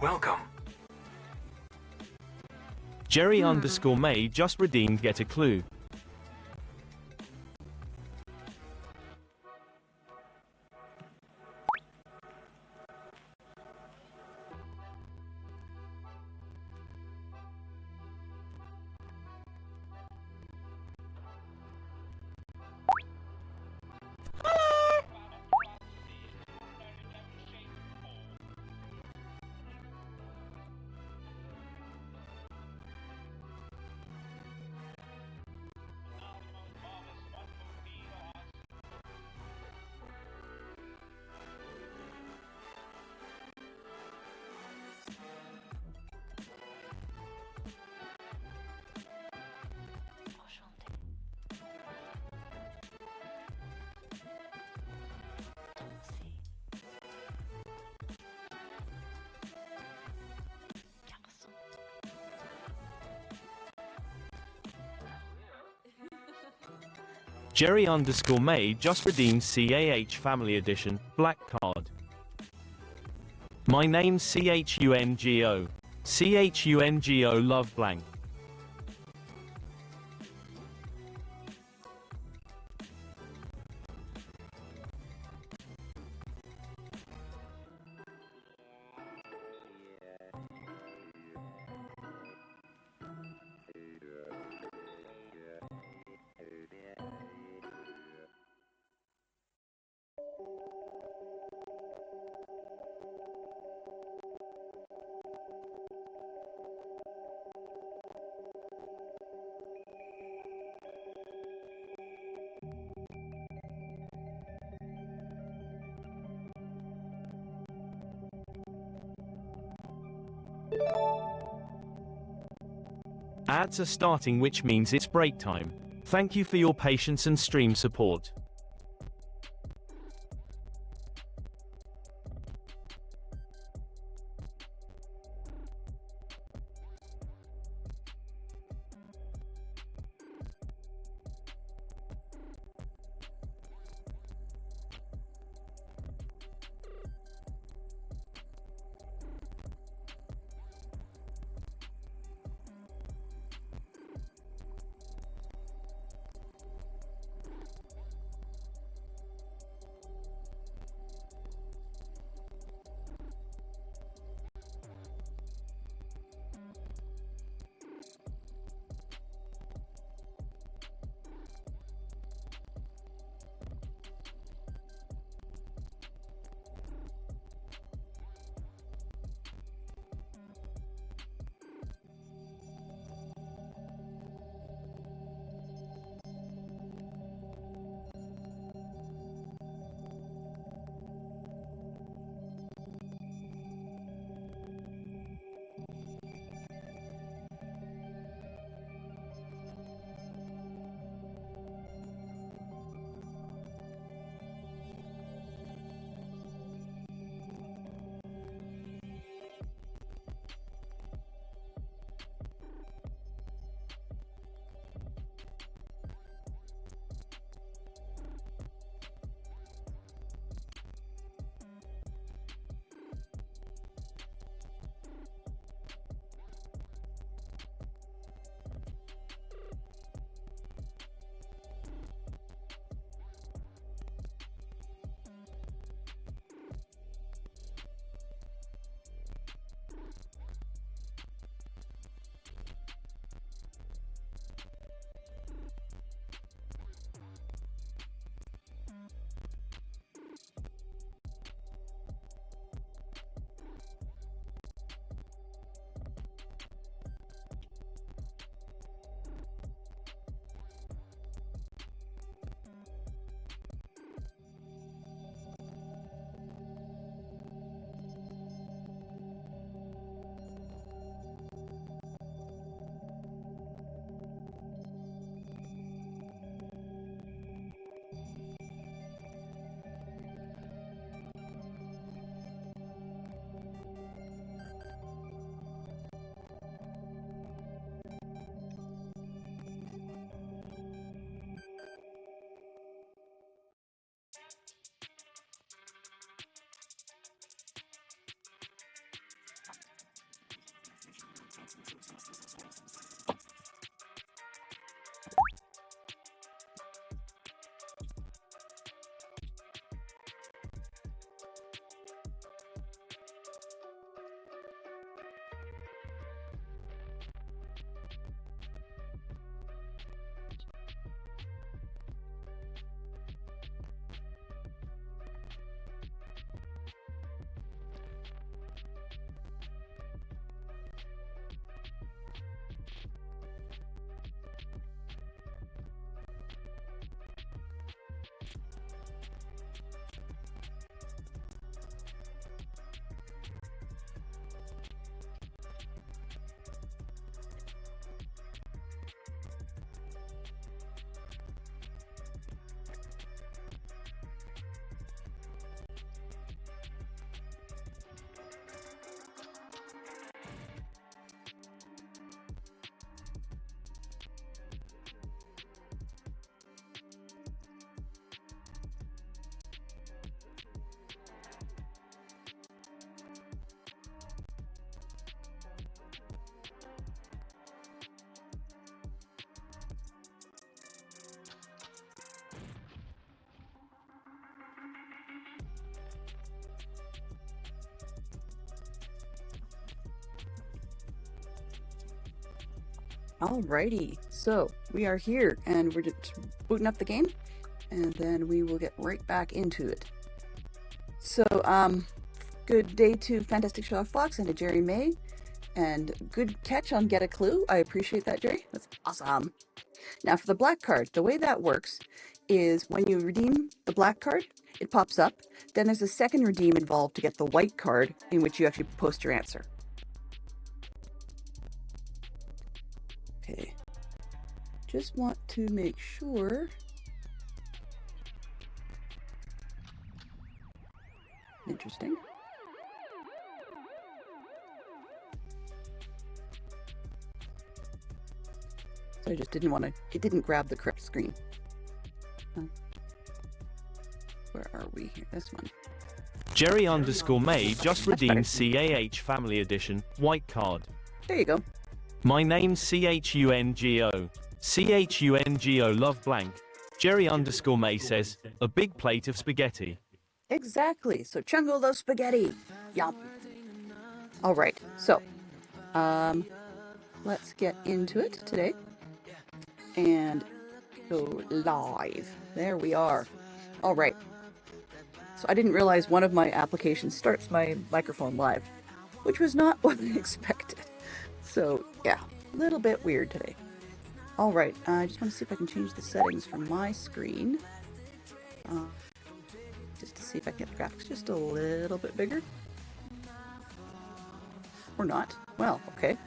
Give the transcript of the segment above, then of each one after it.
Welcome. Jerry_May just redeemed get a clue. Jerry_May just redeemed CAH Family Edition, Black Card. My name's CHUNGO. CHUNGO love blank. Ads are starting, which means it's break time. Thank you for your patience and stream support. Alrighty, so we are here and we're just booting up the game and then we will get right back into it. So, good day to Fantastic Sherlock Fox and to Jerry May, and good catch on Get a Clue. I appreciate that, Jerry. That's awesome. Now for the black card, the way that works is when you redeem the black card, it pops up. Then there's a second redeem involved to get the white card in which you actually post your answer. Okay. Just want to make sure. Interesting. So I just didn't want to, it didn't grab the correct screen. Where are we here? This one. Jerry_May just redeemed CAH Family Edition, white card. There you go. My name's CHUNGO. CHUNGO love blank. Jerry_May says, a big plate of spaghetti. Exactly. So Chungo loves spaghetti. Yum. All right. So, let's get into it today and go live. There we are. All right. So I didn't realize one of my applications starts my microphone live, which was not what I expected. So yeah, a little bit weird today. All right. I just want to see if I can change the settings from my screen. Just to see if I can get the graphics just a little bit bigger. Or not. Well, okay.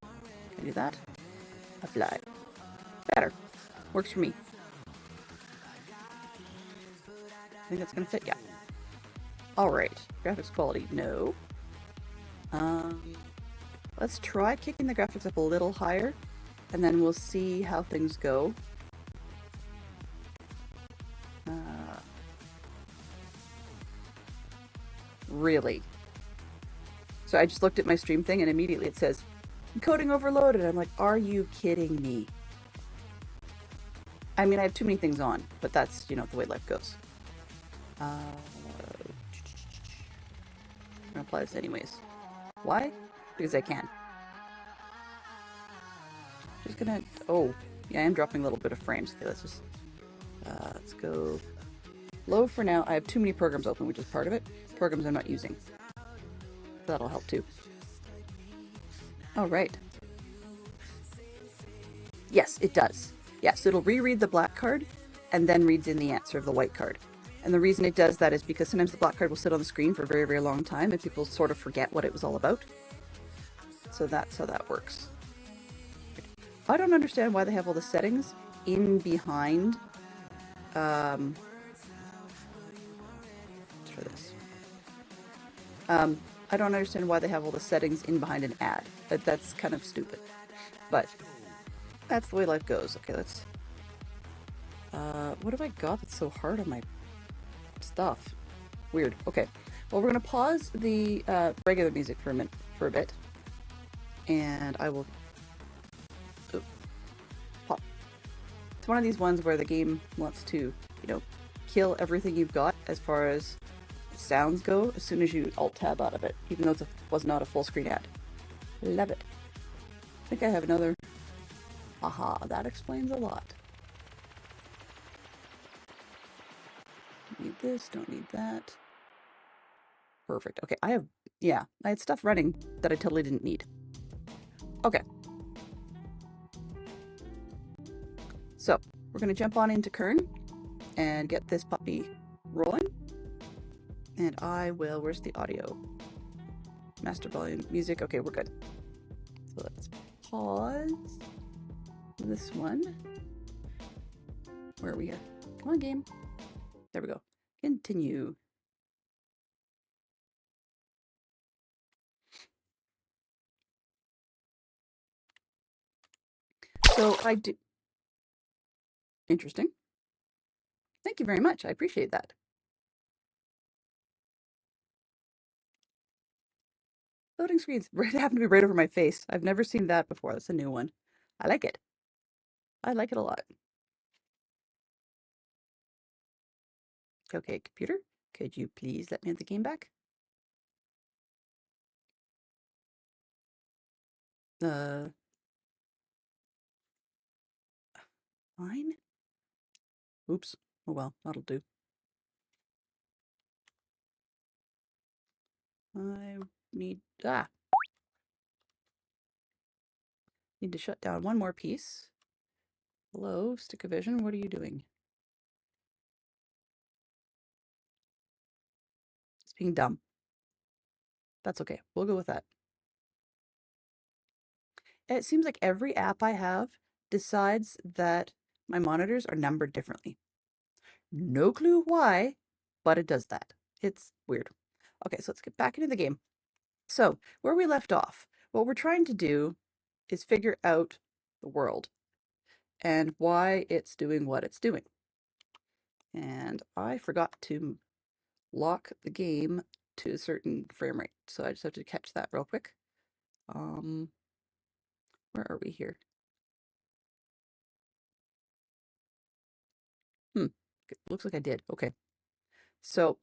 Can I do that? Apply. Better. Works for me. I think that's going to fit, yeah. Alright. Graphics quality, no. Let's try kicking the graphics up a little higher, and then we'll see how things go. Really? So I just looked at my stream thing and immediately it says, encoding overloaded. I'm like, are you kidding me? I mean, I have too many things on, but that's, you know, the way life goes. I'm gonna apply this anyways. Why? Because I can. Just gonna, oh, yeah, I am dropping a little bit of frames. Okay, let's just, let's go low for now. I have too many programs open, which is part of it. Programs I'm not using. That'll help too. All right. Yes, it does. Yeah, so it'll reread the black card and then reads in the answer of the white card. And the reason it does that is because sometimes the black card will sit on the screen for a very, very long time and people sort of forget what it was all about. So that's how that works. I don't understand why they have all the settings in behind. Let's try this. I don't understand why they have all the settings in behind an ad. That's kind of stupid. But that's the way life goes. Okay, let's... what have I got that's so hard on my stuff? Weird. Okay. Well, we're going to pause the regular music for a bit. And I will... Ooh, pop. It's one of these ones where the game wants to, you know, kill everything you've got as far as sounds go as soon as you alt-tab out of it, even though it was not a full-screen ad. Love it. I think I have another... Aha, that explains a lot. Need this, don't need that. Perfect. Okay, I had stuff running that I totally didn't need. Okay. So, we're going to jump on into Quern and get this puppy rolling. And I will, where's the audio? Master volume, music, okay, we're good. So let's pause this one. Where are we here? Come on, game. There we go. Continue. So I do... Interesting. Thank you very much. I appreciate that. Loading screens. It happened to be right over my face. I've never seen that before. That's a new one. I like it. I like it a lot. Okay, computer, could you please let me have the game back? Uh, fine. Oops. Oh well, that'll do. I need need to shut down one more piece. Hello, Stick of Vision. What are you doing? It's being dumb. That's okay. We'll go with that. It seems like every app I have decides that my monitors are numbered differently. No clue why, but it does that. It's weird. Okay, so let's get back into the game. So, where we left off, what we're trying to do is figure out the world and why it's doing what it's doing. And I forgot to lock the game to a certain frame rate, so I just have to catch that real quick. Where are we here? Looks like I did. Okay. So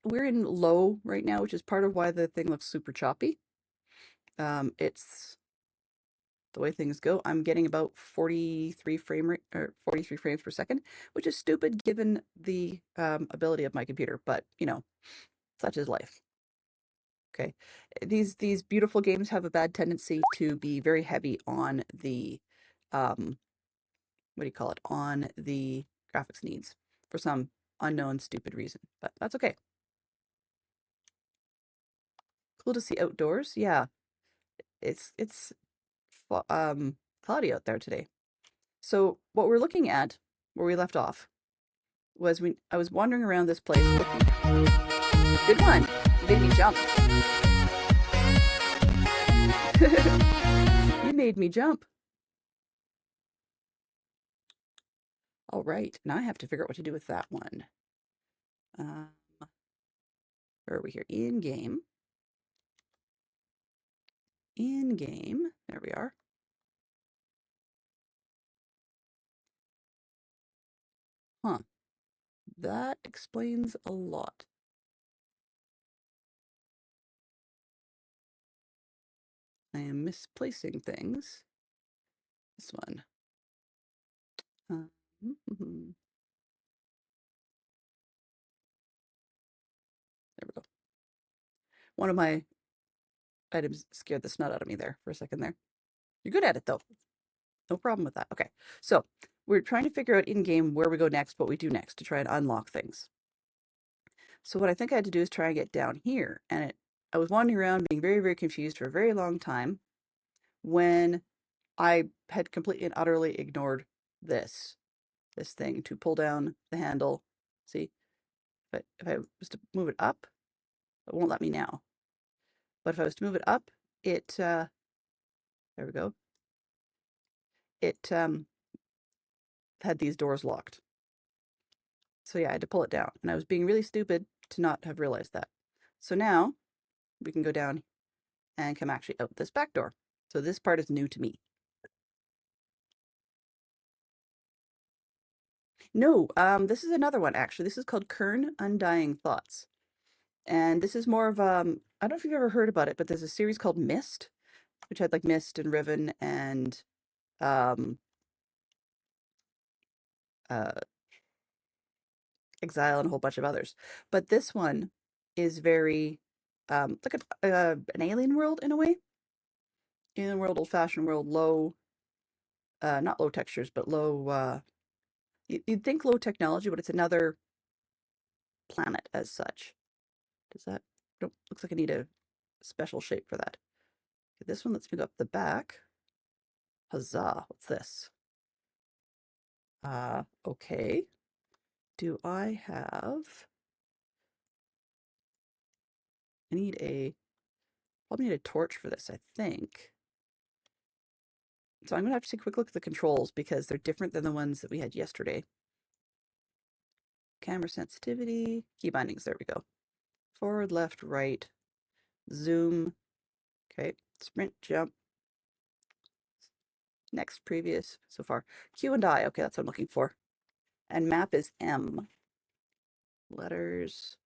we're in low right now, which is part of why the thing looks super choppy. It's the way things go. I'm getting about 43 frame rate or 43 frames per second, which is stupid given the ability of my computer, but you know, such is life. Okay. These beautiful games have a bad tendency to be very heavy on the what do you call it? On the graphics needs for some unknown stupid reason, but that's okay. Cool to see outdoors. Yeah, it's cloudy out there today. So what we're looking at, where we left off, was I was wandering around this place looking. Good one. You made me jump. You made me jump. All right, now I have to figure out what to do with that one. Um, where are we here? In game. In game. There we are. Huh. That explains a lot. I am misplacing things. This one. There we go. One of my items scared the snot out of me there for a second there. You're good at it though. No problem with that. Okay, so we're trying to figure out in game where we go next, what we do next to try and unlock things. So what I think I had to do is try and get down here, and I was wandering around being very, very confused for a very long time when I had completely and utterly ignored this thing to pull down the handle. See, but if I was to move it up, it won't let me now. But if I was to move it up, there we go. It had these doors locked. So yeah, I had to pull it down, and I was being really stupid to not have realized that. So now we can go down and come actually out this back door. So this part is new to me. No, this is another one actually. This is called Quern Undying Thoughts. And this is more of I don't know if you've ever heard about it, but there's a series called Mist, which had like Mist and Riven and um uh Exile and a whole bunch of others. But this one is very like an alien world in a way. Alien world, old-fashioned world, low not low textures, but low you'd think low technology, but it's another planet as such. Does that don't looks like I need a special shape for that. Okay, this one lets me go up the back. Huzzah, what's this? Okay. Do I have I need probably need a torch for this, I think. So I'm gonna have to take a quick look at the controls because they're different than the ones that we had yesterday. Camera sensitivity, key bindings, there we go. Forward, left, right, zoom. Okay, sprint, jump. Next, previous, so far. Q and I, okay, that's what I'm looking for. And map is M. Letters.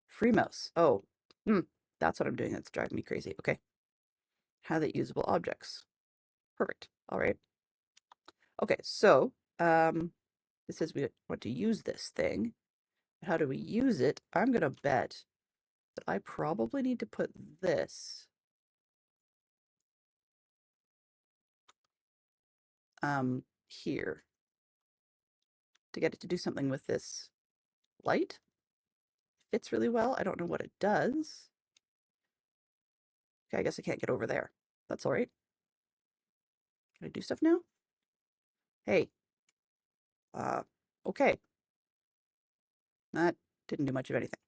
Free mouse. Oh, That's what I'm doing. That's driving me crazy. Okay. Highlight usable objects. Perfect. All right. Okay, so it says we want to use this thing. How do we use it? I'm gonna bet that I probably need to put this here to get it to do something with this light. Fits really well. I don't know what it does. Okay, I guess I can't get over there. That's all right. Can I do stuff now? Hey. Okay. That didn't do much of anything.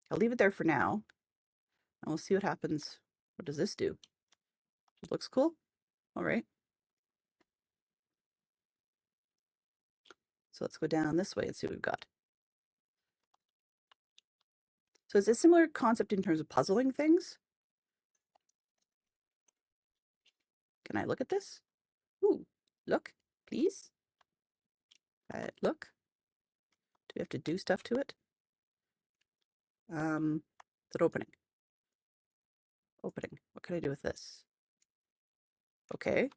I'll leave it there for now, and we'll see what happens. What does this do? It looks cool. All right. So let's go down this way and see what we've got. So it's a similar concept in terms of puzzling things. Can I look at this? Ooh, look, please. Look. Do we have to do stuff to it? Is it opening? Opening. What can I do with this? Okay.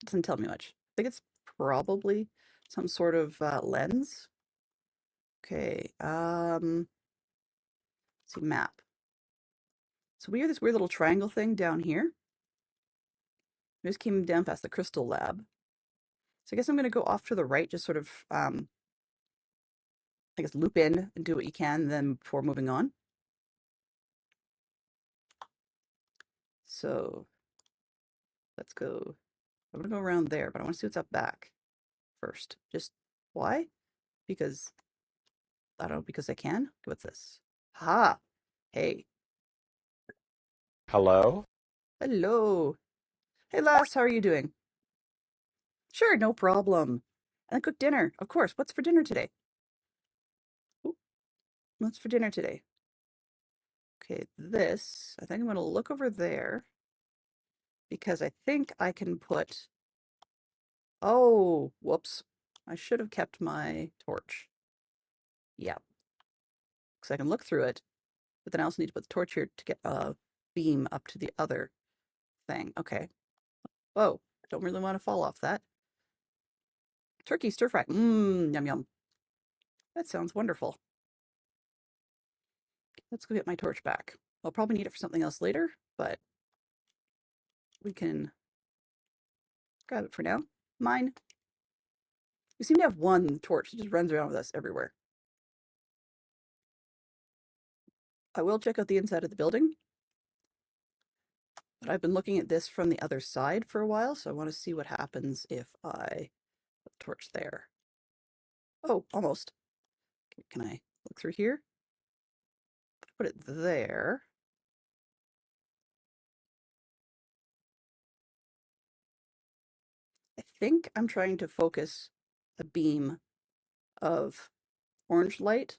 Doesn't tell me much. I think it's probably some sort of lens. Okay. Let's see, map. So we have this weird little triangle thing down here. We just came down past the crystal lab. So I guess I'm going to go off to the right, just sort of, I guess, loop in and do what you can then before moving on. So let's go. I'm going to go around there, but I want to see what's up back first. Just why? Because, I don't know, because I can? What's this? Ha! Hey. Hello? Hello. Hey, lass, how are you doing? Sure, no problem. And I cooked dinner, of course. What's for dinner today? Ooh, what's for dinner today? Okay, this, I think I'm going to look over there because I think I can put, oh, whoops. I should have kept my torch. Yeah, because I can look through it, but then I also need to put the torch here to get a beam up to the other thing. Okay. Whoa, don't really want to fall off that. Turkey stir fry. Mmm, yum yum. That sounds wonderful. Let's go get my torch back. I'll probably need it for something else later, but we can grab it for now. Mine. We seem to have one torch that just runs around with us everywhere. I will check out the inside of the building, but I've been looking at this from the other side for a while, so I want to see what happens if I put the torch there. Oh, almost. Okay, can I look through here? Put it there. I think I'm trying to focus a beam of orange light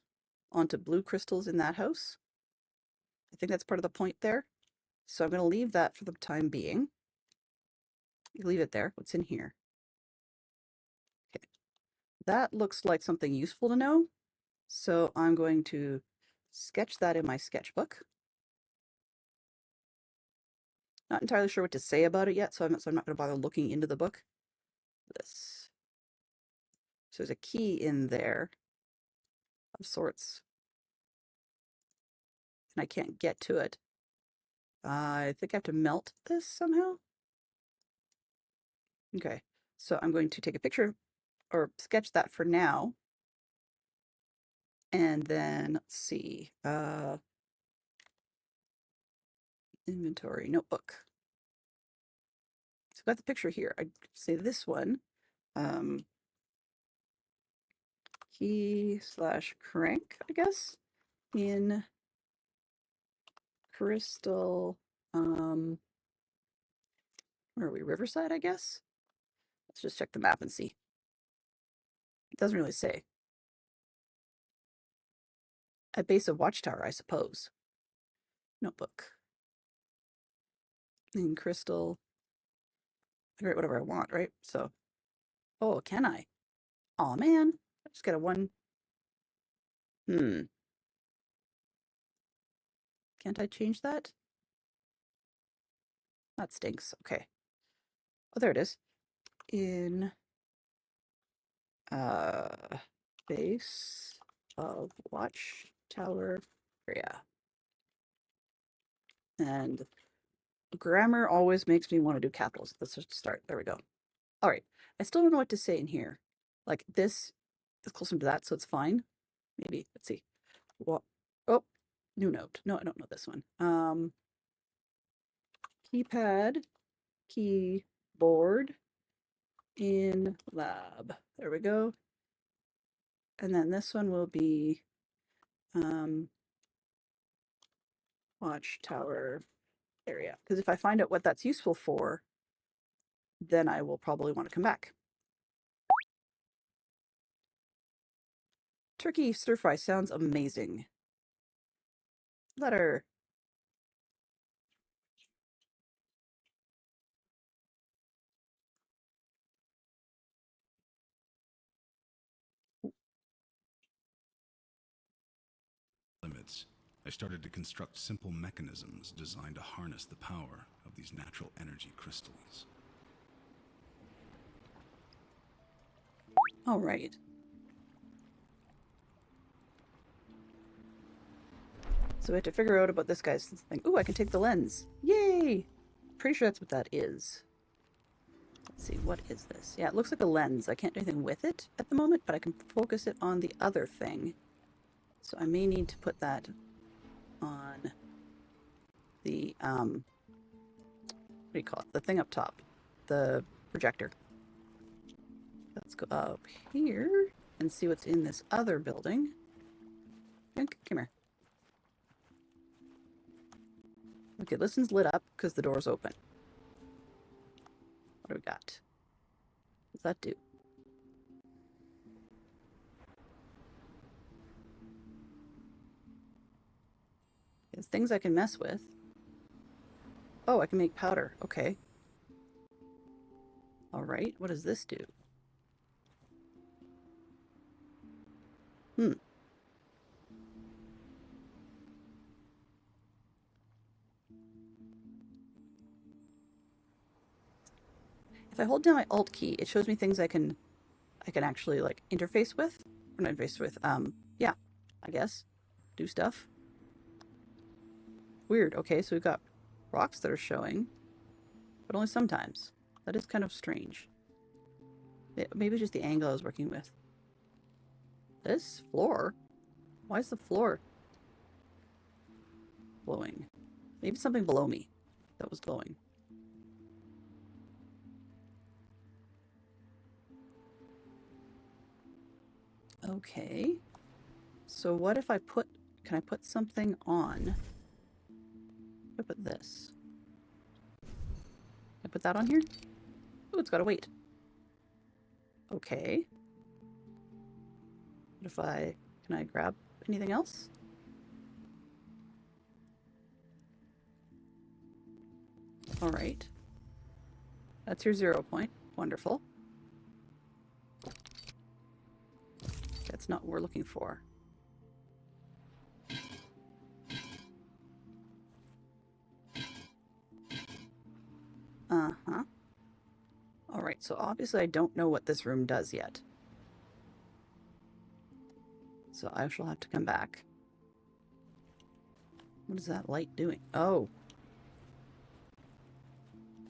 onto blue crystals in that house. I think that's part of the point there. So I'm going to leave that for the time being. Leave it there. What's in here? Okay. That looks like something useful to know. So I'm going to sketch that in my sketchbook. Not entirely sure what to say about it yet, so I'm not going to bother looking into the book. This. So there's a key in there of sorts. And I can't get to it. I think I have to melt this somehow. Okay, so I'm going to take a picture or sketch that for now. And then let's see, inventory, notebook. So I've got the picture here. I'd say this one, key/crank, I guess, in Crystal, where are we, Riverside, I guess? Let's just check the map and see. It doesn't really say. At base of Watchtower, I suppose. Notebook. In Crystal. I can write whatever I want, right? So, oh, can I? Oh man, I just got a one. Can't I change that? That stinks. Okay. Oh, there it is. In base of watchtower area. And grammar always makes me want to do capitals. Let's just start. There we go. All right. I still don't know what to say in here. Like this is closer to that, so it's fine. Maybe. Let's see. What? Oh, new note. No, I don't know this one. Keypad, keyboard in lab. There we go. And then this one will be watchtower area. Because if I find out what that's useful for, then I will probably want to come back. Turkey stir fry sounds amazing. Letter. Limits. I started to construct simple mechanisms designed to harness the power of these natural energy crystals. All right. So we have to figure out about this guy's thing. Ooh, I can take the lens. Yay! Pretty sure that's what that is. Let's see, what is this? Yeah, it looks like a lens. I can't do anything with it at the moment, but I can focus it on the other thing. So I may need to put that on the, what do you call it? The thing up top. The projector. Let's go up here and see what's in this other building. Come here. Okay, this one's lit up because the door's open. What do we got? What does that do? There's things I can mess with. Oh, I can make powder. Okay. All right. What does this do? If I hold down my Alt key, it shows me things I can actually like interface with. Or not interface with. Yeah, I guess. Do stuff. Weird. Okay, so we've got rocks that are showing, but only sometimes. That is kind of strange. Maybe it's just the angle I was working with. This floor? Why is the floor glowing? Maybe something below me that was glowing. Okay. So what if I put... Can I put something on? I put this. I put that on here? Oh, it's got a weight. Okay. What if I... Can I grab anything else? All right. That's your 0 point. Wonderful. That's not what we're looking for. Uh-huh. All right, so obviously I don't know what this room does yet. So I shall have to come back. What is that light doing? Oh.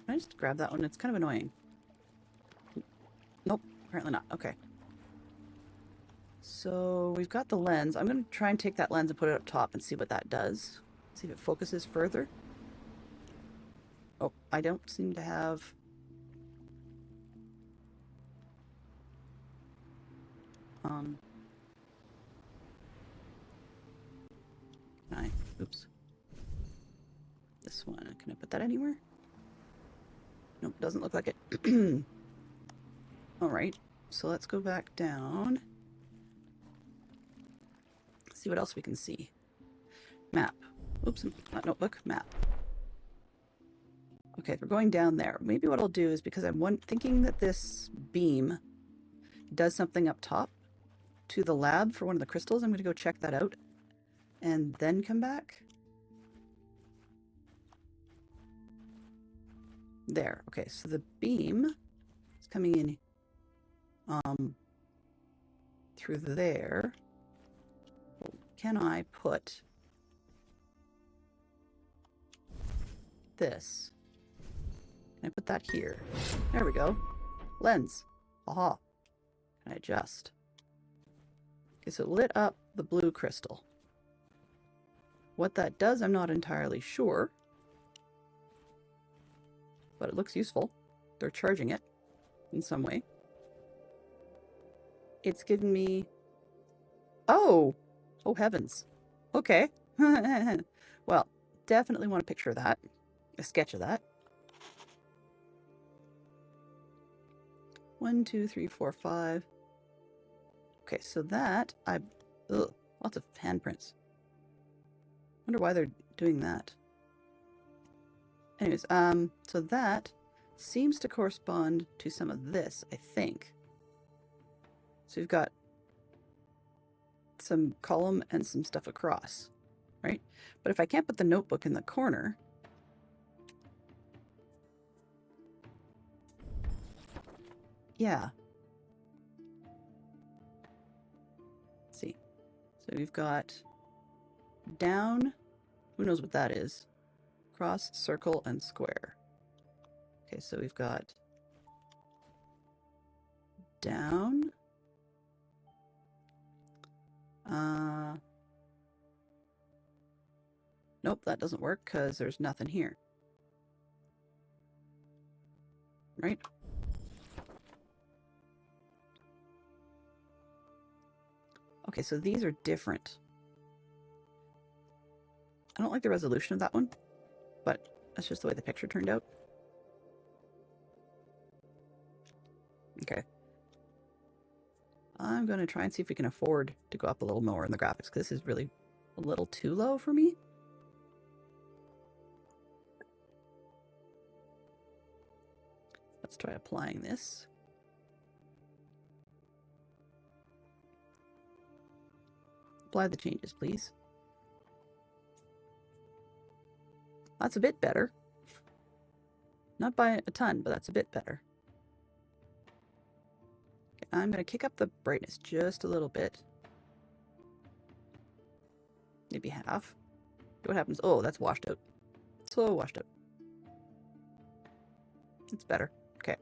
Can I just grab that one? It's kind of annoying. Nope, apparently not. Okay. So we've got the lens. I'm going to try and take that lens and put it up top and see what that does. See if it focuses further. Oh, I don't seem to have... Oops. This one. Can I put that anywhere? Nope, doesn't look like it. Alright, so let's go back down. See what else we can see. Map. Oops, not notebook. Map. Okay, we're going down there. Maybe what I'll do is, because I'm thinking that this beam does something up top to the lab for one of the crystals, I'm going to go check that out and then come back. There. Okay, so the beam is coming in through there. Can I put this? Can I put that here? There we go. Lens. Aha. Can I adjust? Okay, so it lit up the blue crystal. What that does, I'm not entirely sure. But it looks useful. They're charging it in some way. It's given me... Oh! Oh, heavens. Okay. Well, definitely want a picture of that. A sketch of that. 1, 2, 3, 4, 5. Okay, so that ugh, lots of handprints. Wonder why they're doing that. Anyways, so that seems to correspond to some of this, I think. So you've got some column and some stuff across, right? But if I can't put the notebook in the corner, yeah. Let's see. So we've got down, who knows what that is? Cross, circle, and square. Okay, so we've got down. Nope, that doesn't work because there's nothing here. Right? Okay, so these are different. I don't like the resolution of that one, but that's just the way the picture turned out. Okay. I'm going to try and see if we can afford to go up a little more in the graphics, because this is really a little too low for me. Let's try applying this. Apply the changes, please. That's a bit better. Not by a ton, but that's a bit better. Okay, I'm going to kick up the brightness just a little bit. Maybe half. See what happens. Oh, that's washed out. So washed out. It's better. Okay.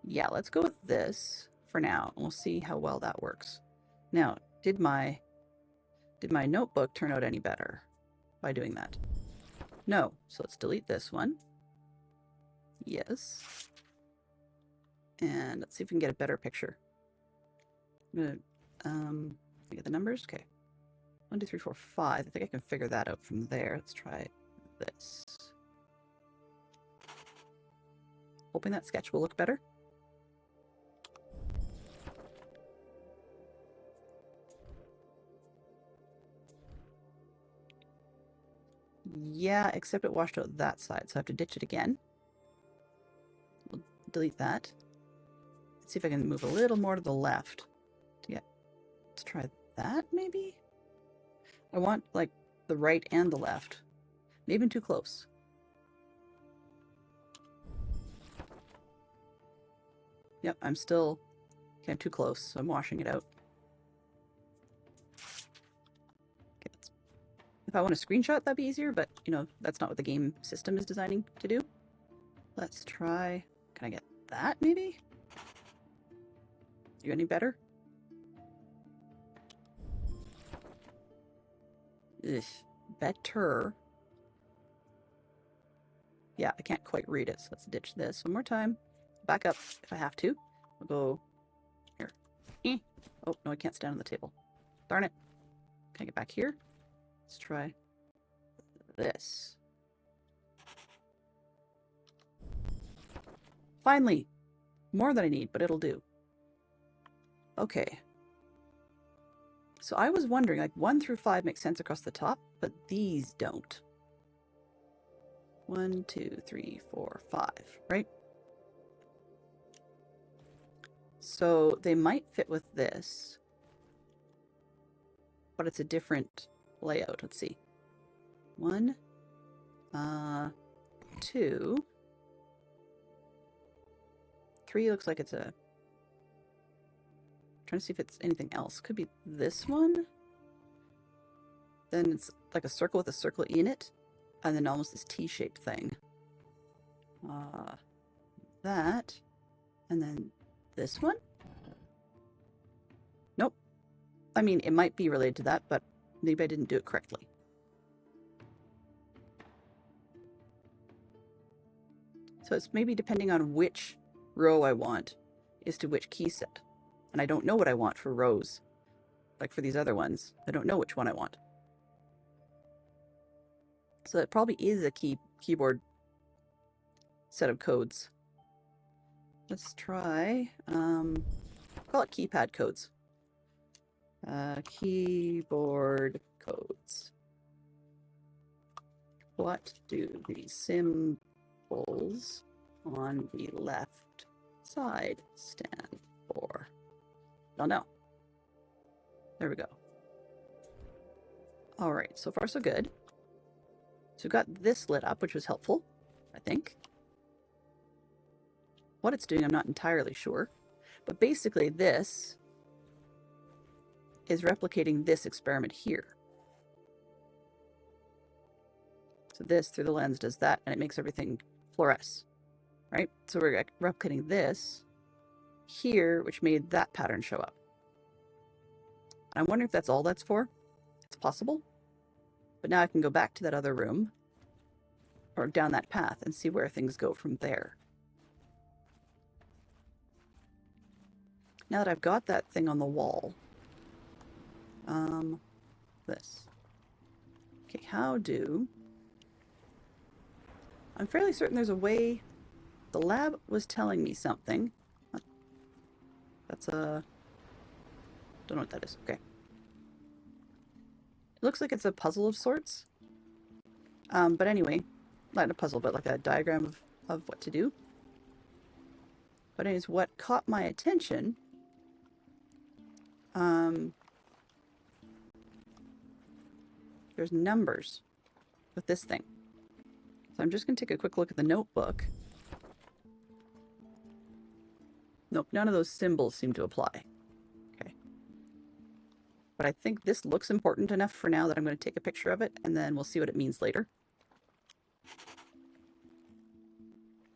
Yeah, let's go with this for now. We'll see how well that works. Now, did my notebook turn out any better by doing that? No. So let's delete this one. Yes. And let's see if we can get a better picture. I'm gonna get the numbers. Okay. 1, 2, 3, 4, 5. I think I can figure that out from there. Let's try this. Hoping that sketch will look better. Yeah, except it washed out that side, so I have to ditch it again. We'll delete that. Let's see if I can move a little more to the left. Yeah, let's try that maybe? I want like the right and the left. Maybe I'm too close. Yep, I'm still... Okay, I'm too close, so I'm washing it out. Okay, if I want to screenshot, that'd be easier, but, you know, that's not what the game system is designing to do. Let's try... Can I get that, maybe? You any better? Ugh, better. Yeah, I can't quite read it, so let's ditch this one more time. Back up if I have to. We'll go here. Oh, no, I can't stand on the table. Darn it. Can I get back here? Let's try this. Finally! More than I need, but it'll do. Okay. So I was wondering, like 1 through 5 makes sense across the top, but these don't. 1, 2, 3, 4, 5, right? So they might fit with this, but it's a different layout. Let's see. 1, 2. 3 looks like it's a... trying to see if it's anything else. Could be this one. Then it's like a circle with a circle in it. And then almost this T-shaped thing. That. And then this one? Nope. I mean, it might be related to that, but maybe I didn't do it correctly. So it's maybe depending on which row I want is to which key set. And I don't know what I want for rows. Like for these other ones, I don't know which one I want. So that probably is a keyboard set of codes. Let's try, call it keypad codes. Keyboard codes. What do the symbols on the left side stand for? Don't know. There we go. All right, so far so good. So we've got this lit up, which was helpful, I think. What it's doing, I'm not entirely sure. But basically this is replicating this experiment here. So this, through the lens, does that, and it makes everything fluoresce, right? So we're replicating this here, which made that pattern show up. I'm wondering if that's all that's for. It's possible. But now I can go back to that other room, or down that path, and see where things go from there. Now that I've got that thing on the wall, this. Okay, how do... I'm fairly certain there's a way... The lab was telling me something. That's a... Don't know what that is. Okay. It looks like it's a puzzle of sorts. But anyway, not a puzzle, but like a diagram of what to do. But anyways, what caught my attention... there's numbers with this thing. So I'm just going to take a quick look at the notebook. Nope, none of those symbols seem to apply. Okay. But I think this looks important enough for now that I'm going to take a picture of it, and then we'll see what it means later.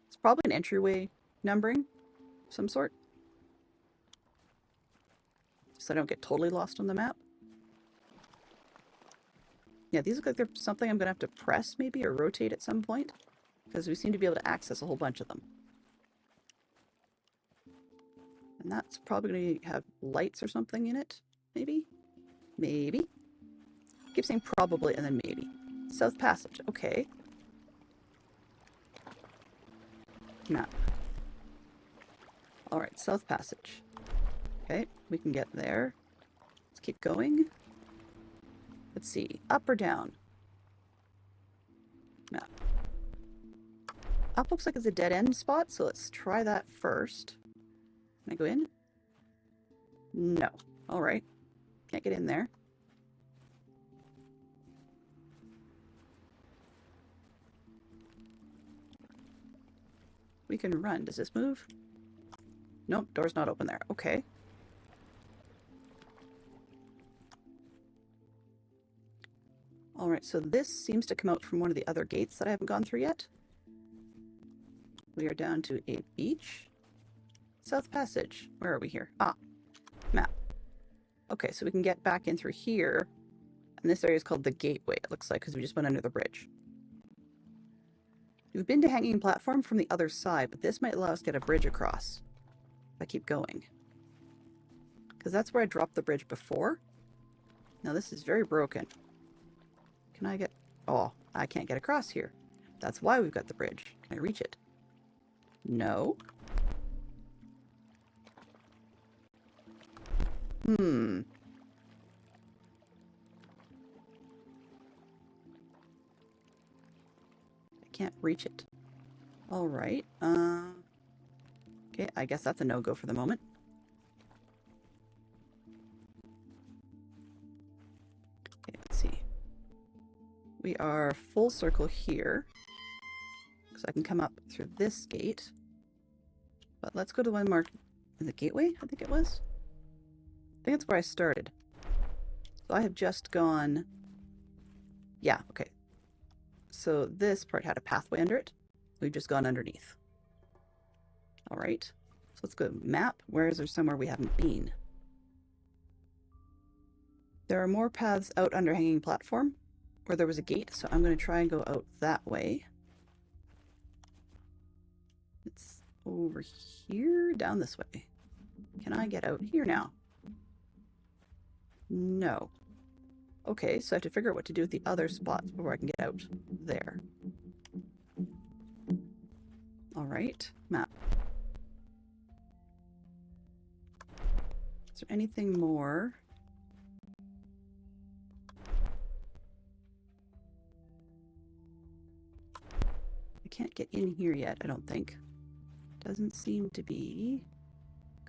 It's probably an entryway numbering of some sort, so I don't get totally lost on the map. Yeah, these look like they're something I'm going to have to press maybe or rotate at some point, because we seem to be able to access a whole bunch of them. And that's probably going to have lights or something in it, maybe? Maybe. I keep saying probably and then maybe. South Passage, okay. Map. Alright, South Passage. Okay, we can get there. Let's keep going. Let's see, up or down? Map. Up looks like it's a dead end spot, so let's try that first. Can I go in? No. Alright. Can't get in there. We can run. Does this move? Nope, door's not open there. Okay. Alright, so this seems to come out from one of the other gates that I haven't gone through yet. We are down to a beach. South Passage. Where are we here? Ah, map. Okay, so we can get back in through here. And this area is called the Gateway, it looks like, because we just went under the bridge. We've been to Hanging Platform from the other side, but this might allow us to get a bridge across. If I keep going. Because that's where I dropped the bridge before. Now this is very broken. Can I get... Oh, I can't get across here. That's why we've got the bridge. Can I reach it? No. I can't reach it. Alright. Okay, I guess that's a no-go for the moment. Okay, let's see. We are full circle here. because I can come up through this gate. But let's go to the one marked in the gateway, I think it was. I think that's where I started. So I have just gone... Yeah, okay. So this part had a pathway under it. We've just gone underneath. Alright. So let's go map. Where is there somewhere we haven't been? There are more paths out under hanging platform where there was a gate, so I'm going to try and go out that way. It's over here, down this way. Can I get out here now? No. Okay, so I have to figure out what to do with the other spots before I can get out there. Alright, map. Is there anything more? I can't get in here yet, I don't think. Doesn't seem to be...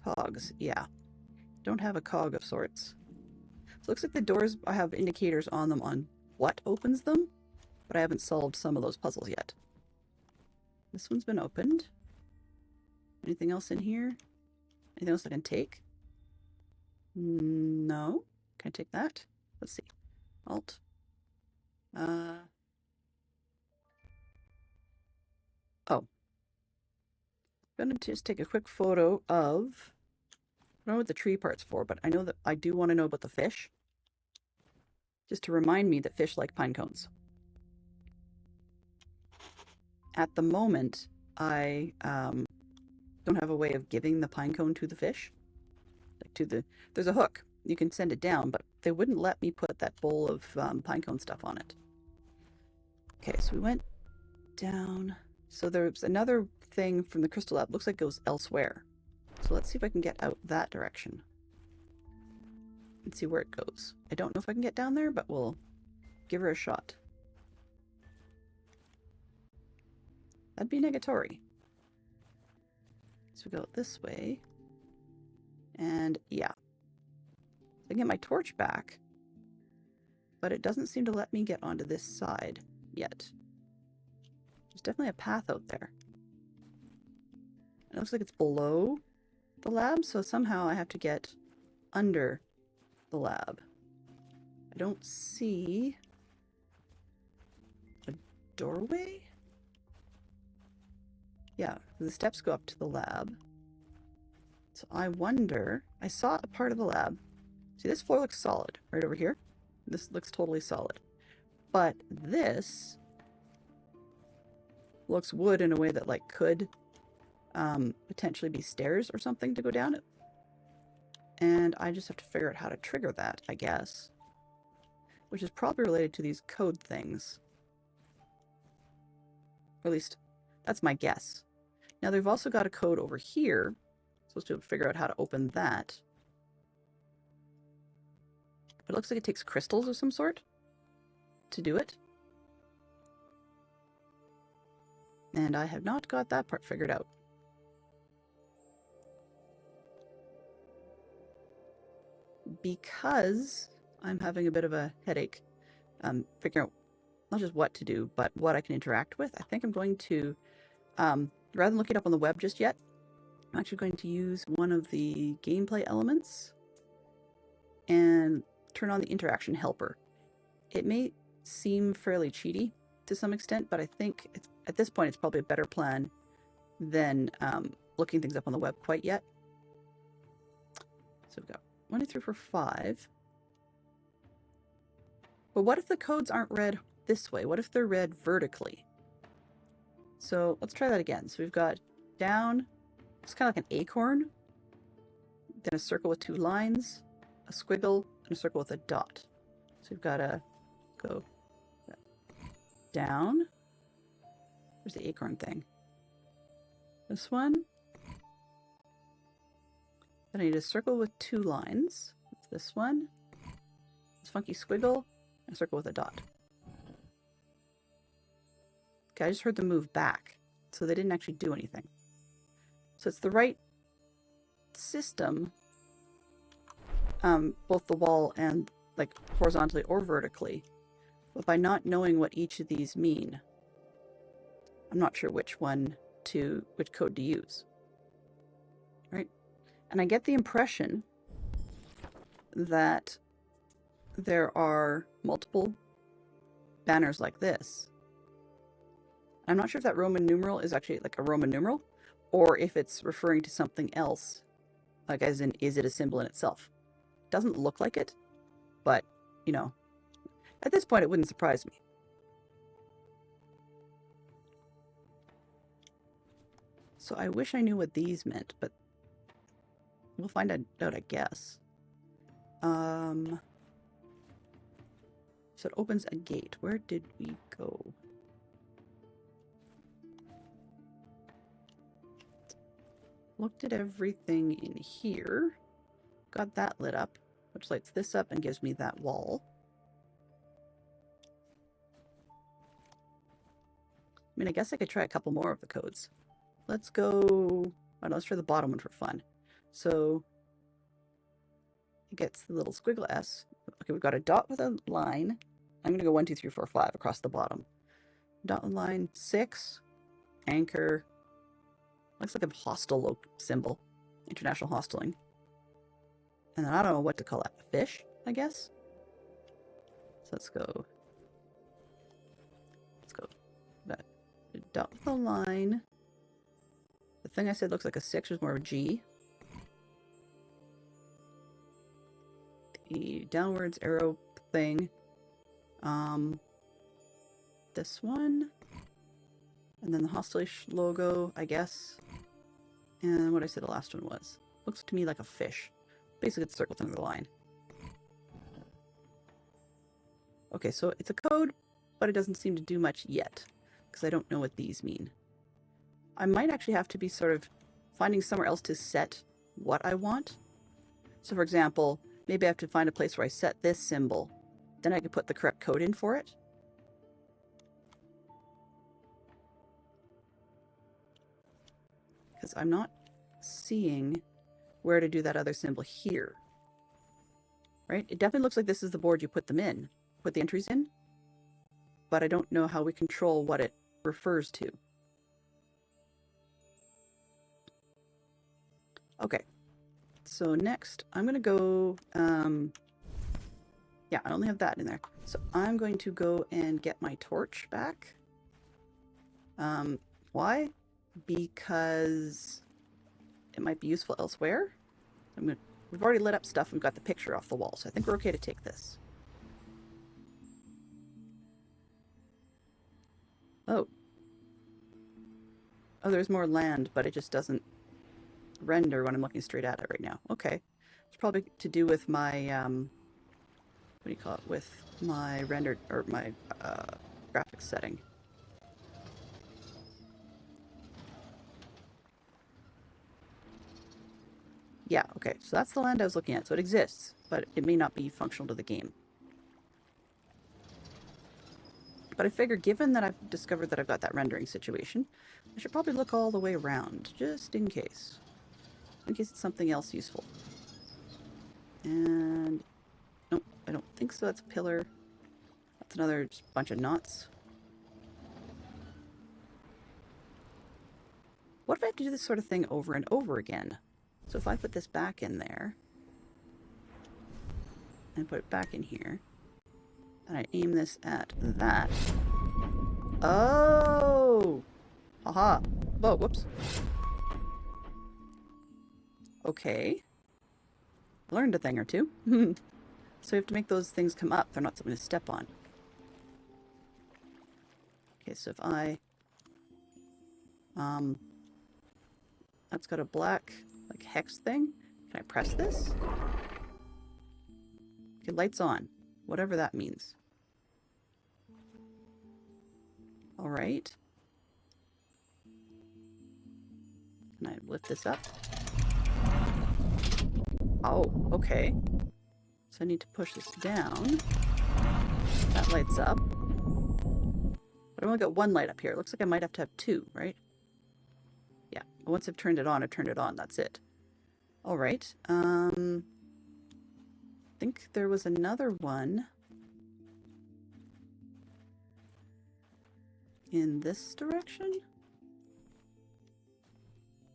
Cogs, yeah. Don't have a cog of sorts. So it looks like the doors have indicators on them on what opens them, but I haven't solved some of those puzzles yet. This one's been opened. Anything else in here? Anything else I can take? No. Can I take that? Let's see. Alt. Oh. I'm going to just take a quick photo of... I don't know what the tree part's for, but I know that I do want to know about the fish. Just to remind me that fish like pine cones. At the moment, I don't have a way of giving the pine cone to the fish. Like to the... There's a hook. You can send it down, but they wouldn't let me put that bowl of pine cone stuff on it. Okay, so we went down... So there's another thing from the crystal lab. Looks like it goes elsewhere. So let's see if I can get out that direction. And see where it goes. I don't know if I can get down there, but we'll give her a shot. That'd be negatory. So we go this way. And yeah. I can get my torch back. But it doesn't seem to let me get onto this side yet. There's definitely a path out there. It looks like it's below the lab, so somehow I have to get under the lab. I don't see a doorway? Yeah, the steps go up to the lab. So I wonder... I saw a part of the lab. See, this floor looks solid right over here. This looks totally solid. But this... looks wood in a way that, like, could potentially be stairs or something to go down it. And I just have to figure out how to trigger that, I guess. Which is probably related to these code things. Or at least, that's my guess. Now, they've also got a code over here. Supposed to figure out how to open that. But it looks like it takes crystals of some sort to do it. And I have not got that part figured out. Because I'm having a bit of a headache figuring out not just what to do, but what I can interact with. I think I'm going to, rather than looking it up on the web just yet, I'm actually going to use one of the gameplay elements and turn on the interaction helper. It may seem fairly cheaty to some extent, but I think it's, at this point it's probably a better plan than looking things up on the web quite yet. So we've got 1, 2, 3, 4, 5. But what if the codes aren't read this way? What if they're read vertically? So let's try that again. So we've got down, it's kind of like an acorn, then a circle with 2 lines, a squiggle, and a circle with a dot. So we've got to go down. Where's the acorn thing? This one. Then I need a circle with 2 lines. It's this one. This funky squiggle, and a circle with a dot. Okay, I just heard them move back, so they didn't actually do anything. So it's the right system, both the wall and like horizontally or vertically, but by not knowing what each of these mean, I'm not sure which code to use. Right? And I get the impression that there are multiple banners like this. I'm not sure if that Roman numeral is actually like a Roman numeral, or if it's referring to something else, like as in, is it a symbol in itself? Doesn't look like it, but, you know, at this point it wouldn't surprise me. So I wish I knew what these meant, but we'll find out, I guess. So it opens a gate. Where did we go? Looked at everything in here. Got that lit up, which lights this up and gives me that wall. I mean, I guess I could try a couple more of the codes. Let's go... Oh, no, let's try the bottom one for fun. So it gets the little squiggle S. Okay, we've got a dot with a line. I'm going to go 1, 2, 3, 4, 5 across the bottom. Dot with line 6. Anchor. Looks like a hostel symbol. International hosteling. And then I don't know what to call that. Fish, I guess? So let's go. That dot with a line. The thing I said looks like a 6 was more of a G. The downwards arrow thing. This one. And then the hostage logo, I guess. And what I said the last one was. Looks to me like a fish. Basically, it's circled under the line. Okay, so it's a code, but it doesn't seem to do much yet. Because I don't know what these mean. I might actually have to be sort of finding somewhere else to set what I want. So for example, maybe I have to find a place where I set this symbol. Then I can put the correct code in for it. Because I'm not seeing where to do that other symbol here. Right? It definitely looks like this is the board you put them in. Put the entries in. But I don't know how we control what it refers to. Okay. So next, I'm going to go... yeah, I only have that in there. So I'm going to go and get my torch back. Why? Because it might be useful elsewhere. We've already lit up stuff and got the picture off the wall, so I think we're okay to take this. Oh. Oh, there's more land, but it just doesn't render when I'm looking straight at it right now. Okay. It's probably to do with my, what do you call it? With my rendered, or my graphics setting. Yeah, okay, so that's the land I was looking at. So it exists, but it may not be functional to the game. But I figure, given that I've discovered that I've got that rendering situation, I should probably look all the way around, just in case. In case it's something else useful. And... nope, I don't think so. That's a pillar. That's another just bunch of knots. What if I have to do this sort of thing over and over again? So if I put this back in there, and put it back in here, and I aim this at that. Oh! Haha. Whoa, whoops. Okay. Learned a thing or two. So you have to make those things come up. They're not something to step on. Okay, so if I... that's got a black, like, hex thing. Can I press this? Okay, lights on. Whatever that means. Alright. Can I lift this up? Oh, okay. So I need to push this down. That lights up. But I've only got one light up here. It looks like I might have to have two, right? Yeah. Once I've turned it on, that's it. Alright. I think there was another one. in this direction.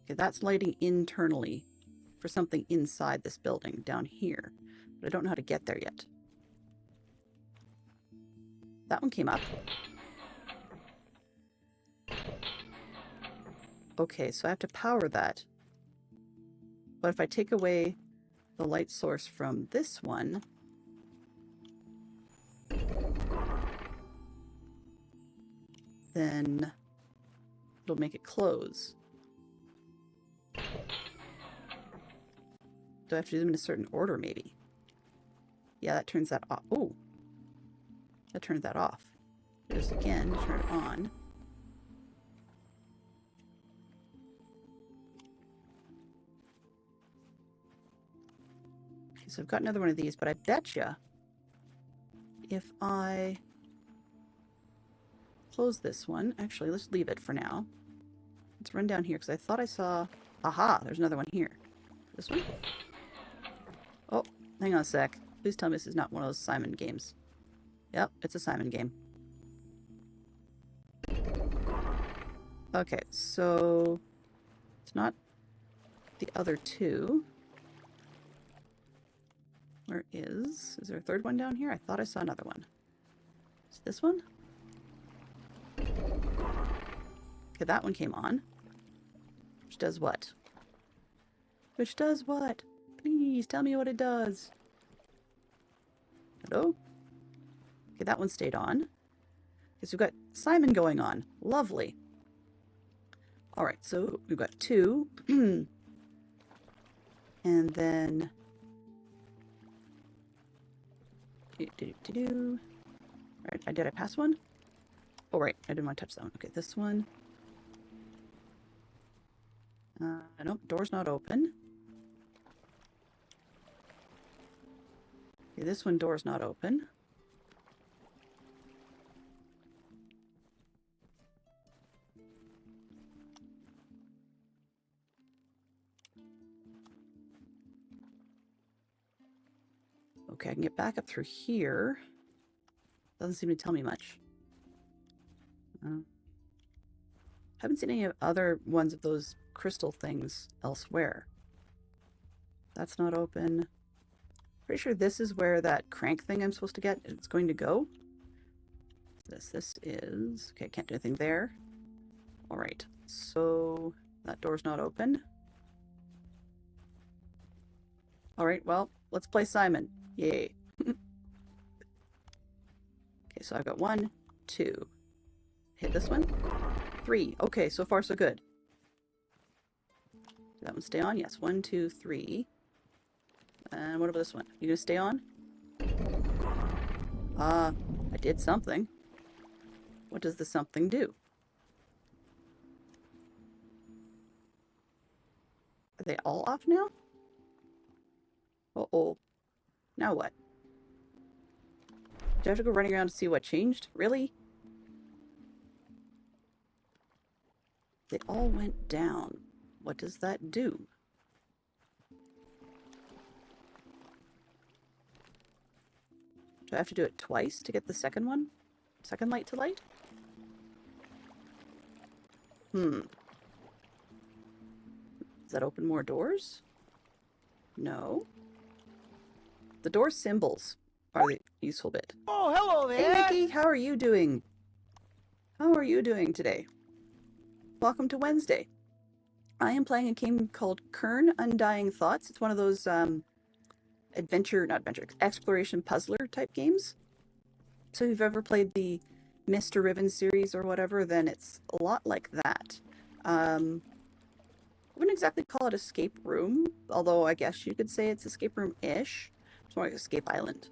Okay, that's lighting internally for something inside this building down here. But I don't know how to get there yet. That one came up. Okay, so I have to power that. But if I take away the light source from this one, then it'll make it close. Do I have to do them in a certain order, maybe? Yeah, that turns that off. Oh! That turned that off. Do this again, turn it on. Okay, so I've got another one of these, but I betcha if I close this one, actually, let's leave it for now. Let's run down here, because I thought I saw... Aha! There's another one here. This one? Oh, hang on a sec. Please tell me this is not one of those Simon games. Yep, it's a Simon game. Okay, so... It's not the other two. Where is... Is there a third one down here? I thought I saw another one. Is it this one? Okay, that one came on. Which does what? Which does what? Please tell me what it does. Hello? Okay, that one stayed on. Okay, so we've got Simon going on. Lovely. Alright, so we've got two. And then... Right, did I pass one? Oh, right, I didn't want to touch that one. Okay, this one. Nope, door's not open. Okay, this one, door's not open. Okay, I can get back up through here. Doesn't seem to tell me much. Haven't seen any other ones of those crystal things elsewhere. That's not open. Pretty sure this is where that crank thing I'm supposed to get is going to go. This is... Okay, can't do anything there. Alright, so that door's not open. Alright, well, let's play Simon. Yay. Okay, so I've got 1, 2. Hit this one. 3. Okay, so far so good. Did that one stay on? Yes. 1, 2, 3. And what about this one? You gonna stay on? I did something. What does the something do? Are they all off now? Uh-oh. Now what? Do I have to go running around to see what changed? Really? They all went down. What does that do? Do I have to do it twice to get the second one? Second light to light? Does that open more doors? No. The door symbols are the useful bit. Oh, hello there! Hey, Mickey, how are you doing? How are you doing today? Welcome to Wednesday. I am playing a game called Quern, Undying Thoughts. It's one of those exploration puzzler type games. So if you've ever played the Mr. Riven series or whatever, then it's a lot like that. I wouldn't exactly call it escape room, although I guess you could say it's escape room-ish. It's more like escape island.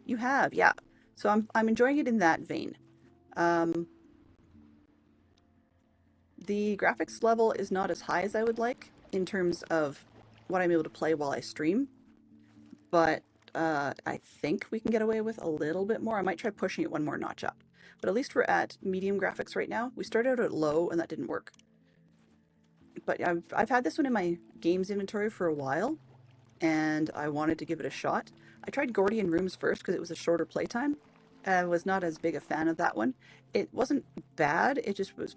You have, yeah. So I'm enjoying it in that vein. The graphics level is not as high as I would like in terms of what I'm able to play while I stream, but I think we can get away with a little bit more. I might try pushing it one more notch up, but at least we're at medium graphics right now. We started out at low and that didn't work. But I've had this one in my games inventory for a while, and I wanted to give it a shot. I tried Gordian Rooms first because it was a shorter playtime, was not as big a fan of that one. It wasn't bad, it just was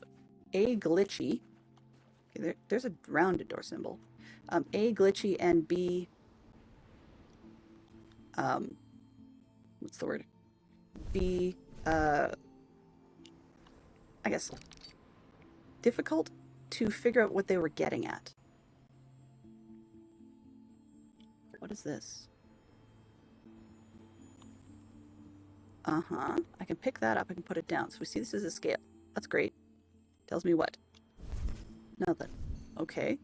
A, glitchy. Okay, there's a rounded door symbol. A, glitchy, and B, what's the word? B, I guess, difficult to figure out what they were getting at. What is this? Uh-huh. I can pick that up. I can put it down. So we see this is a scale. That's great. Tells me what? Nothing. Okay.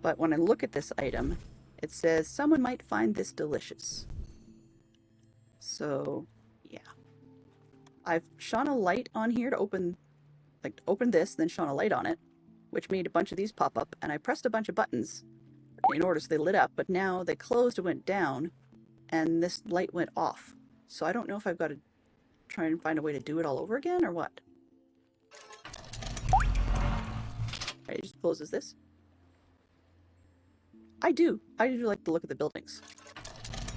But when I look at this item, it says someone might find this delicious. So, yeah. I've shone a light on here to open this, then shone a light on it, which made a bunch of these pop up, and I pressed a bunch of buttons in order so they lit up, but now they closed and went down, and this light went off. So I don't know if I've got to try and find a way to do it all over again, or what. Alright, it just closes this. I do like the look of the buildings.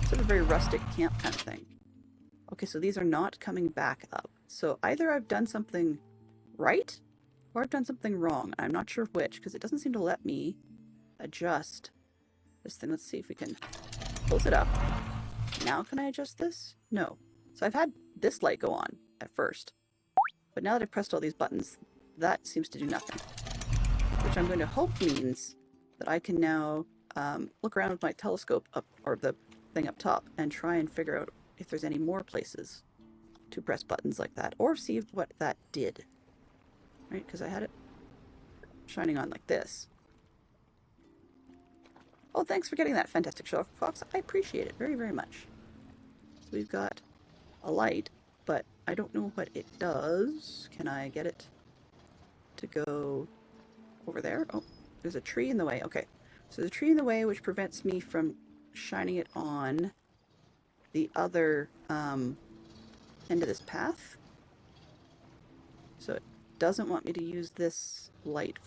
Sort of a very rustic camp kind of thing. Okay, so these are not coming back up. So either I've done something right, or I've done something wrong. I'm not sure which, because it doesn't seem to let me adjust this thing. Let's see if we can close it up. Now can I adjust this? No. So I've had this light go on at first, but now that I've pressed all these buttons, that seems to do nothing. Which I'm going to hope means that I can now look around with my telescope up, or the thing up top, and try and figure out if there's any more places to press buttons like that, or see what that did. Right, because I had it shining on like this. Oh, thanks for getting that fantastic show, Fox. I appreciate it very, very much. So we've got a light, but I don't know what it does. Can I get it to go over there? Oh, there's a tree in the way. Okay, so there's a tree in the way which prevents me from shining it on the other end of this path. So it doesn't want me to use this light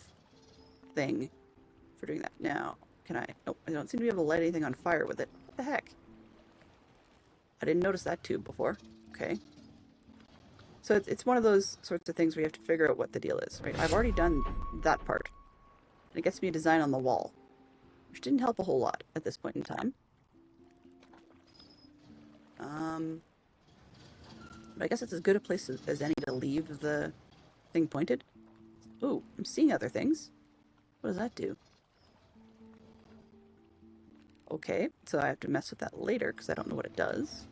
thing for doing that. Now, can I? Nope, I don't seem to be able to light anything on fire with it. What the heck? I didn't notice that tube before. Okay. So it's one of those sorts of things where you have to figure out what the deal is, right? I've already done that part. And it gets me a design on the wall, which didn't help a whole lot at this point in time. But I guess it's as good a place as any to leave the thing pointed. Ooh, I'm seeing other things. What does that do? Okay, so I have to mess with that later because I don't know what it does.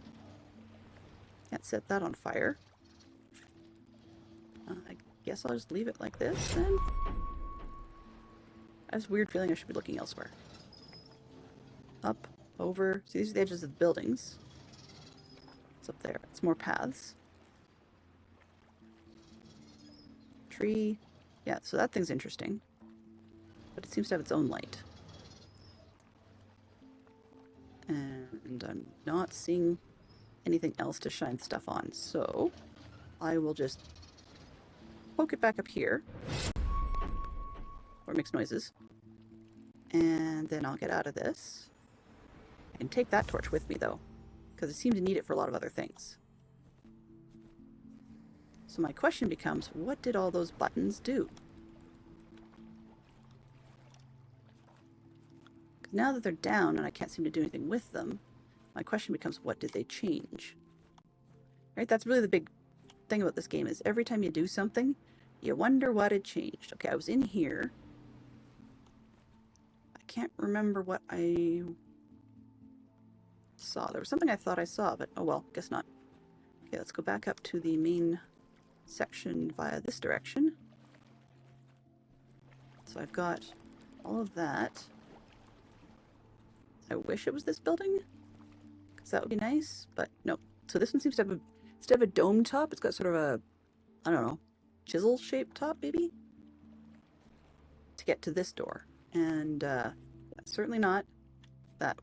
Can't set that on fire. I guess I'll just leave it like this then. I have this weird feeling I should be looking elsewhere. Up, over. See, these are the edges of the buildings. It's up there. It's more paths. Tree. Yeah, so that thing's interesting. But it seems to have its own light. And I'm not seeing anything else to shine stuff on, so I will just poke it back up here, where it makes noises, and then I'll get out of this. I can take that torch with me though, because I seem to need it for a lot of other things. So my question becomes, what did all those buttons do? Now that they're down and I can't seem to do anything with them, my question becomes, what did they change? Right? That's really the big thing about this game, is every time you do something, you wonder what had changed. Okay, I was in here. I can't remember what I saw. There was something I thought I saw, but oh well, guess not. Okay, let's go back up to the main section via this direction. So I've got all of that. I wish it was this building, because that would be nice, but no. So this one seems to have instead of a dome top, it's got sort of a, I don't know, chisel-shaped top, maybe? To get to this door. And certainly not that,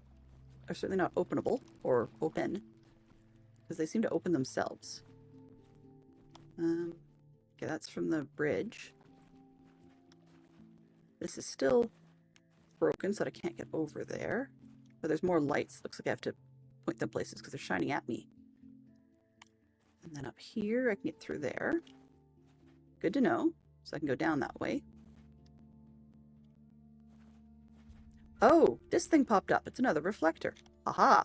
or certainly not openable, or open, because they seem to open themselves. Okay, that's from the bridge. This is still broken, so that I can't get over there. But there's more lights. Looks like I have to point them places because they're shining at me. And then up here, I can get through there. Good to know. So I can go down that way. Oh, this thing popped up. It's another reflector. Aha!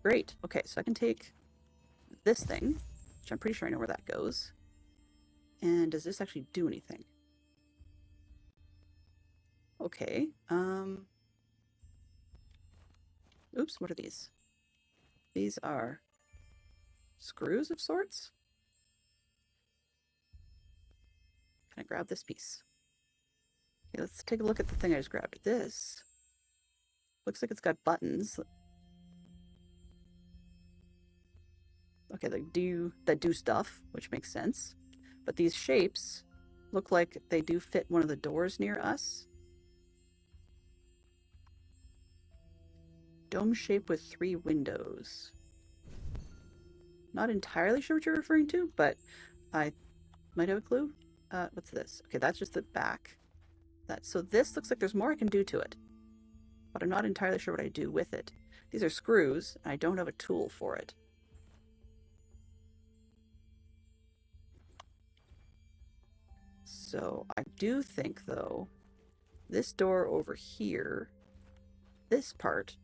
Great. Okay, so I can take this thing, which I'm pretty sure I know where that goes. And does this actually do anything? Okay. Oops, what are these? These are screws of sorts? Can I grab this piece? Okay, let's take a look at the thing I just grabbed. This looks like it's got buttons. Okay, that do stuff, which makes sense. But these shapes look like they do fit one of the doors near us. Dome shape with 3 windows. Not entirely sure what you're referring to, but I might have a clue. What's this? Okay, that's just the back. So this looks like there's more I can do to it, but I'm not entirely sure what I do with it. These are screws, and I don't have a tool for it. So I do think, though, this door over here, this part,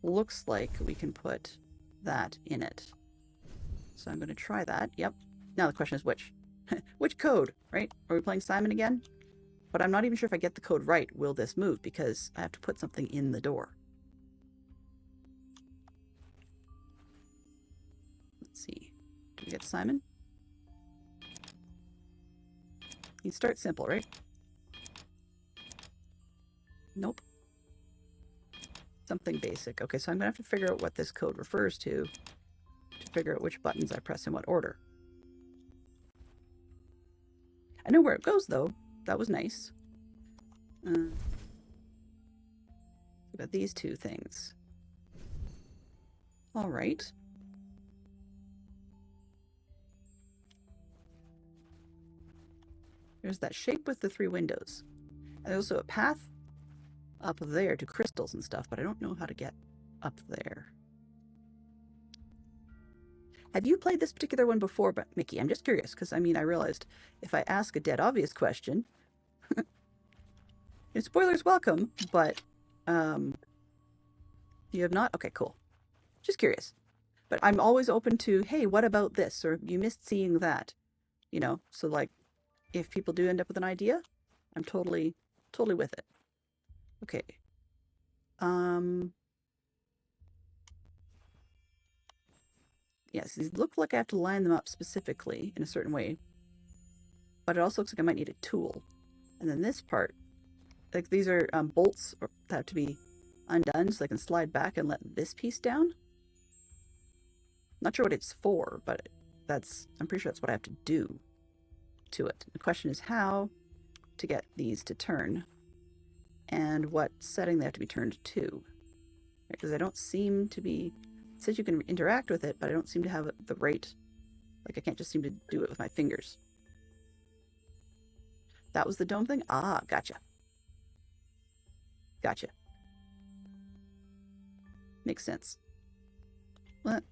looks like we can put that in it. So I'm going to try that. Yep. Now the question is which? Which code, right? Are we playing Simon again? But I'm not even sure if I get the code right, will this move? Because I have to put something in the door. Let's see. Do we get Simon? You start simple, right? Nope. Something basic. Okay, so I'm going to have to figure out what this code refers to figure out which buttons I press in what order. I know where it goes, though. That was nice. We got these 2 things. All right. There's that shape with the 3 windows. And there's also a path up there to crystals and stuff, but I don't know how to get up there. Have you played this particular one before, but Mickey? I'm just curious, because, I mean, I realized if I ask a dead obvious question, and spoilers welcome, but you have not? Okay, cool. Just curious. But I'm always open to, hey, what about this? Or you missed seeing that. You know, so like, if people do end up with an idea, I'm totally with it. Okay. Yes, these look like I have to line them up specifically in a certain way. But it also looks like I might need a tool. And then this part, like these are bolts that have to be undone so I can slide back and let this piece down. Not sure what it's for, but I'm pretty sure that's what I have to do to it. The question is how to get these to turn and what setting they have to be turned to. Because I don't seem to be... It says you can interact with it, but I don't seem to have the right... Like, I can't just seem to do it with my fingers. That was the dome thing? Ah, gotcha. Gotcha. Makes sense. What?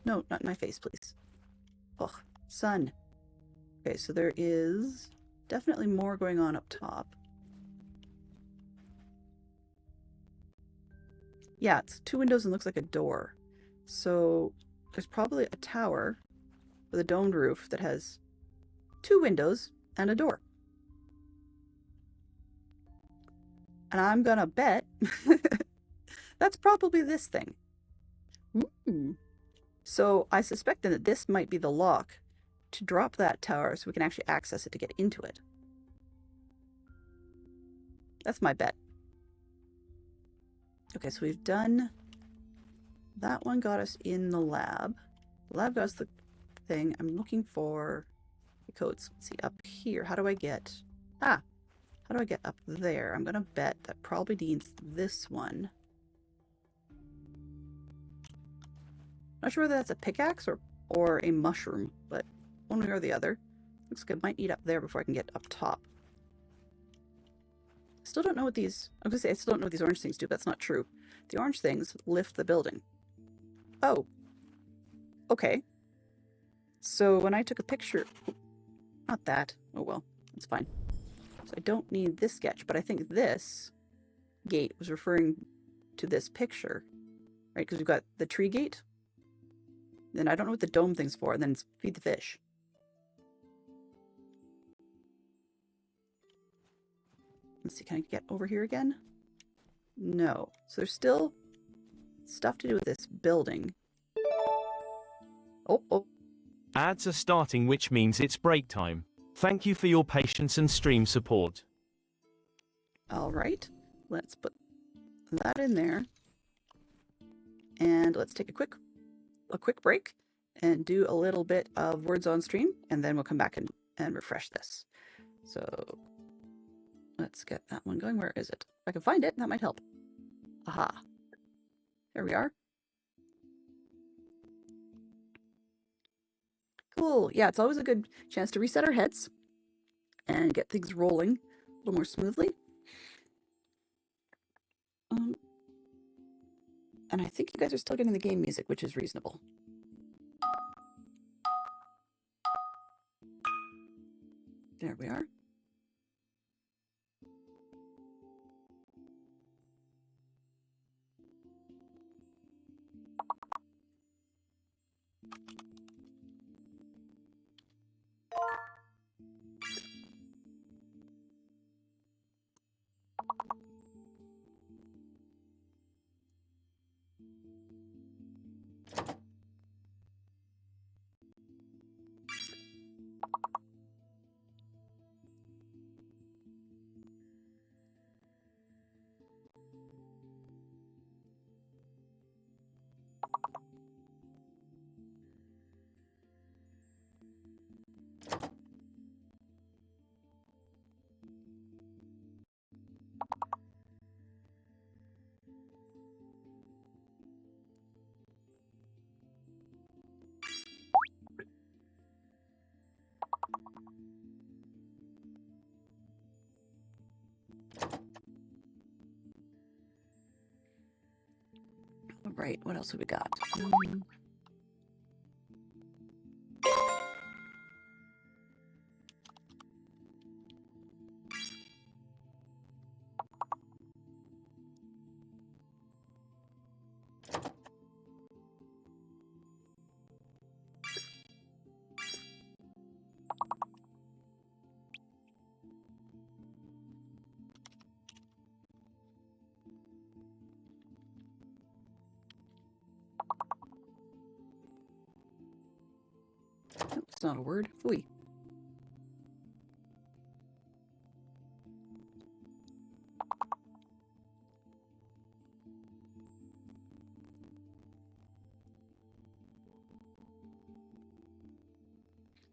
No, not in my face, please. Ugh, sun. Okay, so there is definitely more going on up top. Yeah, it's 2 windows and looks like a door. So there's probably a tower with a domed roof that has 2 windows and a door. And I'm gonna bet that's probably this thing. Ooh. So I suspect that this might be the lock to drop that tower so we can actually access it to get into it. That's my bet. Okay, so we've done... That one got us in the lab. The lab got us the thing. I'm looking for the codes. Let's see, up here. How do I get... Ah! How do I get up there? I'm gonna bet that probably needs this one. Not sure whether that's a pickaxe or a mushroom, but one way or the other. Looks like I might need up there before I can get up top. Still don't know what these... I was gonna say, I still don't know what these orange things do, but that's not true. The orange things lift the building. Oh. Okay. So when I took a picture... Not that. Oh well, it's fine. So I don't need this sketch, but I think this gate was referring to this picture, right? Because we've got the tree gate. Then I don't know what the dome thing's for, and then it's feed the fish. Let's see, can I get over here again? No. So there's still stuff to do with this building. Oh. Ads are starting, which means it's break time. Thank you for your patience and stream support. All right. Let's put that in there. And let's take a quick break and do a little bit of words on stream, and then we'll come back and refresh this. So let's get that one going. Where is it? If I can find it, that might help. Aha. There we are. Cool. Yeah, it's always a good chance to reset our heads and get things rolling a little more smoothly. And I think you guys are still getting the game music, which is reasonable. There we are. All right, what else have we got? Oh, it's not a word. Phooey.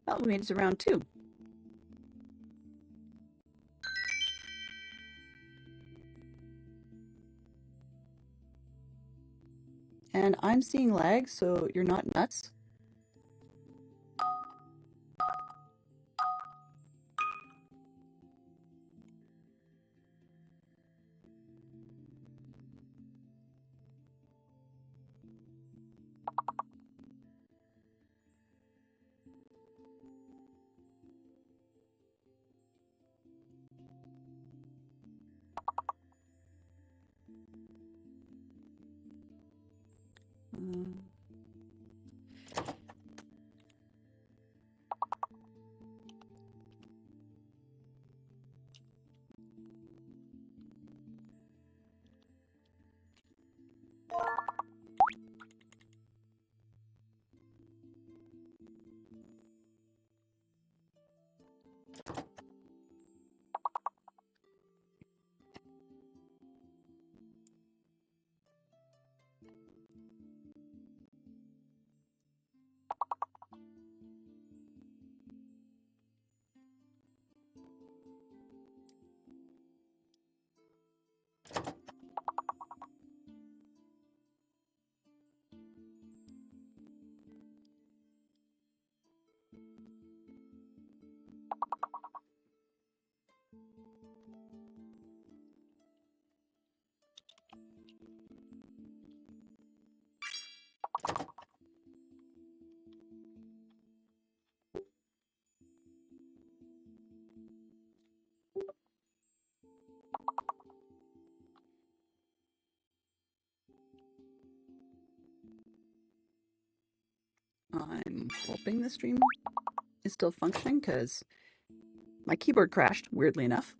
Oh, we made it to round 2. And I'm seeing lag, so you're not nuts. hoping the stream is still functioning because my keyboard crashed, weirdly enough,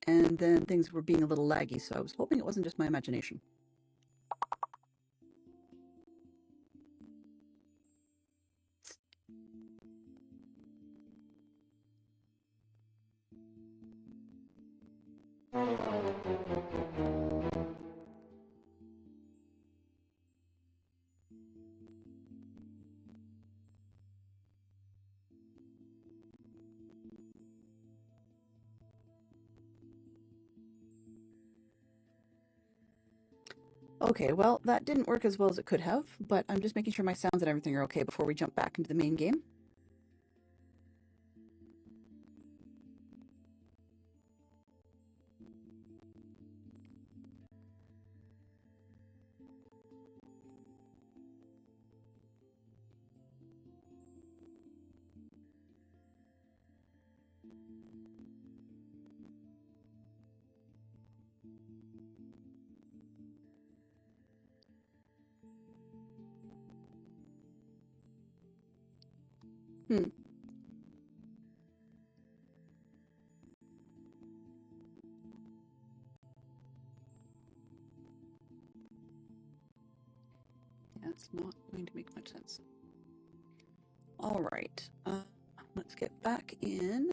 and then things were being a little laggy, so I was hoping it wasn't just my imagination. Okay, well, that didn't work as well as it could have, but I'm just making sure my sounds and everything are okay before we jump back into the main game. Hmm. That's not going to make much sense. All right, let's get back in.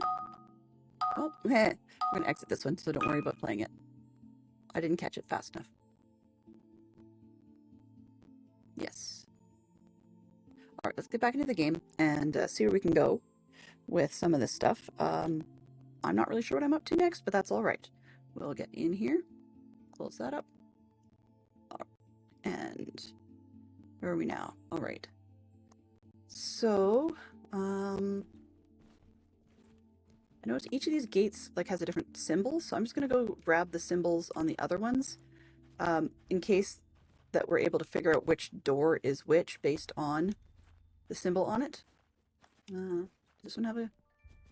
Oh, heh. I'm gonna exit this one, so don't worry about playing it. I didn't catch it fast enough. Yes. All right, let's get back into the game and see where we can go with some of this stuff. I'm not really sure what I'm up to next, but that's all right. We'll get in here, close that up, and where are we now? All right. So, I noticed each of these gates like has a different symbol, so I'm just gonna go grab the symbols on the other ones, in case that we're able to figure out which door is which based on the symbol on it. Does this one have a... I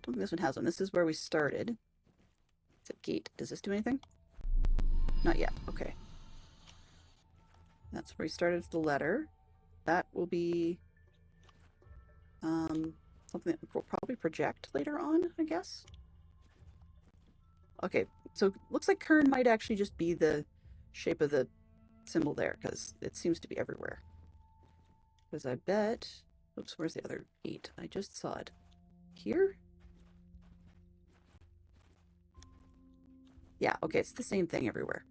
don't think this one has one. This is where we started. It's a gate. Does this do anything? Not yet. Okay. That's where we started with the letter. That will be something that we'll probably project later on, I guess. Okay, so looks like Quern might actually just be the shape of the symbol there, because it seems to be everywhere. Because I bet... Oops, where's the other 8? I just saw it. Here? Yeah, okay, it's the same thing everywhere.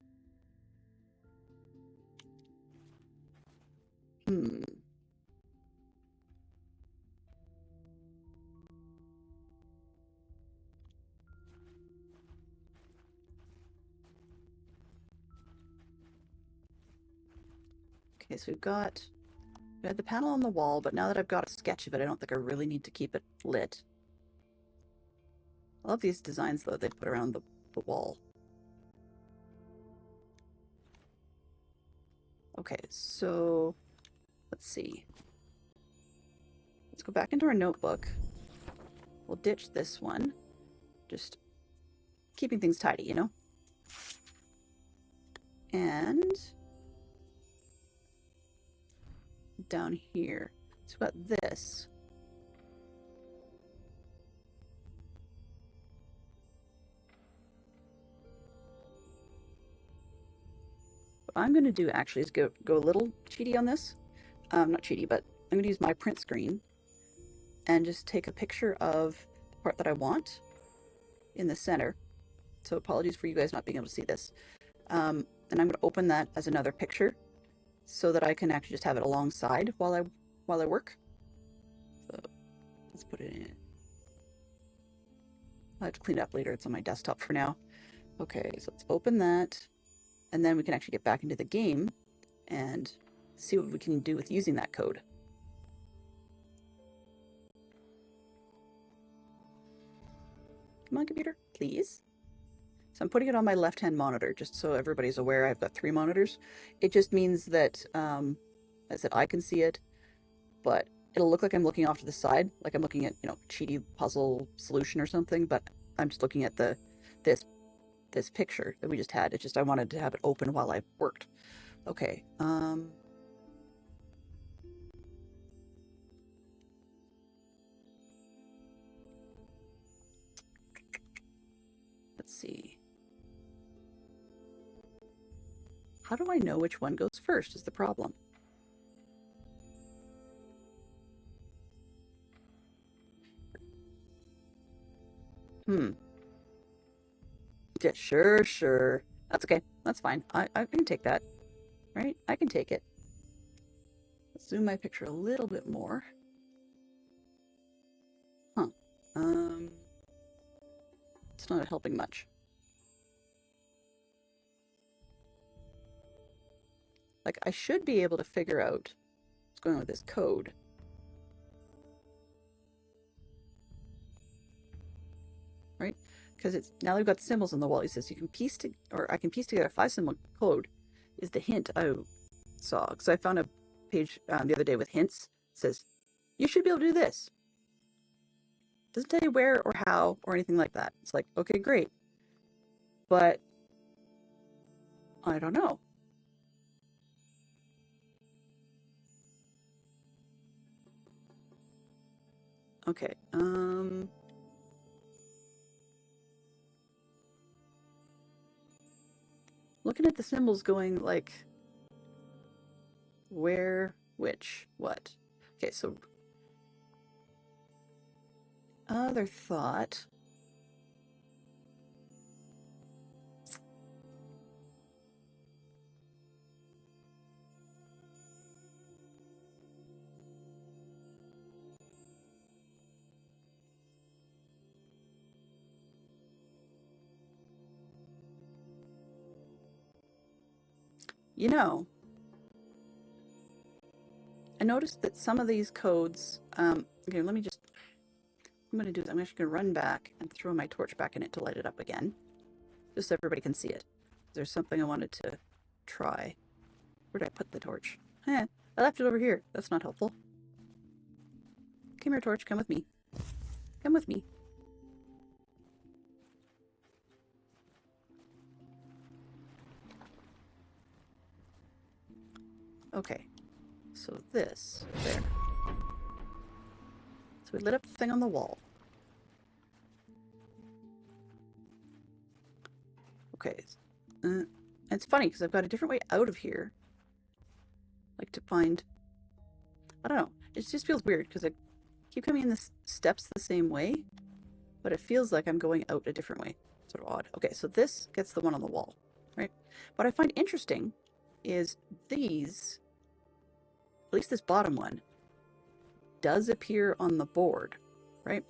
Okay, so we had the panel on the wall, but now that I've got a sketch of it, I don't think I really need to keep it lit. I love these designs, though, they put around the wall. Okay, so let's see. Let's go back into our notebook. We'll ditch this one. Just keeping things tidy, you know? And down here, so we've got this. What I'm going to do actually is go a little cheaty on this. Not cheaty, but I'm going to use my print screen and just take a picture of the part that I want in the center. So apologies for you guys not being able to see this. And I'm going to open that as another picture so that I can actually just have it alongside while I work. So let's put it in. I'll have to clean it up later. It's on my desktop for now. Okay, so let's open that. And then we can actually get back into the game and see what we can do with using that code. Come on, computer, please. So I'm putting it on my left-hand monitor, just so everybody's aware. I've got 3 monitors. It just means that, as I said, I can see it, but it'll look like I'm looking off to the side, like I'm looking at, you know, cheaty puzzle solution or something, but I'm just looking at this picture that we just had. It's just I wanted to have it open while I worked. Okay, Let's see. How do I know which one goes first is the problem. Yeah, sure. That's okay. That's fine. I can take that. Right? I can take it. Let's zoom my picture a little bit more. Huh. It's not helping much. Like, I should be able to figure out what's going on with this code. Right? Because it's now we've got the symbols on the wall. He says you can piece to, or I can piece together a 5-symbol code is the hint I saw. So I found a page the other day with hints. It says you should be able to do this. Doesn't tell you where or how or anything like that. It's like, okay, great. But I don't know. Okay, looking at the symbols going like, where, which, what? Okay, so other thought. You know, I noticed that some of these codes, okay, let me just, I'm going to do is I'm actually going to run back and throw my torch back in it to light it up again, just so everybody can see it. There's something I wanted to try. Where did I put the torch? I left it over here. That's not helpful. Come here, torch. Come with me. Come with me. Okay, so this, there. So we lit up the thing on the wall. Okay, it's funny because I've got a different way out of here. Like to find, I don't know, it just feels weird because I keep coming in the steps the same way, but it feels like I'm going out a different way. Sort of odd. Okay, so this gets the one on the wall, right? What I find interesting is these, at least this bottom one, does appear on the board, right?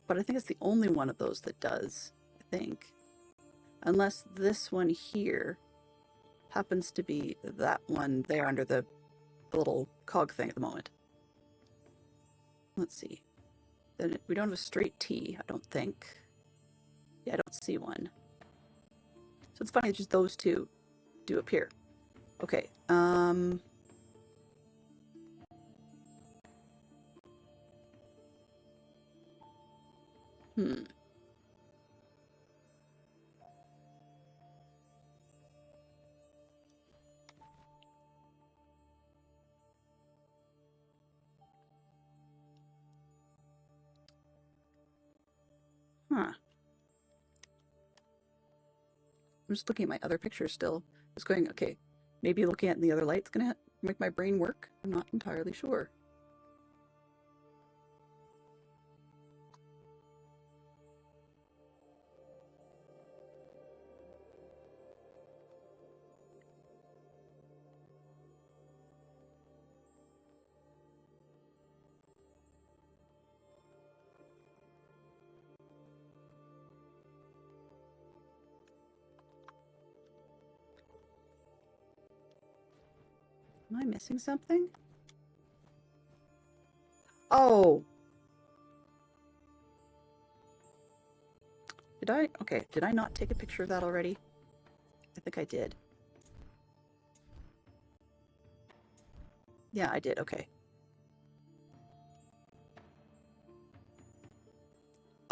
But I think it's the only one of those that does, I think. Unless this one here happens to be that one there under the little cog thing at the moment. Let's see. Then we don't have a straight T, I don't think. Yeah, I don't see one. So it's funny, just those two do appear. Okay, I'm just looking at my other picture still. Just going, okay, maybe looking at the other light's gonna make my brain work. I'm not entirely sure. Am I missing something? Oh! Did I? Okay, did I not take a picture of that already? I think I did. Yeah, I did, okay.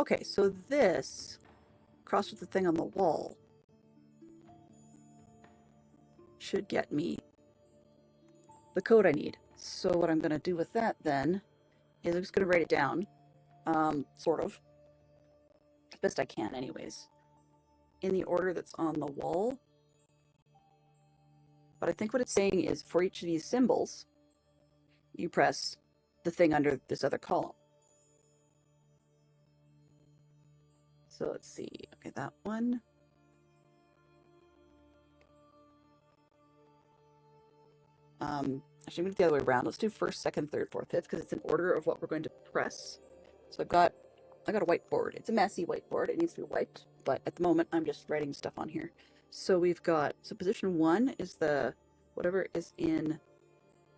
Okay, so this, crossed with the thing on the wall, should get me the code I need. So what I'm going to do with that then is I'm just going to write it down, sort of, as best I can anyways, in the order that's on the wall. But I think what it's saying is for each of these symbols, you press the thing under this other column. So let's see. Okay, that one. Actually, I'm going to do the other way around. Let's do first, second, third, fourth, fifth, because it's an order of what we're going to press. So I got a whiteboard. It's a messy whiteboard. It needs to be wiped, but at the moment I'm just writing stuff on here. So we've got, so position 1 is the, whatever is in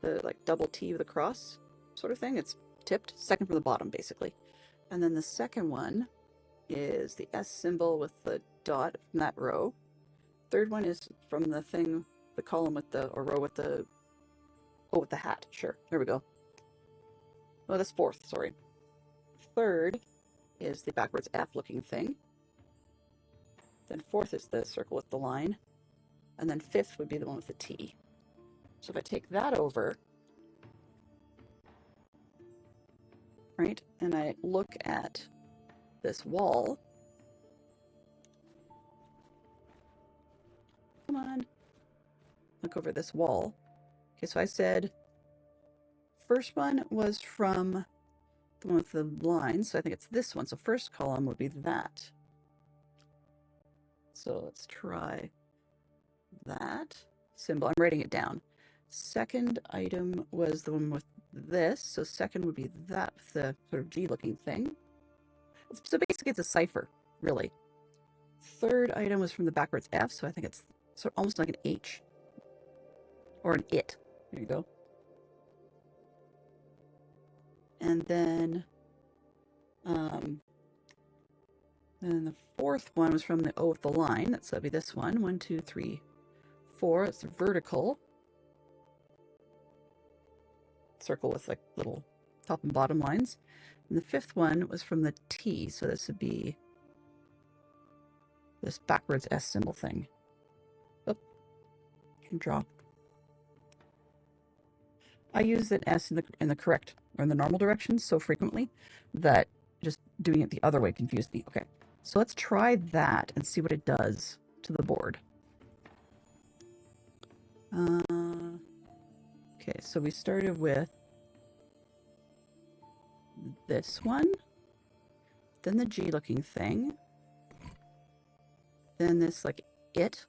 the like double T of the cross sort of thing. It's tipped, second from the bottom basically. And then the second one is the S symbol with the dot from that row. Third one is from the thing, the column with the, or row with the, oh, with the hat. Sure, there we go. Oh, that's fourth, sorry. Third is the backwards F looking thing. Then fourth is the circle with the line. And then fifth would be the one with the T. So if I take that over, right, and I look at this wall, come on, look over this wall. Okay, so I said first one was from the one with the lines, so I think it's this one. So first column would be that. So let's try that symbol. I'm writing it down. Second item was the one with this, so second would be that, the sort of G looking thing. So basically it's a cipher, really. Third item was from the backwards F, so I think it's sort of almost like an H. Or an it. There you go. And then the fourth one was from the O with the line. So that'd be this one. 1, 2, 3, 4. It's vertical. Circle with like little top and bottom lines. And the fifth one was from the T. So this would be this backwards S symbol thing. Oh, can draw. I use an S in the correct or in the normal direction so frequently that just doing it the other way confused me. Okay, so let's try that and see what it does to the board. Okay, so we started with this one, then the G looking thing, then this like it,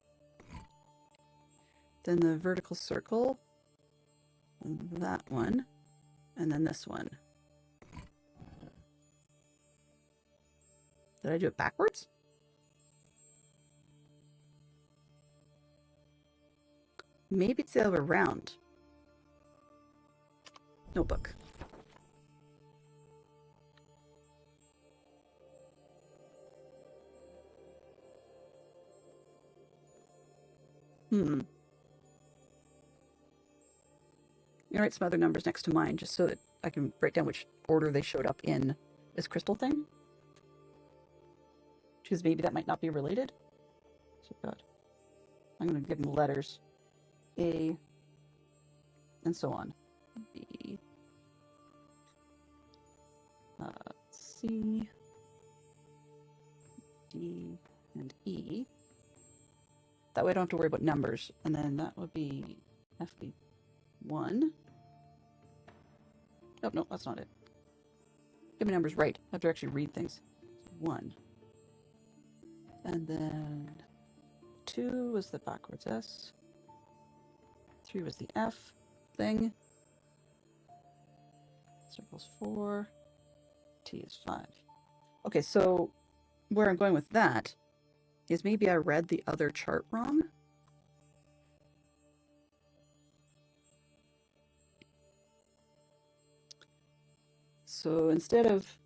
then the vertical circle, that one, and then this one. Did I do it backwards? Maybe it's the other way around. Notebook. You write some other numbers next to mine just so that I can write down which order they showed up in this crystal thing. Because maybe that might not be related. So God, I'm going to give them letters. A, and so on. B, C, D, and E. That way I don't have to worry about numbers. And then that would be FB1. Oh, no, that's not it. Give me numbers right. I have to actually read things. 1. And then 2 was the backwards S. 3 was the F thing. Circles 4. T is 5. Okay, so where I'm going with that is maybe I read the other chart wrong. So instead of,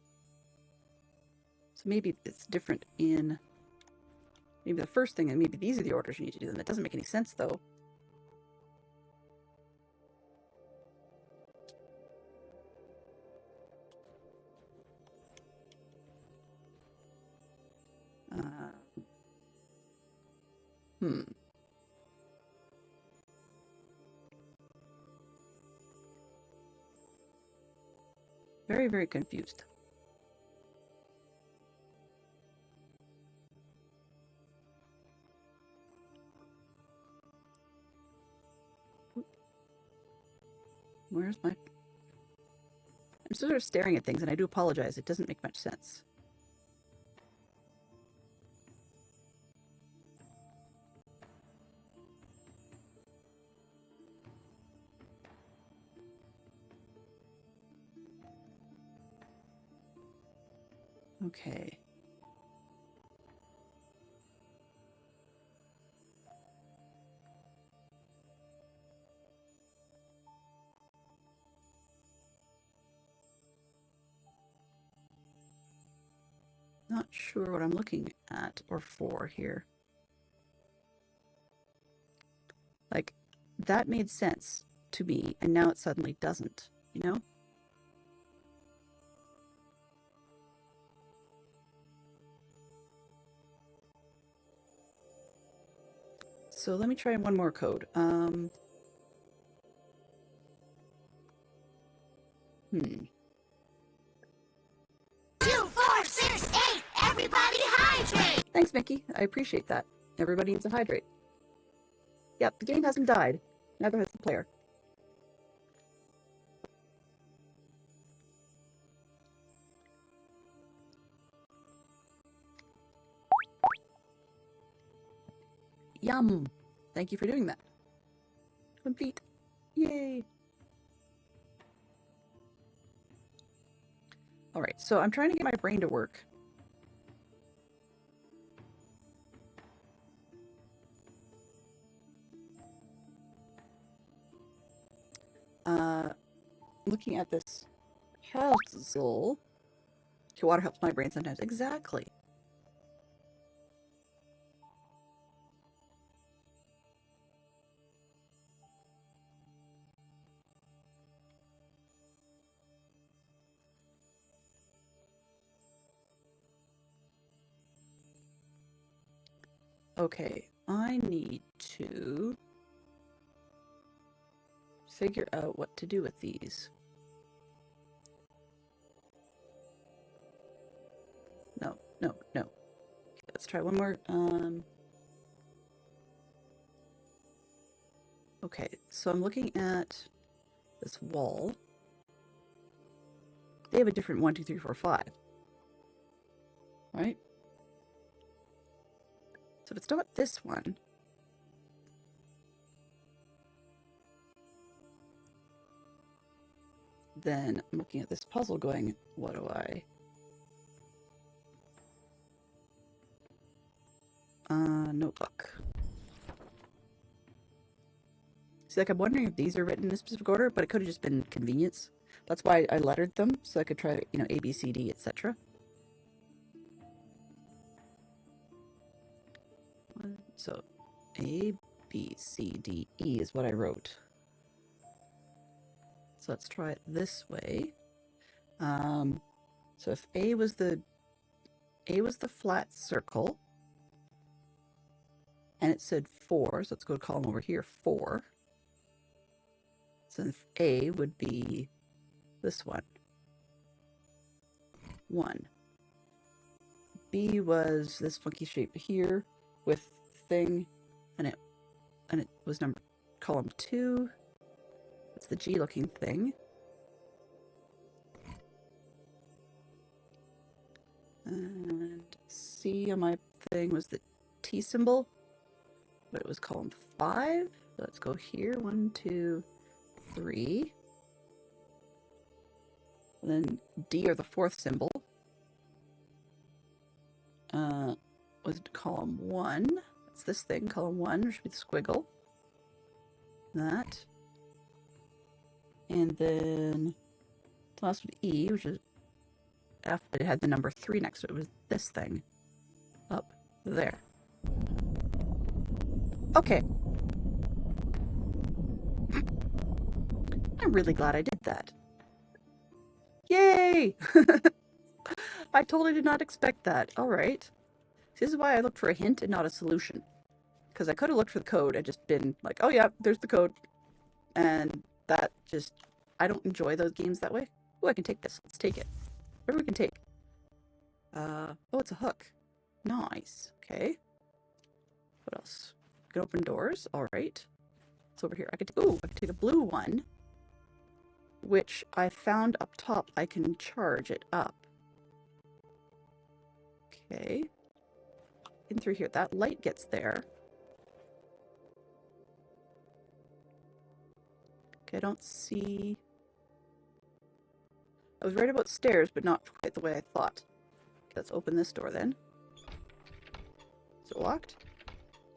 so maybe it's different in, maybe the first thing, and maybe these are the orders you need to do them. That doesn't make any sense though. Very, very confused. Where's my... I'm sort of staring at things, and I do apologize. It doesn't make much sense. Okay. Not sure what I'm looking at or for here. Like, that made sense to me, and now it suddenly doesn't, you know? So let me try one more code. 2, 4, 6, 8, everybody hydrate! Thanks, Mickey. I appreciate that. Everybody needs to hydrate. Yep, the game hasn't died. Neither has the player. Yum! Thank you for doing that. Complete. Yay! Alright, so I'm trying to get my brain to work. Looking at this puzzle. Water helps my brain sometimes. Exactly. Okay, I need to figure out what to do with these. No, no, no. Okay, let's try one more. Okay, so I'm looking at this wall. They have a different 1, 2, 3, 4, 5. Right? So if it's not this one, then I'm looking at this puzzle going, what do I... notebook. See, like, I'm wondering if these are written in a specific order, but it could have just been convenience. That's why I lettered them, so I could try, you know, A, B, C, D, etc. So, A, B, C, D, E is what I wrote. So let's try it this way. So if A was the flat circle, and it said 4, so let's go to column over here, 4. So if A would be this one, 1. B was this funky shape here with thing, and it was number column 2. It's the G looking thing. And C on my thing was the T symbol, but it was column 5. So let's go here, 1, 2, 3. And then D, or the 4th symbol, was column 1. That's this thing, column 1, which should be the squiggle. That. And then the last one, E, which is F, but it had the number 3 next to it. It was this thing up there. Okay. I'm really glad I did that. Yay! I totally did not expect that. Alright. This is why I looked for a hint and not a solution. Because I could have looked for the code and just been like, oh yeah, there's the code. And that just... I don't enjoy those games that way. Oh, I can take this. Let's take it. Whatever we can take. Oh, it's a hook. Nice. Okay. What else? I can open doors. All right. It's over here. I could. Oh, I can take a blue one, which I found up top. I can charge it up. Okay. In through here. That light gets there. Okay, I don't see. I was right about stairs, but not quite the way I thought. Okay, let's open this door then. Is it locked?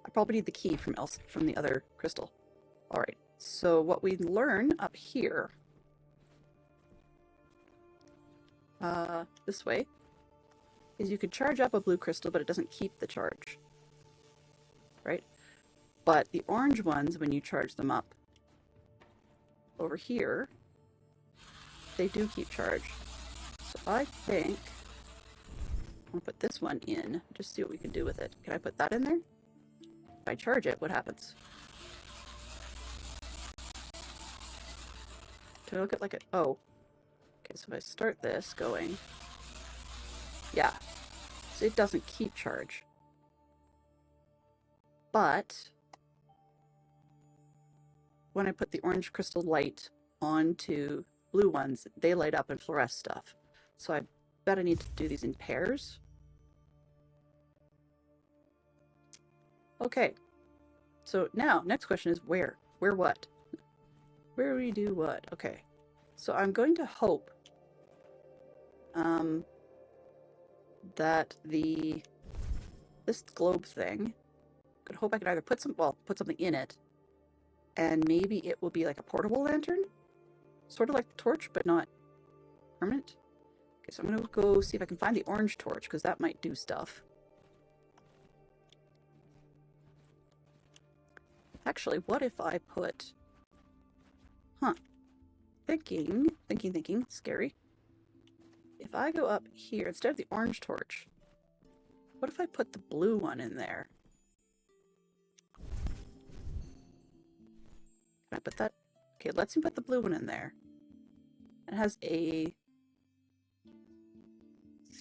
I probably need the key from the other crystal. Alright, so what we learn up here, this way, is you could charge up a blue crystal, but it doesn't keep the charge. Right? But the orange ones, when you charge them up, over here, they do keep charge. So I think I'm gonna put this one in, just see what we can do with it. Can I put that in there? If I charge it, what happens? Do I look at like a, oh. Okay, so if I start this going, yeah. So it doesn't keep charge. But when I put the orange crystal light onto blue ones, they light up and fluoresce stuff. So I bet I need to do these in pairs. Okay. So now, next question is where? Where what? Where we do what? Okay. So I'm going to hope that this globe thing, I could hope I could either put something in it, and maybe it will be like a portable lantern, sort of like the torch, but not permanent. Okay, so I'm gonna go see if I can find the orange torch, because that might do stuff. Actually, what if I put, thinking, scary. If I go up here, instead of the orange torch, what if I put the blue one in there? Can I put that? Okay, let's put the blue one in there. It has a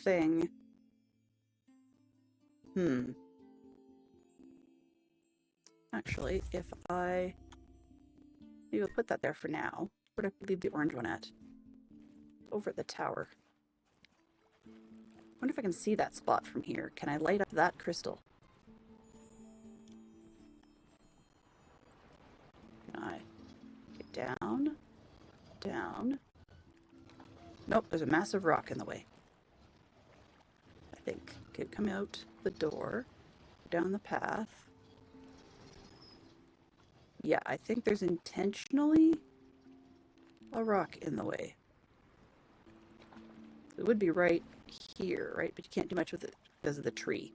thing. Actually, if maybe I'll put that there for now. Where do I leave the orange one at? Over at the tower. I wonder if I can see that spot from here. Can I light up that crystal? Can I get down? Down? Nope, there's a massive rock in the way. I think. Okay, come out the door, down the path. Yeah, I think there's intentionally a rock in the way. It would be right here, right? But you can't do much with it because of the tree.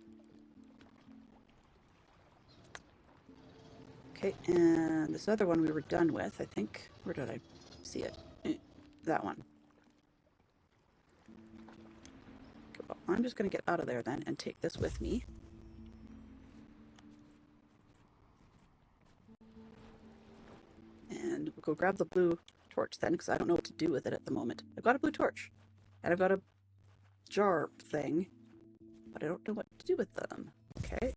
Okay, and this other one we were done with, I think. Where did I see it? That one. Okay, well, I'm just going to get out of there then and take this with me. And we'll go grab the blue torch then, because I don't know what to do with it at the moment. I've got a blue torch. And I've got a jar thing, but I don't know what to do with them. Okay,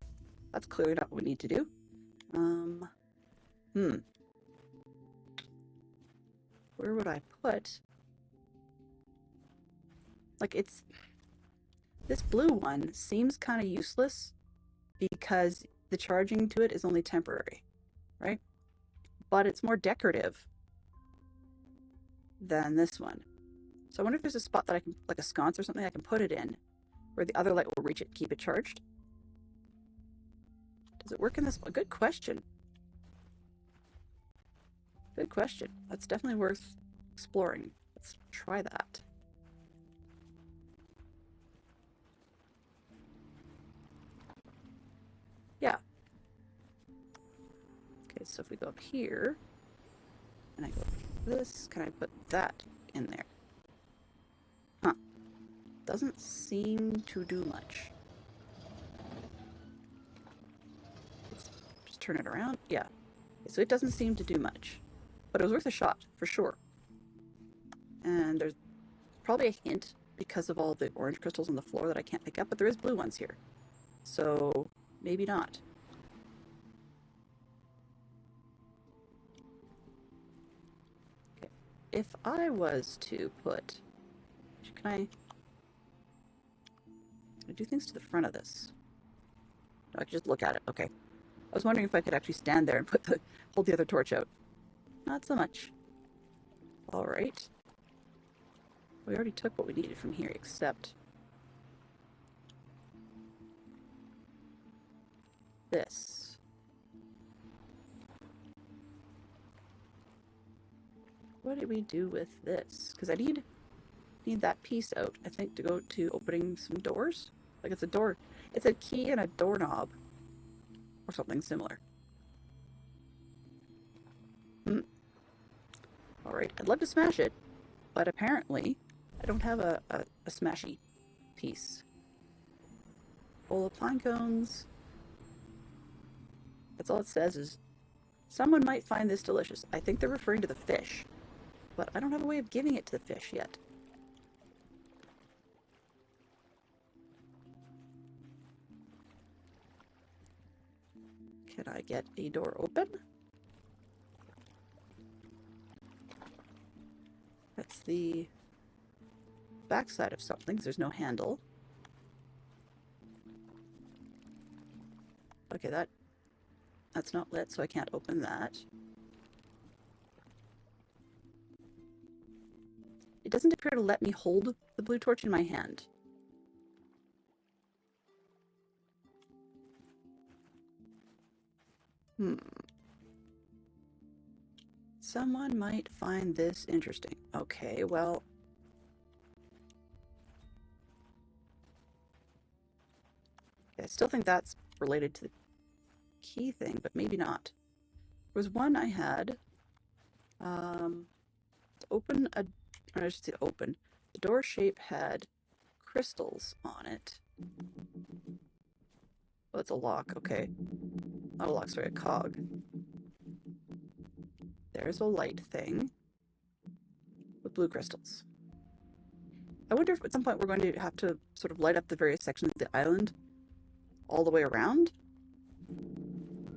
that's clearly not what we need to do. Where would I put? Like, this blue one seems kind of useless because the charging to it is only temporary, right? But it's more decorative than this one. So I wonder if there's a spot that I can, like a sconce or something, I can put it in where the other light will reach it, keep it charged. Does it work in this? A good question. Good question. That's definitely worth exploring. Let's try that. Yeah. Okay, so if we go up here, and I go this, can I put that in there? Huh. Doesn't seem to do much. Let's just turn it around. Yeah. Okay, so it doesn't seem to do much. But it was worth a shot, for sure. And there's probably a hint because of all the orange crystals on the floor that I can't pick up, but there is blue ones here. So maybe not. Okay. If I was to put... Can I do things to the front of this? No, I can just look at it. Okay. I was wondering if I could actually stand there and hold the other torch out. Not so much. Alright. We already took what we needed from here, except this. What did we do with this? Because I need that piece out, I think, to go to opening some doors. Like it's a door. It's a key and a doorknob. Or something similar. Alright, I'd love to smash it, but apparently I don't have a smashy piece. Bowl of pine cones. That's all it says is, someone might find this delicious. I think they're referring to the fish, but I don't have a way of giving it to the fish yet. Can I get a door open? That's the backside of something. There's no handle. Okay, that's not lit, so I can't open that. It doesn't appear to let me hold the blue torch in my hand. Someone might find this interesting. Okay, well... I still think that's related to the key thing, but maybe not. There was one I had. To open a... Or I should say open. The door shape had crystals on it. Oh, it's a lock. Okay. Not a lock, sorry, a cog. There's a light thing with blue crystals. I wonder if at some point we're going to have to sort of light up the various sections of the island all the way around,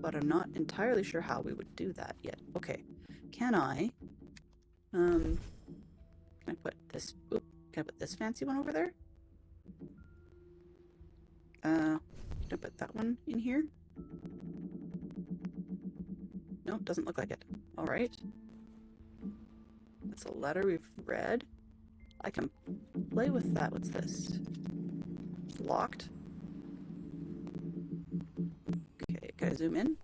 but I'm not entirely sure how we would do that yet. Okay, can I put this, can I put this fancy one over there? Can I put that one in here? No, doesn't look like it. Alright. That's a letter we've read. I can play with that. What's this? It's locked. Okay, can I zoom in?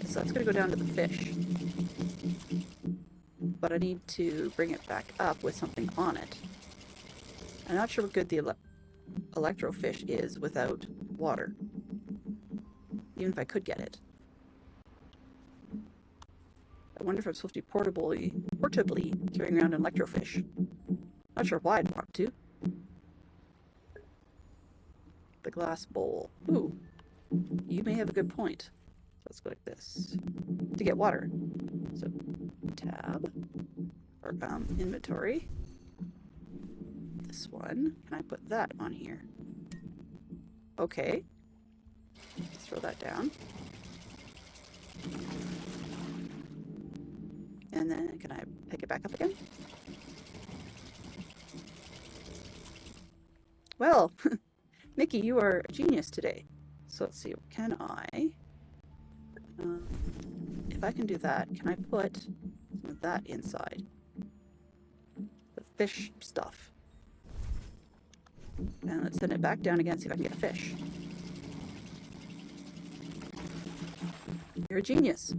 So that's gonna go down to the fish. But I need to bring it back up with something on it. I'm not sure what good the electrofish is without water. Even if I could get it. I wonder if I'm supposed to be portably carrying around an electrofish. Not sure why I'd want to. The glass bowl. Ooh. You may have a good point. Let's go like this. To get water. So, tab. Or, inventory. This one. Can I put that on here? Okay. Let's throw that down. And then, can I pick it back up again? Well, Mickey, you are a genius today. So let's see, can I, if I can do that, can I put some of that inside? The fish stuff. And let's send it back down again, see if I can get a fish. You're a genius.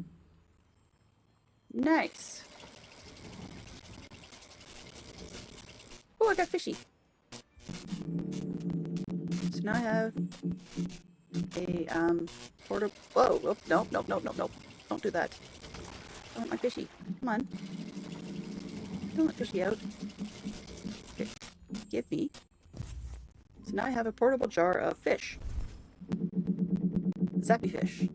Nice. Oh, I got fishy. So now I have a portable. Whoa! Oh, no! Don't do that. I want my fishy. Come on. Don't let fishy out. Okay. Give me. So now I have a portable jar of fish. Zappy fish.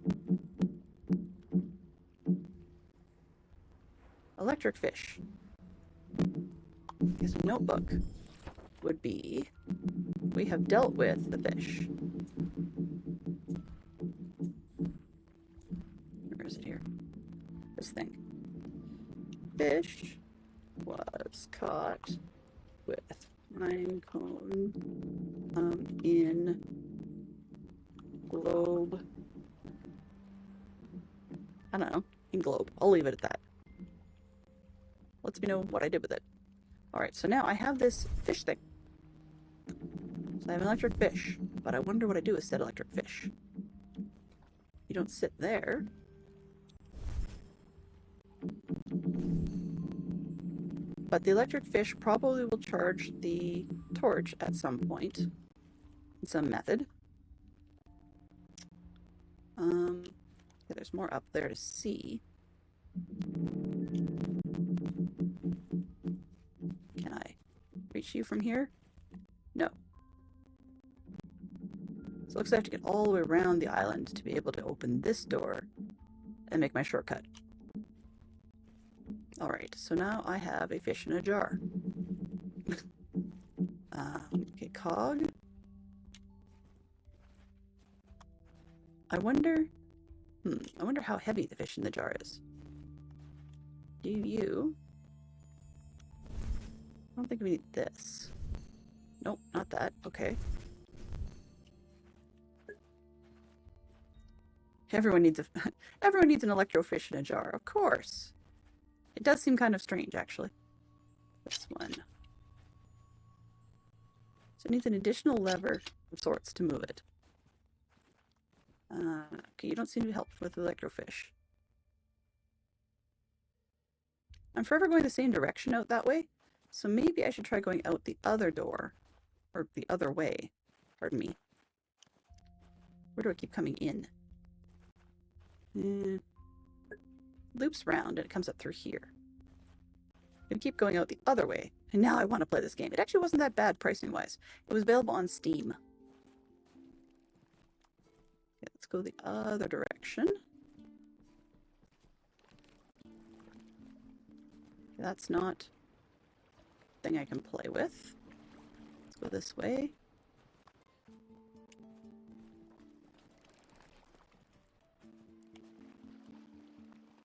electric fish. I guess a notebook would be, we have dealt with the fish. Where is it here? This thing. Fish was caught with pine cone in globe. I don't know. In globe. I'll leave it at that. Lets me know what I did with it. Alright, so now I have this fish thing. So I have an electric fish. But I wonder what I do with said electric fish. You don't sit there. But the electric fish probably will charge the torch at some point. In some method. Okay, there's more up there to see. Can I reach you from here? No. So it looks like I have to get all the way around the island to be able to open this door and make my shortcut. Alright, so now I have a fish in a jar. Okay, cog. I wonder how heavy the fish in the jar is. Do you? I don't think we need this. Nope, not that. Okay. Everyone needs an electro fish in a jar, of course. It does seem kind of strange, actually. This one. So it needs an additional lever of sorts to move it. Okay, you don't seem to be helpful with the electrofish. I'm forever going the same direction out that way, so maybe I should try going out the other door. Or the other way. Pardon me. Where do I keep coming in? Loops round and it comes up through here. I'm gonna keep going out the other way, and now I want to play this game. It actually wasn't that bad pricing-wise. It was available on Steam. Okay, let's go the other direction. Okay, that's not a thing I can play with. Let's go this way.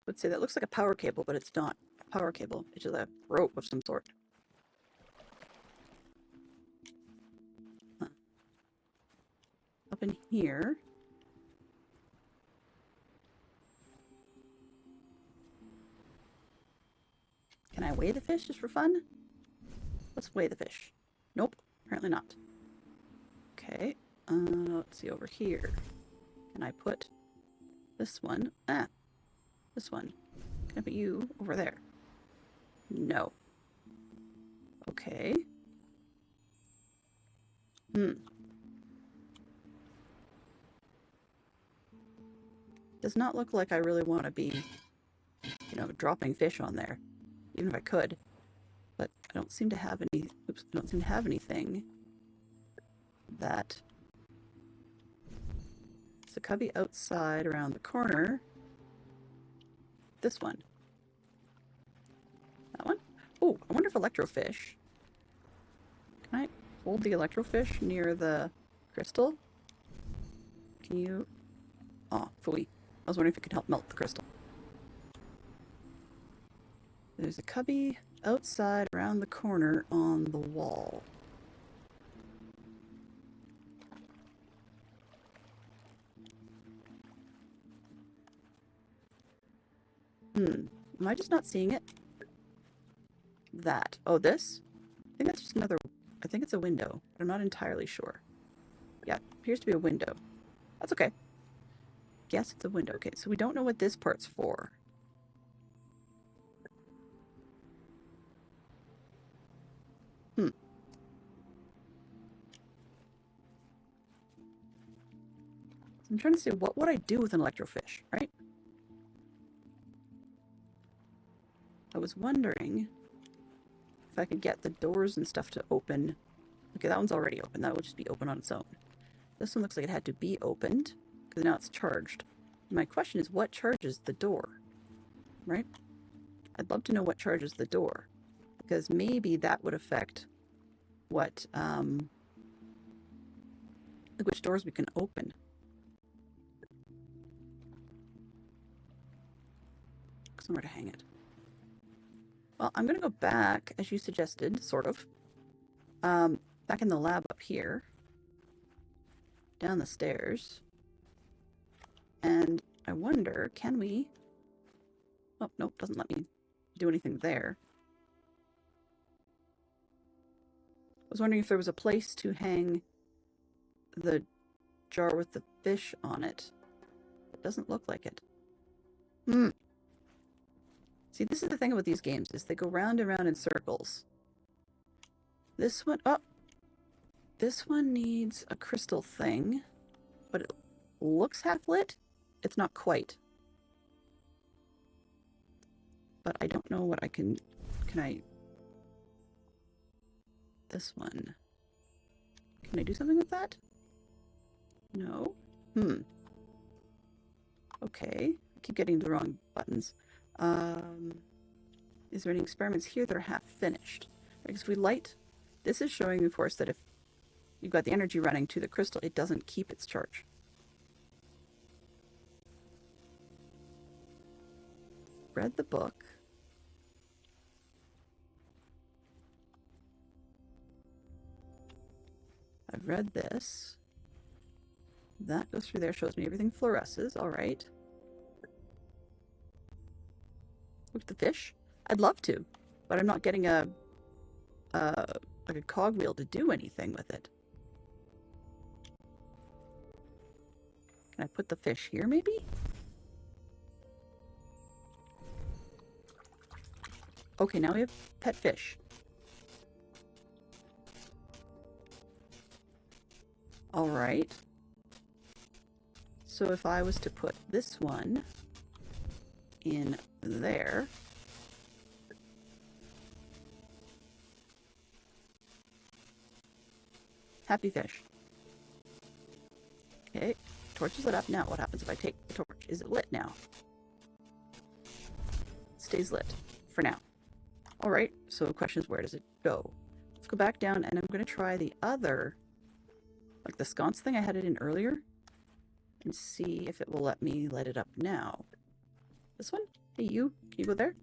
I would say that looks like a power cable, but it's not a power cable. It's just a rope of some sort. Huh. Up in here. Can I weigh the fish just for fun? Let's weigh the fish. Nope, apparently not. Okay, let's see over here. Can I put this one? This one. Can I put you over there? No. Okay. Does not look like I really want to be, dropping fish on there. Even if I could. But I don't seem to have any, I don't seem to have anything that... It's a cubby outside around the corner. This one. That one? Oh, I wonder if electrofish. Can I hold the electrofish near the crystal? Can you... Oh, phooey. I was wondering if it could help melt the crystal. There's a cubby outside around the corner on the wall. Am I just not seeing it? That. Oh, this? I think that's just another... I think it's a window, but I'm not entirely sure. Yeah, it appears to be a window. That's okay. Yes, it's a window. Okay, so we don't know what this part's for. I'm trying to see, what would I do with an electrofish, right? I was wondering if I could get the doors and stuff to open. Okay, that one's already open. That will just be open on its own. This one looks like it had to be opened, because now it's charged. My question is, what charges the door? Right? I'd love to know what charges the door, because maybe that would affect what, like which doors we can open. Somewhere to hang it. Well, I'm gonna go back, as you suggested, sort of. Back in the lab up here. Down the stairs. And I wonder, can we... Oh, nope, doesn't let me do anything there. I was wondering if there was a place to hang the jar with the fish on it. It doesn't look like it. See, this is the thing about these games, is they go round and round in circles. This one... Oh! This one needs a crystal thing, but it looks half-lit. It's not quite. But I don't know what I can... Can I... This one. Can I do something with that? No? Okay. I keep getting the wrong buttons. Is there any experiments here that are half finished? Because if we light... This is showing, of course, that if you've got the energy running to the crystal, it doesn't keep its charge. Read the book. I've read this. That goes through there, shows me everything fluoresces. All right. Look at the fish. I'd love to, but I'm not getting a like a cogwheel to do anything with it. Can I put the fish here, maybe? Okay, now we have pet fish. All right. So if I was to put this one in there. Happy fish. Okay, torch is lit up. Now what happens if I take the torch? Is it lit now? It stays lit for now. All right, so the question is, where does it go? Let's go back down, and I'm going to try the other, like the sconce thing I had it in earlier, and see if it will let me light it up now. This one? Hey, you. Can you go there?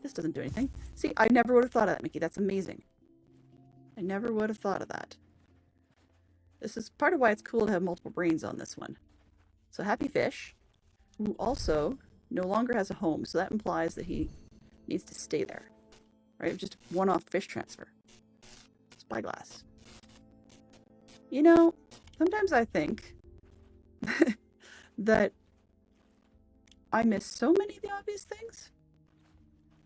This doesn't do anything. See, I never would have thought of that, Mickey. That's amazing. I never would have thought of that. This is part of why it's cool to have multiple brains on this one. So Happy Fish, who also no longer has a home, so that implies that he needs to stay there. Right? Just one-off fish transfer. Spyglass. You know, sometimes I think that I miss so many of the obvious things.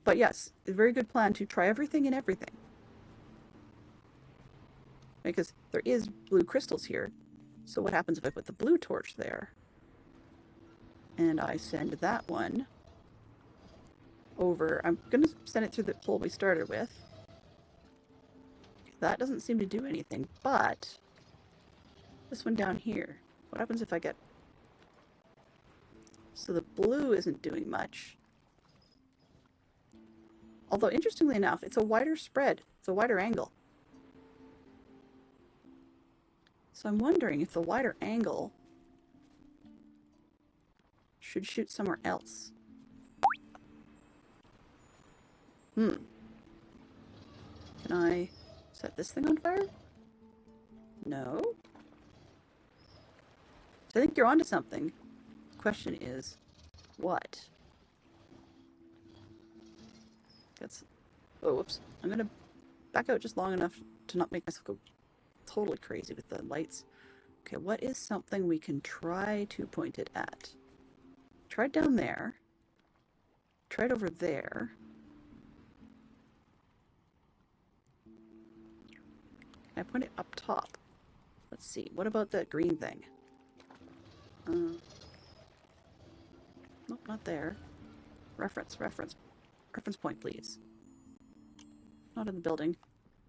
But yes, a very good plan to try everything and everything. Because there is blue crystals here. So what happens if I put the blue torch there? And I send that one over. I'm going to send it through the hole we started with. That doesn't seem to do anything, but this one down here. What happens if I get... So the blue isn't doing much. Although, interestingly enough, it's a wider spread. It's a wider angle. So I'm wondering if the wider angle should shoot somewhere else. Can I set this thing on fire? No. So I think you're onto something. The question is, what? That's... Oh, whoops. I'm gonna back out just long enough to not make myself go totally crazy with the lights. Okay, what is something we can try to point it at? Try it down there. Try it over there. Can I point it up top? Let's see. What about that green thing? Nope, not there. Reference point, please. Not in the building.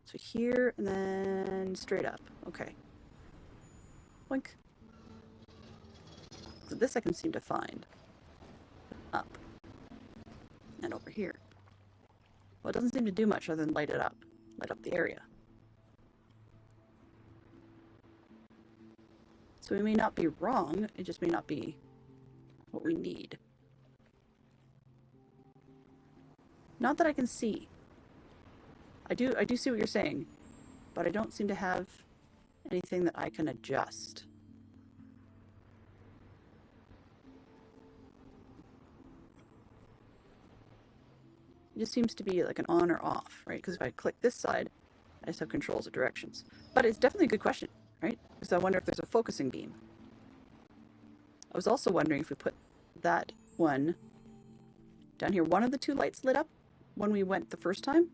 So here, and then straight up. Okay. Blink. this I can seem to find. Up. And over here. Well, it doesn't seem to do much other than light it up. Light up the area. So we may not be wrong, it just may not be what we need. Not that I can see. I do see what you're saying, but I don't seem to have anything that I can adjust. It just seems to be like an on or off, right? Because if I click this side, I just have controls of directions. But it's definitely a good question, right? Because I wonder if there's a focusing beam. I was also wondering if we put that one down here. One of the two lights lit up when we went the first time,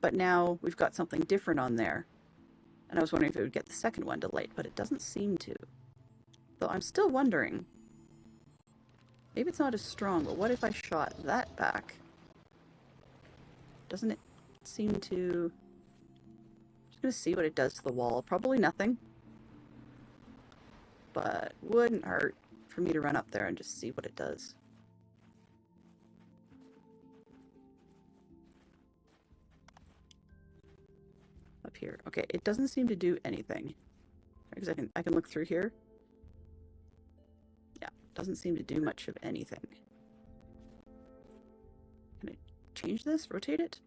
but now we've got something different on there. And I was wondering if it would get the second one to light, but it doesn't seem to. Though I'm still wondering. Maybe it's not as strong, but what if I shot that back? Doesn't it seem to... Just gonna see what it does to the wall. Probably nothing. But wouldn't hurt for me to run up there and just see what it does. Up here. Okay, it doesn't seem to do anything. Because I can look through here. Yeah, doesn't seem to do much of anything. Can I change this? Rotate it?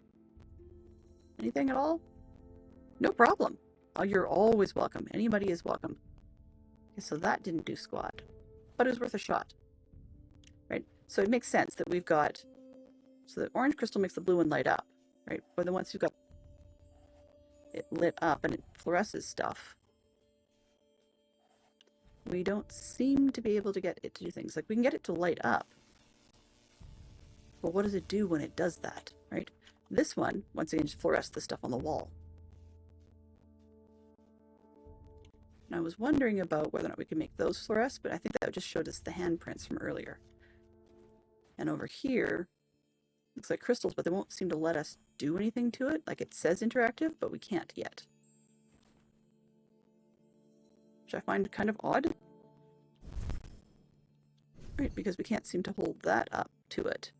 Anything at all? No problem. Oh, you're always welcome. Anybody is welcome. Okay, so that didn't do squat. But it was worth a shot. Right? So it makes sense that we've got... So the orange crystal makes the blue one light up. Right? But then once you've got it lit up and it fluoresces stuff, we don't seem to be able to get it to do things. Like, we can get it to light up. But what does it do when it does that? Right? This one, once again, just fluoresces the stuff on the wall. And I was wondering about whether or not we could make those fluoresce, but I think that just showed us the handprints from earlier. And over here, looks like crystals, but they won't seem to let us do anything to it. Like, it says interactive, but we can't yet. Which I find kind of odd. Right, because we can't seem to hold that up to it.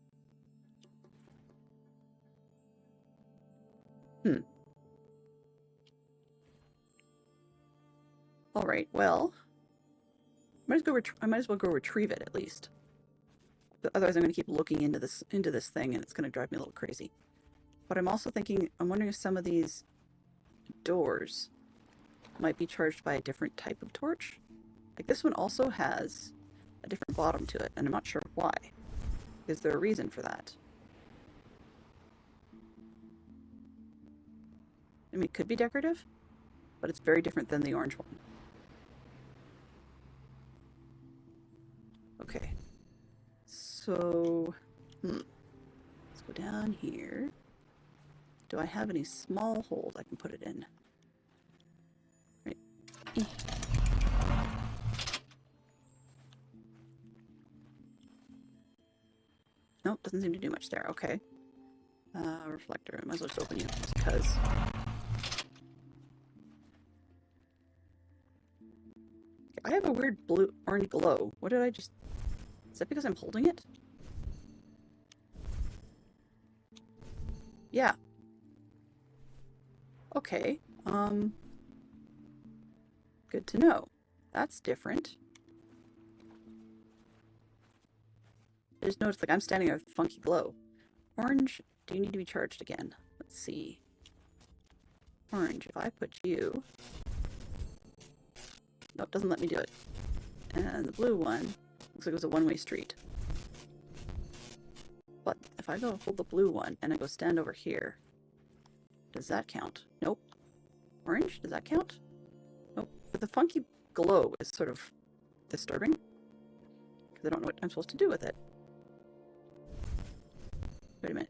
Alright, well, I might as well go retrieve it at least. But otherwise I'm going to keep looking into this thing and it's going to drive me a little crazy. But I'm also thinking, I'm wondering if some of these doors might be charged by a different type of torch. Like, this one also has a different bottom to it, and I'm not sure why. Is there a reason for that? I mean, it could be decorative, but it's very different than the orange one. Okay. So, let's go down here. Do I have any small holes I can put it in? Right. Nope, doesn't seem to do much there. Okay. Reflector. I might as well just open you just because. I have a weird orange glow. What did I just... Is that because I'm holding it? Yeah. Okay. Good to know. That's different. I just noticed, like, I'm standing there with a funky glow. Orange, do you need to be charged again? Let's see. Orange, if I put you... Nope, doesn't let me do it. And the blue one looks like it was a one-way street. But if I go hold the blue one and I go stand over here, does that count? Nope. Orange, does that count? Nope. But the funky glow is sort of disturbing, because I don't know what I'm supposed to do with it. Wait a minute.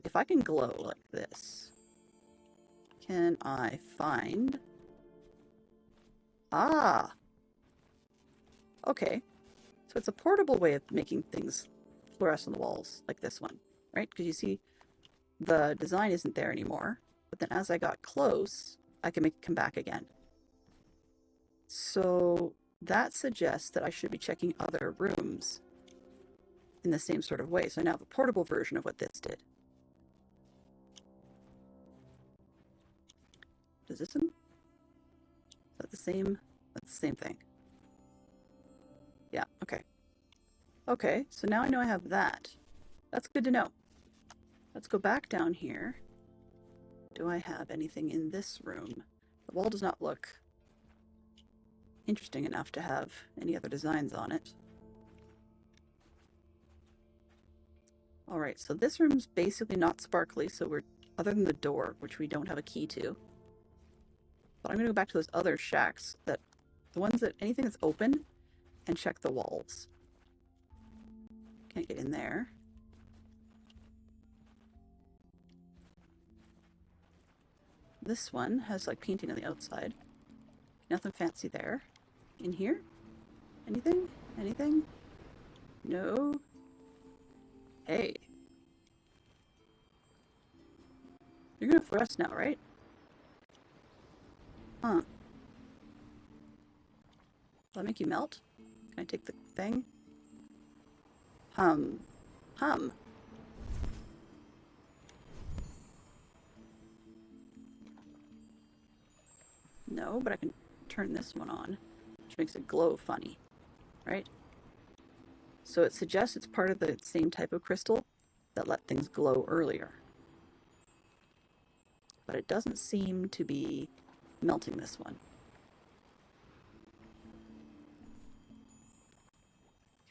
If I can glow like this, can I find... Ah! Okay. So it's a portable way of making things fluoresce on the walls, like this one, right? Because you see, the design isn't there anymore, but then as I got close, I can make it come back again. So that suggests that I should be checking other rooms in the same sort of way. So I now have a portable version of what this did. Does this one? Is that the same? That's the same thing. Yeah, okay. Okay, so now I know I have that. That's good to know. Let's go back down here. Do I have anything in this room? The wall does not look interesting enough to have any other designs on it. Alright, so this room's basically not sparkly, so we're, other than the door, which we don't have a key to. But I'm going to go back to those other shacks, that the ones that, anything that's open, and check the walls. Can't get in there. This one has like painting on the outside. Nothing fancy there. In here? Anything? Anything? No. Hey. You're gonna fluoresce now, right? Huh. Will that make you melt? Can I take the thing? Hum. No, but I can turn this one on, which makes it glow funny, right? So it suggests it's part of the same type of crystal that let things glow earlier. But it doesn't seem to be melting this one.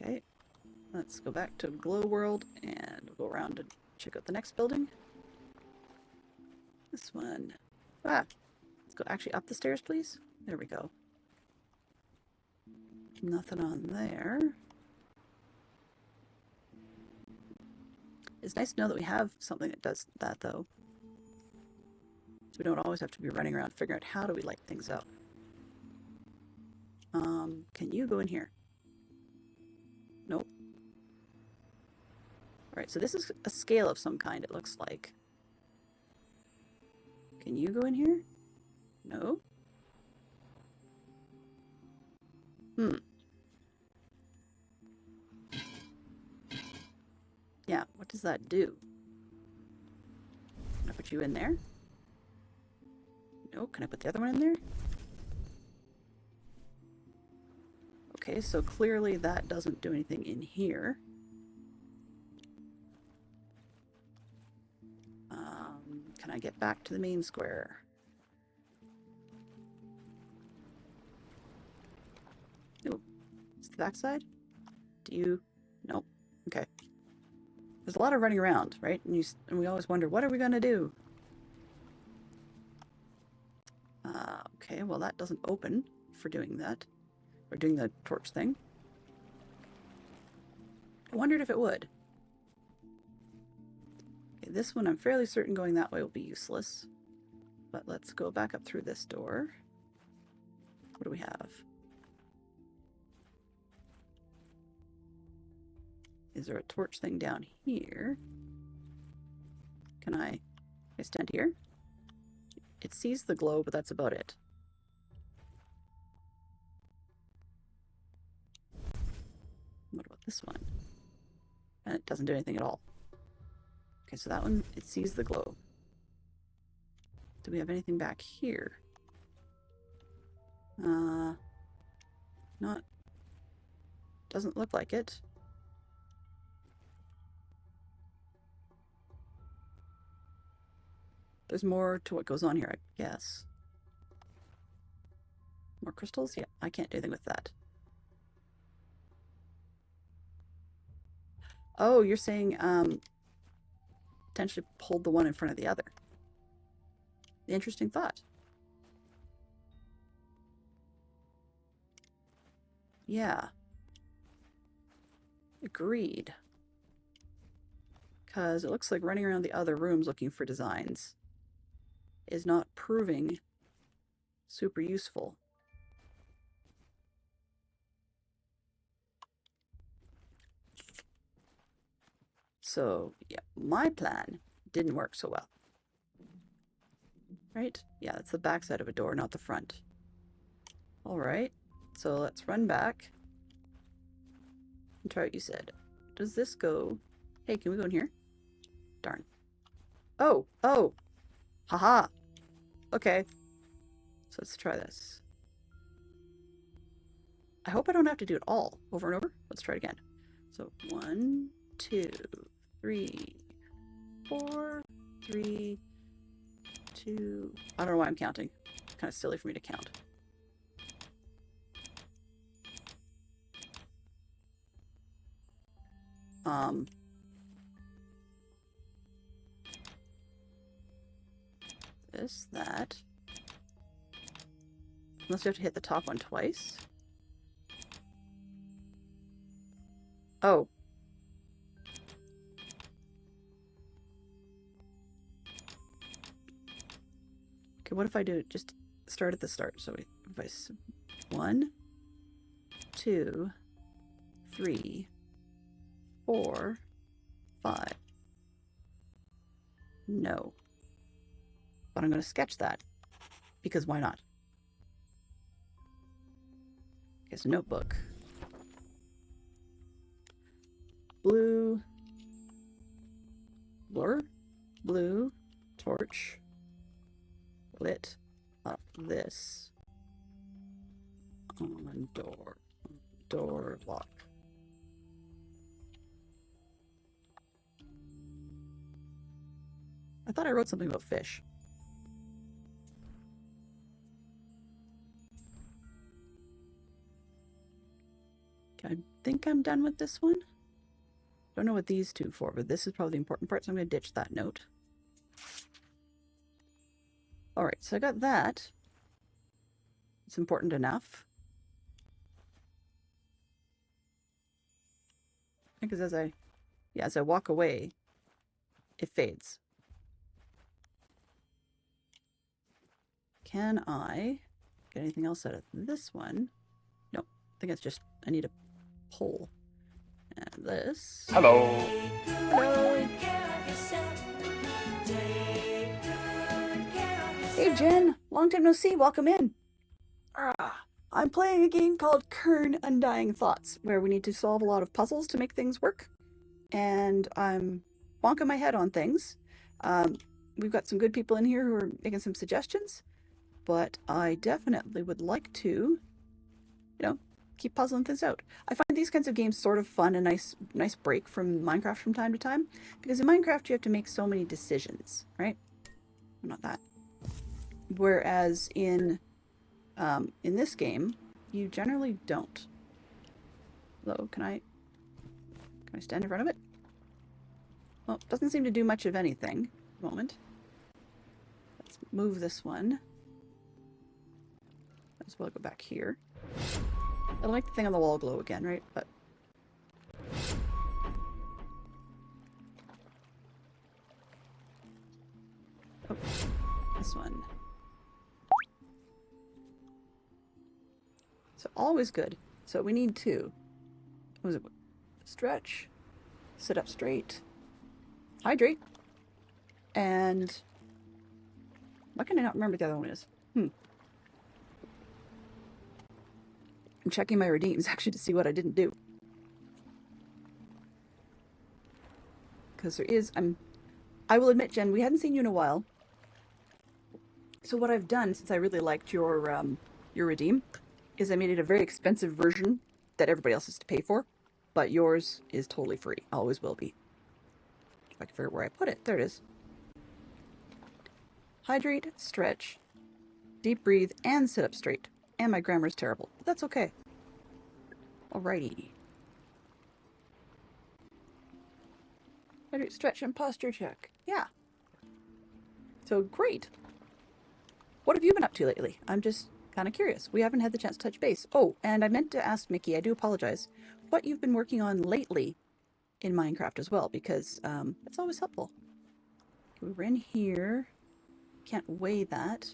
Okay, let's go back to Glow World and we'll go around and check out the next building. This one. Ah! Let's go actually up the stairs, please. There we go. Nothing on there. It's nice to know that we have something that does that, though. So we don't always have to be running around figuring out how do we light things up. Can you go in here? Nope. Alright, so this is a scale of some kind, it looks like. Can you go in here? No? Yeah, what does that do? Can I put you in there? No, can I put the other one in there? Okay, so clearly that doesn't do anything in here. Can I get back to the main square? Oh, it's the backside? Do you? Nope. Okay. There's a lot of running around, right? And we always wonder, what are we gonna do? Okay, well that doesn't open for doing that. Or doing the torch thing. I wondered if it would. Okay, this one I'm fairly certain going that way will be useless. But let's go back up through this door. What do we have? Is there a torch thing down here? Can I stand here? It sees the glow, but that's about it. What about this one? And it doesn't do anything at all. Okay, so that one, it sees the glow. Do we have anything back here? Not... Doesn't look like it. There's more to what goes on here, I guess. More crystals? Yeah, I can't do anything with that. Oh, you're saying, potentially hold the one in front of the other. Interesting thought. Yeah. Agreed. Because it looks like running around the other rooms looking for designs is not proving super useful. So, yeah, my plan didn't work so well. Right? Yeah, that's the back side of a door, not the front. All right. So let's run back and try what you said. Does this go? Hey, can we go in here? Darn. Oh, oh, haha. Okay, so let's try this. I hope I don't have to do it all over and over. Let's try it again. So 1, 2, 3, 4, 3, 2. I don't know why I'm counting. It's kind of silly for me to count. This, that. Unless you have to hit the top one twice. Oh. Okay, what if I do just start at the start? So if I 1, 2, 3, 4, 5. No. But I'm going to sketch that because why not? Okay, so notebook. Blue, blur, blue, torch, lit up this on door lock. I thought I wrote something about fish. Okay, I think I'm done with this one. Don't know what these two for, but this is probably the important part, so I'm going to ditch that note. Alright, so I got that. It's important enough. Because as I walk away, it fades. Can I get anything else out of this one? No, I think it's just, I need a pole. And this. Hello. Hello. Hey Jen, long time no see, welcome in. I'm playing a game called Quern Undying Thoughts, where we need to solve a lot of puzzles to make things work. And I'm bonking my head on things. We've got some good people in here who are making some suggestions, but I definitely would like to, keep puzzling things out. I find these kinds of games sort of fun, a nice break from Minecraft from time to time, because in Minecraft you have to make so many decisions, right? Not that. Whereas in this game, you generally don't. Hello, can I stand in front of it? Well, it doesn't seem to do much of anything at the moment. Let's move this one. As well go back here. I like the thing on the wall glow again, right? But oh, this one. So always good. So we need to, what was it? Stretch, sit up straight, hydrate, and why can I not remember what the other one is? I'm checking my redeems actually to see what I didn't do. Because there is, I will admit, Jen, we hadn't seen you in a while. So what I've done, since I really liked your redeem, is I made it a very expensive version that everybody else has to pay for, but yours is totally free. Always will be. If I can figure out where I put it. There it is. Hydrate, stretch, deep breathe, and sit up straight. And my grammar is terrible, but that's okay. Alrighty. Hydrate, stretch, and posture check. Yeah. So great. What have you been up to lately? I'm just kind of curious. We haven't had the chance to touch base. Oh, and I meant to ask Mickey, I do apologize, what you've been working on lately in Minecraft as well, because it's always helpful. Okay, we're in here. Can't weigh that.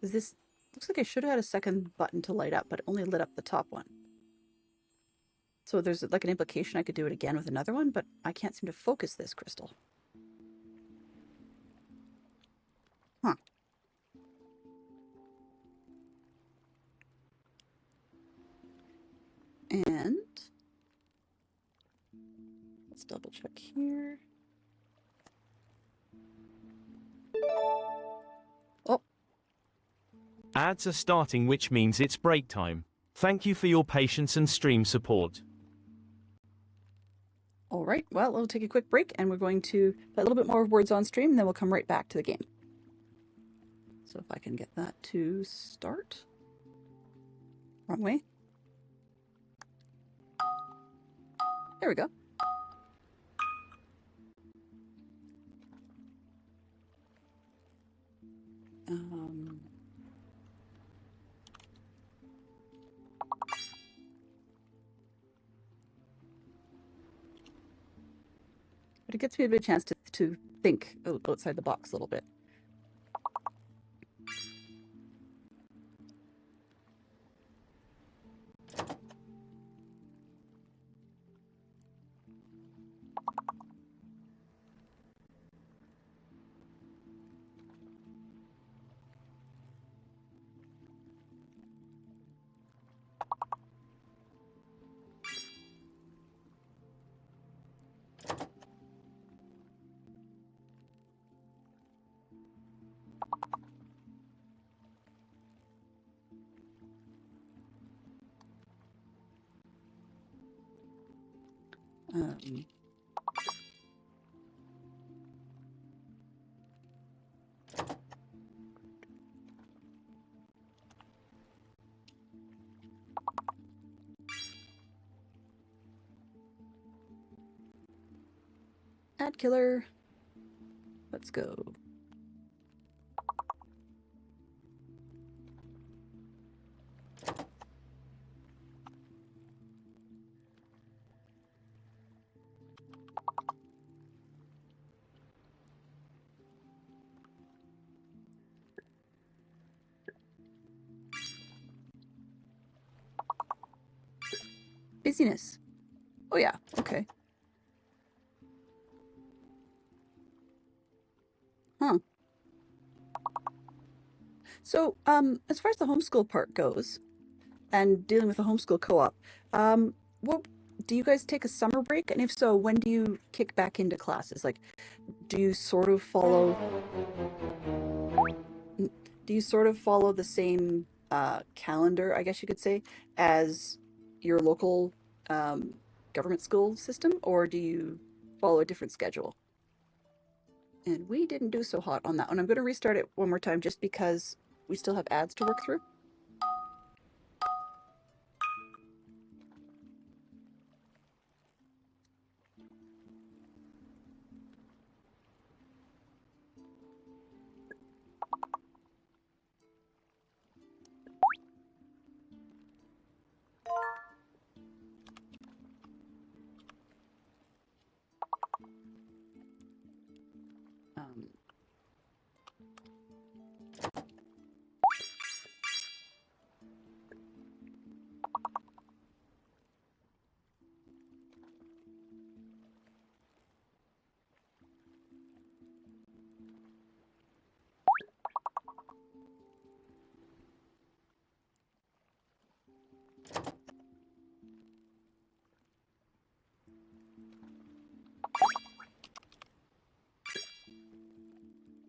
Is this... Looks like I should have had a second button to light up, but it only lit up the top one. So there's like an implication I could do it again with another one, but I can't seem to focus this crystal. double check here. Oh, Ads are starting, which means it's break time. Thank you for your patience and stream support. all right. Well, we'll take a quick break and we're going to play a little bit more words on stream, and then we'll come right back to the game. So if I can get that to start. Wrong way. There we go. But it gives me a bit of a chance to think outside the box a little bit. Ad killer. Let's go. Busyness. Oh yeah, okay. Huh. So, as far as the homeschool part goes, and dealing with the homeschool co-op, what do you guys take a summer break? And if so, when do you kick back into classes? Like, do you sort of follow the same calendar, I guess you could say, as your local government school system, or do you follow a different schedule? And we didn't do so hot on that one. I'm going to restart it one more time just because we still have ads to work through.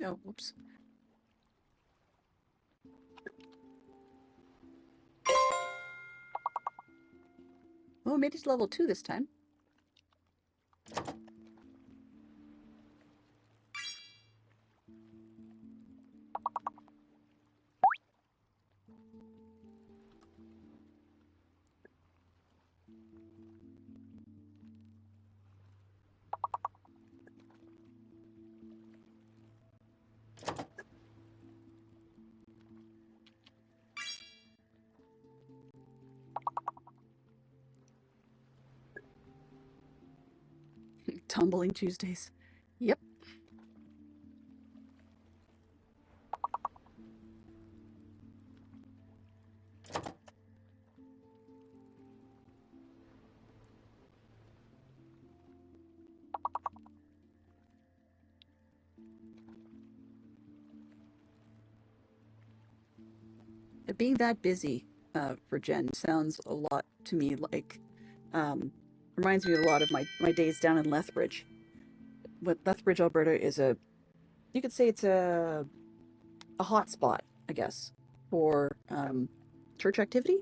Oh, whoops. Oh, made it to level 2 this time. Tumbling Tuesdays. Yep. Being that busy for Jen sounds a lot to me like reminds me a lot of my days down in Lethbridge. But Lethbridge, Alberta is you could say it's a hot spot, I guess, for church activity.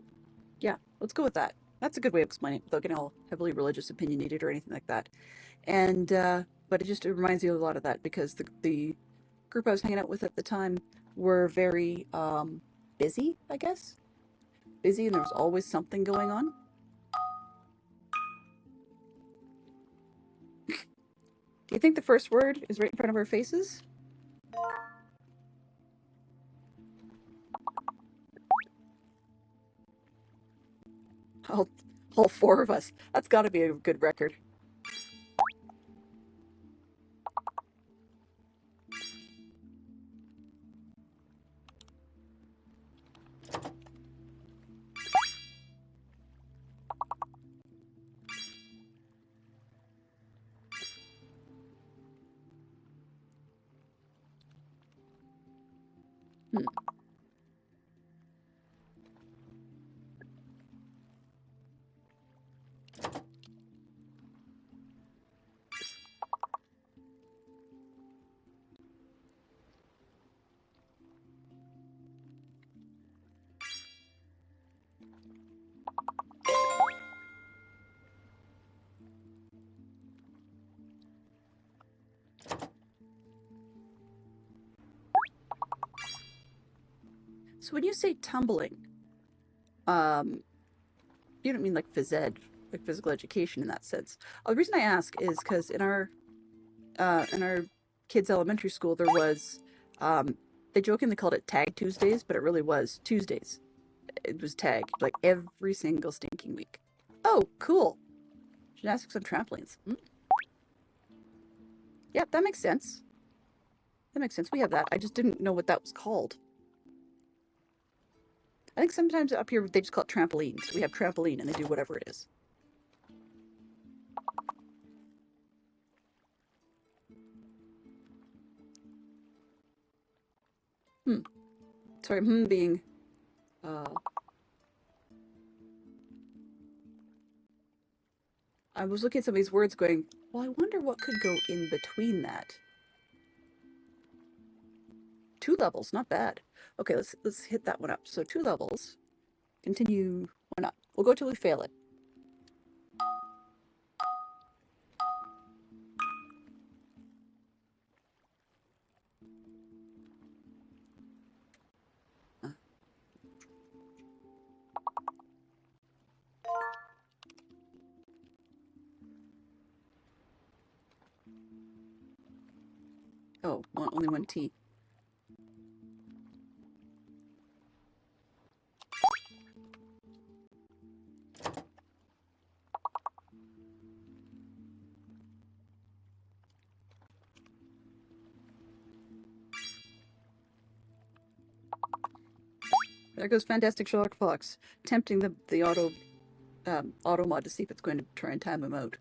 Yeah, let's go with that. That's a good way of explaining it without getting all heavily religious opinionated or anything like that. And but it reminds me a lot of that because the group I was hanging out with at the time were very busy, I guess. Busy, and there was always something going on. Do you think the first word is right in front of our faces? All, all four of us. That's got to be a good record. Hmm. So when you say tumbling, you don't mean like phys ed, like physical education in that sense. The reason I ask is because in our kids' elementary school there was, they jokingly called it Tag Tuesdays, but it really was Tuesdays. It was tag like every single stinking week. Oh, cool! Gymnastics on trampolines. Yeah, that makes sense. That makes sense. We have that. I just didn't know what that was called. I think sometimes up here they just call it trampolines. We have trampoline and they do whatever it is. Sorry, being I was looking at some of these words going, well, I wonder what could go in between that. 2 levels, not bad. Okay, let's hit that one up. So 2 levels. Continue. Why not? We'll go till we fail it. Oh, only one T. There goes Fantastic Sherlock Fox, tempting the auto mod to see if it's going to try and time him out.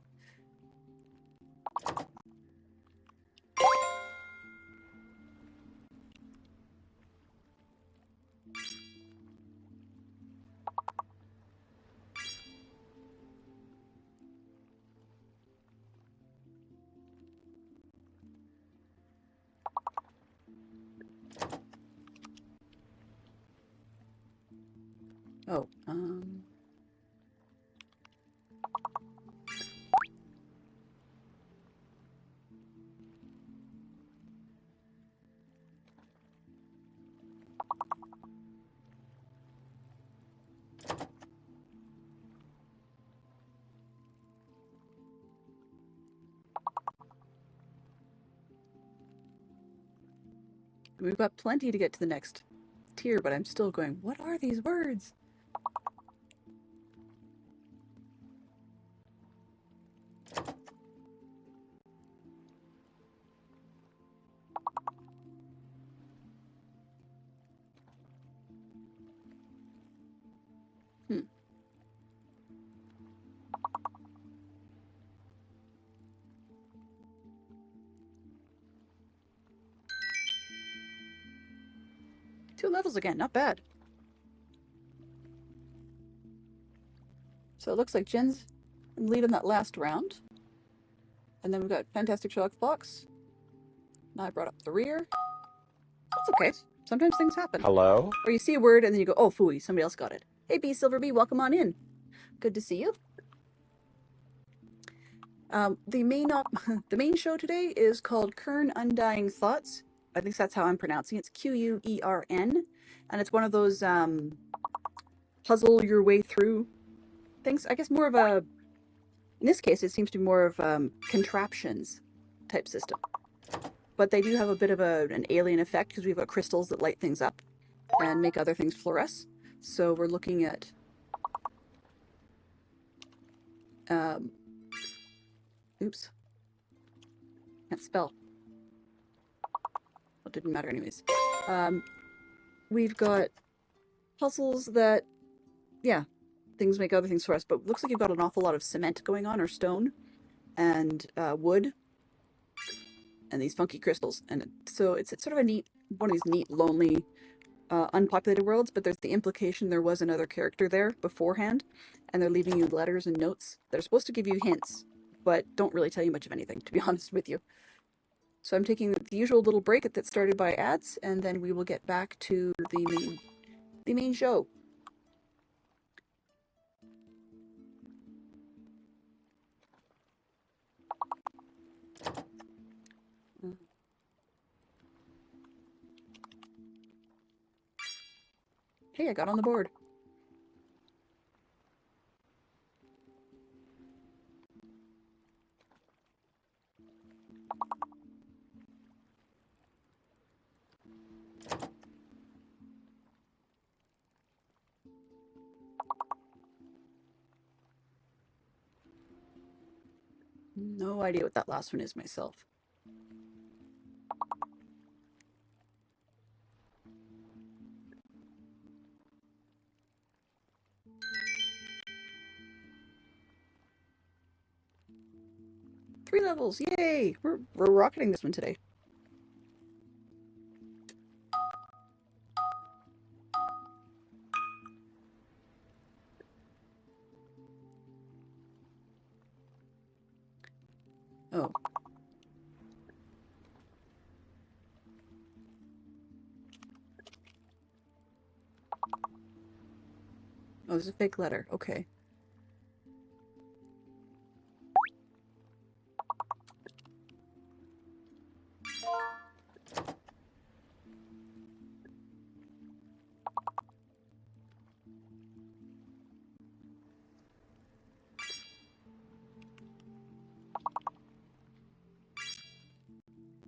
Oh, we've got plenty to get to the next tier, but I'm still going, what are these words? Hmm. Two levels again, not bad. So it looks like Jen's and lead in that last round. And then we've got Fantastic Sherlock's box. Now I brought up the rear. That's okay. Sometimes things happen. Hello? Or you see a word and then you go, oh, phooey, somebody else got it. Hey, B Silver B, welcome on in. Good to see you. The main show today is called Quern Undying Thoughts. I think that's how I'm pronouncing it. It's Quern. And it's one of those puzzle your way through things. I guess more of a, in this case, it seems to be more of contraptions type system. But they do have a bit of an alien effect because we've got crystals that light things up and make other things fluoresce. So we're looking at oops. Can't spell. Well, it didn't matter anyways. We've got puzzles that, yeah, things make other things for us, but looks like you've got an awful lot of cement going on, or stone, and wood, and these funky crystals. And so it's sort of a neat, one of these neat, lonely, unpopulated worlds, but there's the implication there was another character there beforehand, and they're leaving you letters and notes that are supposed to give you hints, but don't really tell you much of anything, to be honest with you. So I'm taking the usual little break that started by ads, and then we will get back to the main show. Hey, I got on the board. No idea what that last one is myself. Three levels, yay! We're rocketing this one today. Oh. Oh, there's a fake letter. Okay.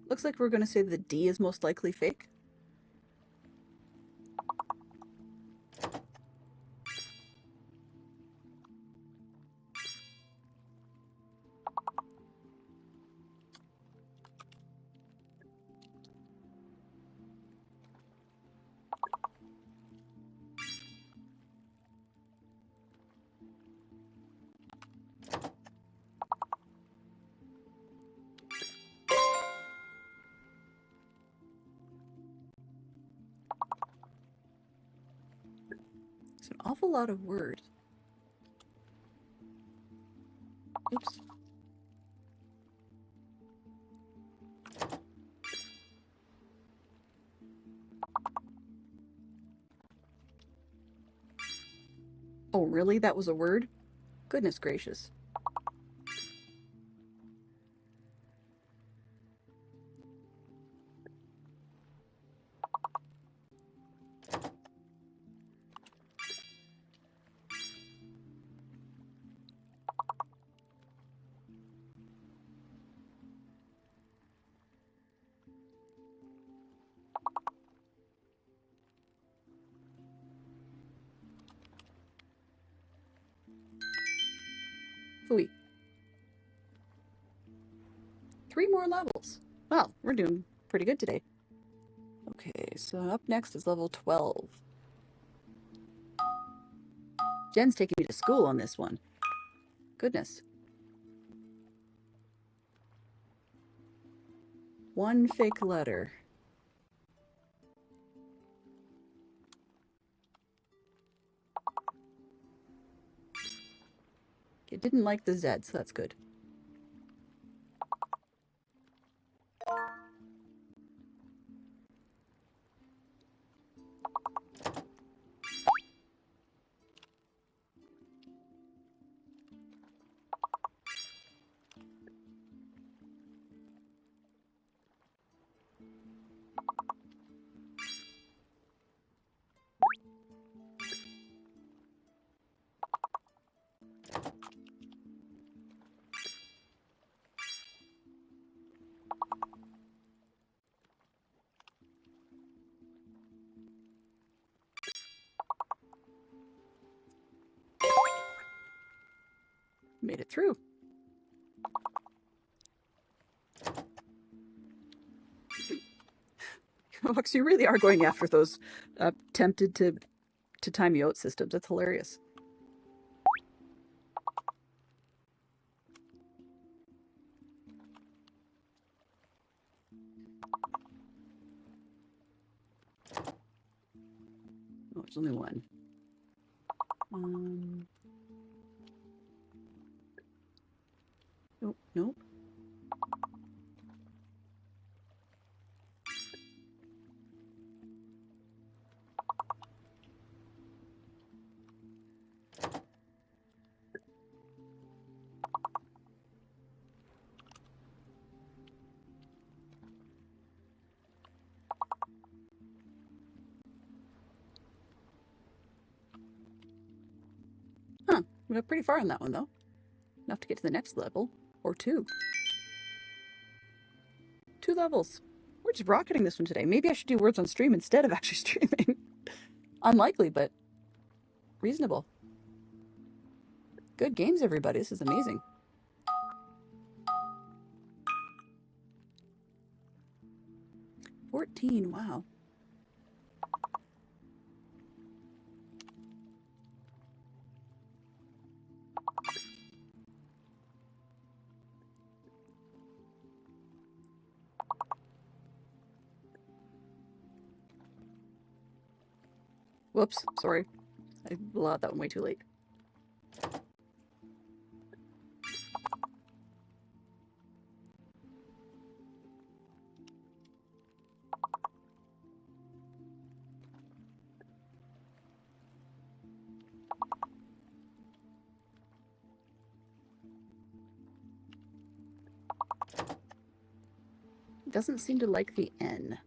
Looks like we're going to say the D is most likely fake. It's an awful lot of words. Oops. Oh, really? That was a word? Goodness gracious. Phooey. 3 more levels. Well, we're doing pretty good today. Okay, so up next is level 12. Jen's taking me to school on this one. Goodness. One fake letter. It didn't like the Z, so that's good. Made it through. Fox, you really are going after those tempted to time you out systems. That's hilarious. Oh, there's only one. Nope, nope. Huh, we got pretty far on that one, though. Enough to get to the next level. Or two. 2 levels. We're just rocketing this one today. Maybe I should do words on stream instead of actually streaming. Unlikely, but reasonable. Good games, everybody. This is amazing. $14, wow. Whoops, sorry. I allowed that one way too late. It doesn't seem to like the N.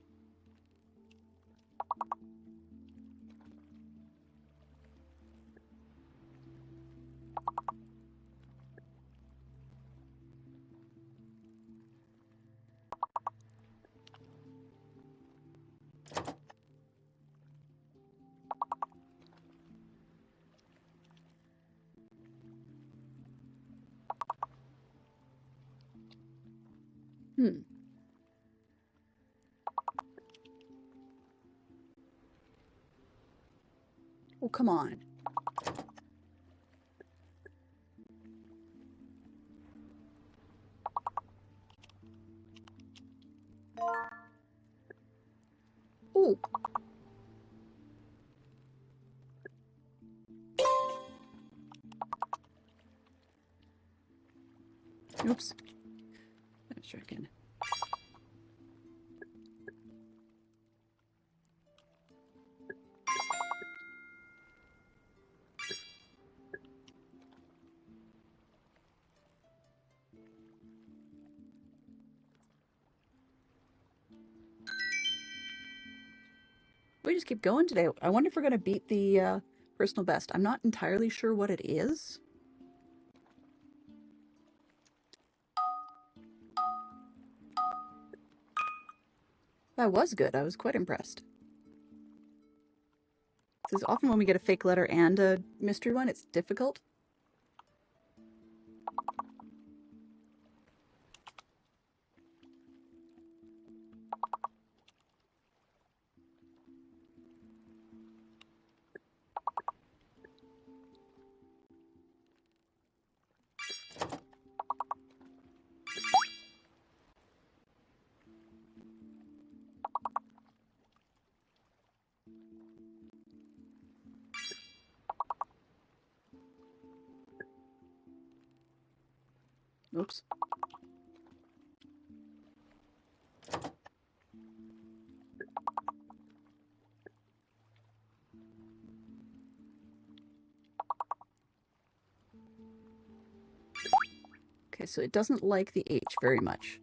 Oh, come on. Oh. Oops. Let's try again. We just keep going today. I wonder if we're going to beat the personal best. I'm not entirely sure what it is. That was good. I was quite impressed. Because often when we get a fake letter and a mystery one, it's difficult. Oops. Okay, so it doesn't like the H very much.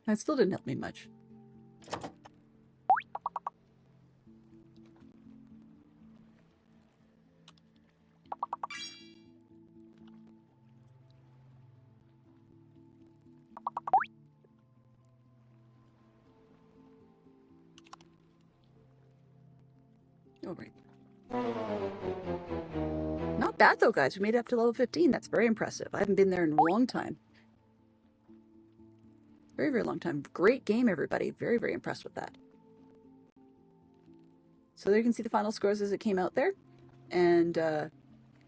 That still didn't help me much. Oh, right. Not bad though, guys. We made it up to level 15. That's very impressive. I haven't been there in a long time. Very, very long time. Great game, everybody. Very, very impressed with that. So there you can see the final scores as it came out there. And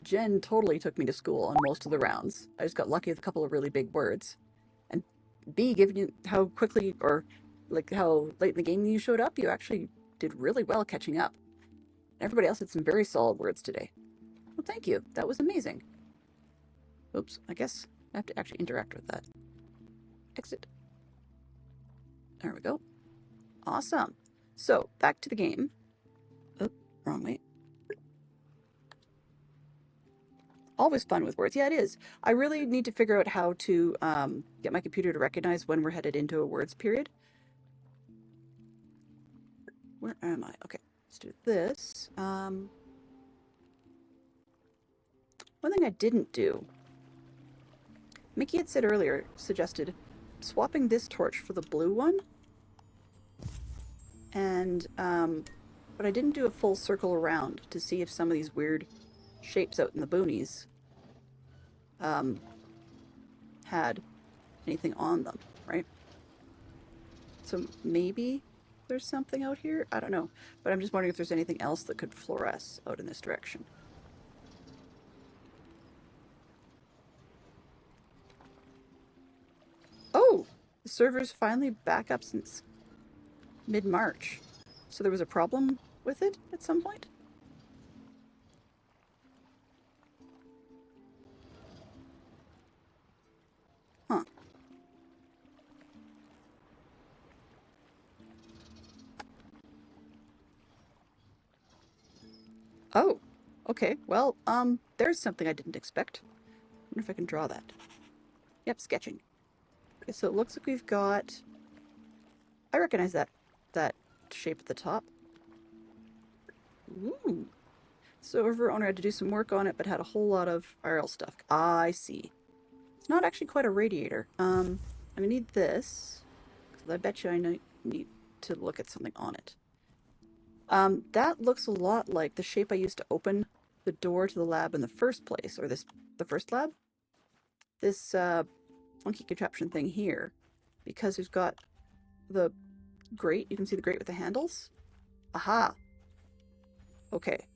Jen totally took me to school on most of the rounds. I just got lucky with a couple of really big words. And B, given you how quickly or like how late in the game you showed up, you actually did really well catching up. Everybody else had some very solid words today. Well, thank you. That was amazing. Oops, I guess I have to actually interact with that. Exit. There we go. Awesome. So, back to the game. Oh, wrong way. Always fun with words. Yeah, it is. I really need to figure out how to get my computer to recognize when we're headed into a words period. Where am I? Okay, let's do this. One thing I didn't do. Mickey had said earlier, suggested swapping this torch for the blue one. And, but I didn't do a full circle around to see if some of these weird shapes out in the boonies had anything on them, right? So maybe there's something out here? I don't know. But I'm just wondering if there's anything else that could fluoresce out in this direction. Oh! The server's finally back up since mid-March. So there was a problem with it at some point? Huh. Oh, okay. Well, there's something I didn't expect. I wonder if I can draw that. Yep, sketching. Okay, so it looks like we've got... I recognize that shape at the top. Ooh. So river owner had to do some work on it, but had a whole lot of IRL stuff. I see. It's not actually quite a radiator. I'm gonna need this, because I bet you I need to look at something on it. That looks a lot like the shape I used to open the door to the lab in the first place, or the first lab. This funky contraption thing here, because we've got the grate. You can see the grate with the handles. Aha. Okay.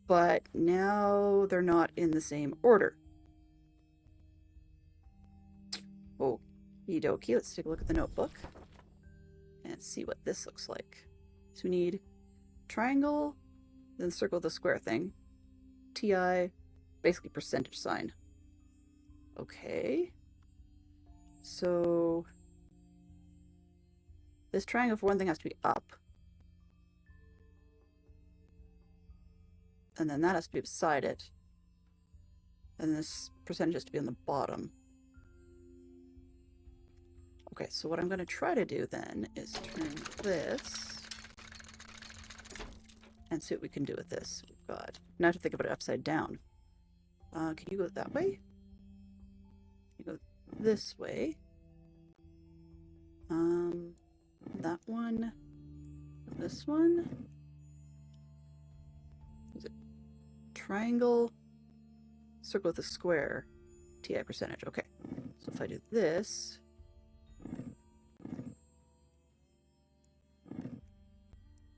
But now they're not in the same order. Okie dokie. Let's take a look at the notebook and see what this looks like. So we need triangle, then circle the square thing. TI, basically percentage sign. Okay. So this triangle for one thing has to be up. And then that has to be beside it. And this percentage has to be on the bottom. Okay, so what I'm going to try to do then is turn this and see what we can do with this. Oh God. Now I have to think about it upside down. Can you go that way? You go this way. That one. This one. Is it triangle? Circle with a square. TI percentage. Okay. So if I do this.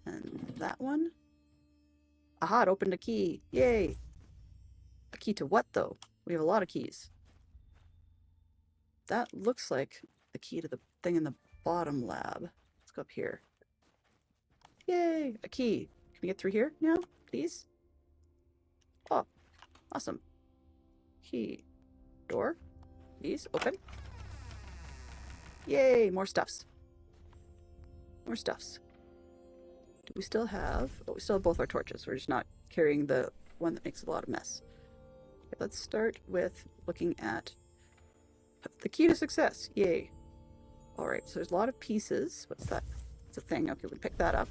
And that one. Aha, it opened a key. Yay. A key to what, though? We have a lot of keys. That looks like the key to the thing in the bottom lab. Let's go up here. Yay! A key. Can we get through here now, please? Oh, awesome. Key. Door. Please, open. Yay! More stuffs. More stuffs. Do we still have... Oh, we still have both our torches. We're just not carrying the one that makes a lot of mess. Okay, let's start with looking at the key to success. Yay. Alright, so there's a lot of pieces. What's that? It's a thing. Okay, we pick that up.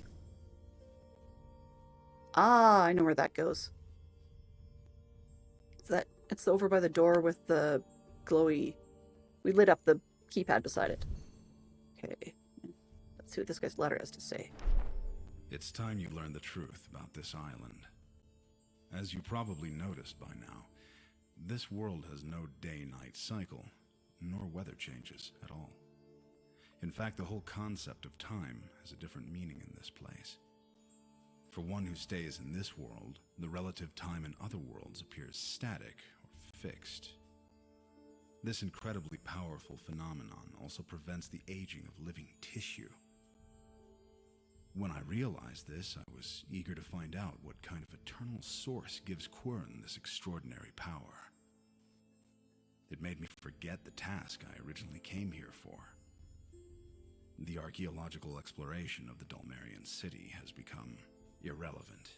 Ah, I know where that goes. It's over by the door with the glowy... We lit up the keypad beside it. Okay. Let's see what this guy's letter has to say. It's time you learn the truth about this island. As you probably noticed by now, this world has no day-night cycle, nor weather changes at all. In fact, the whole concept of time has a different meaning in this place. For one who stays in this world, the relative time in other worlds appears static or fixed. This incredibly powerful phenomenon also prevents the aging of living tissue. When I realized this, I was eager to find out what kind of eternal source gives Quern this extraordinary power. It made me forget the task I originally came here for. The archaeological exploration of the Dulmerian city has become irrelevant.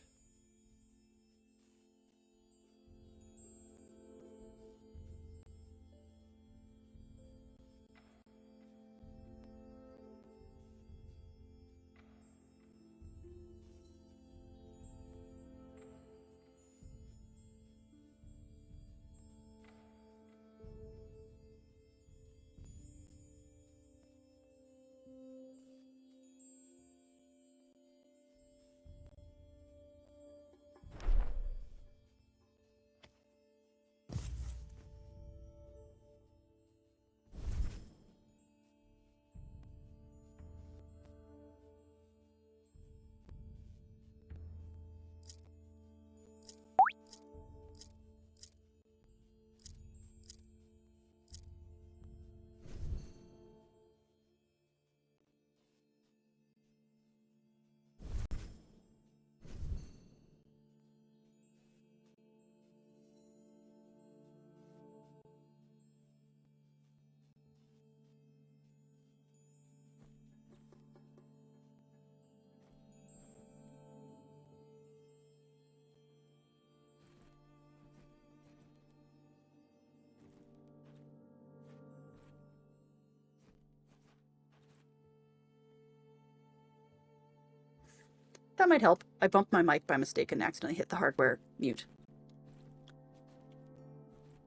That might help. I bumped my mic by mistake and accidentally hit the hardware mute.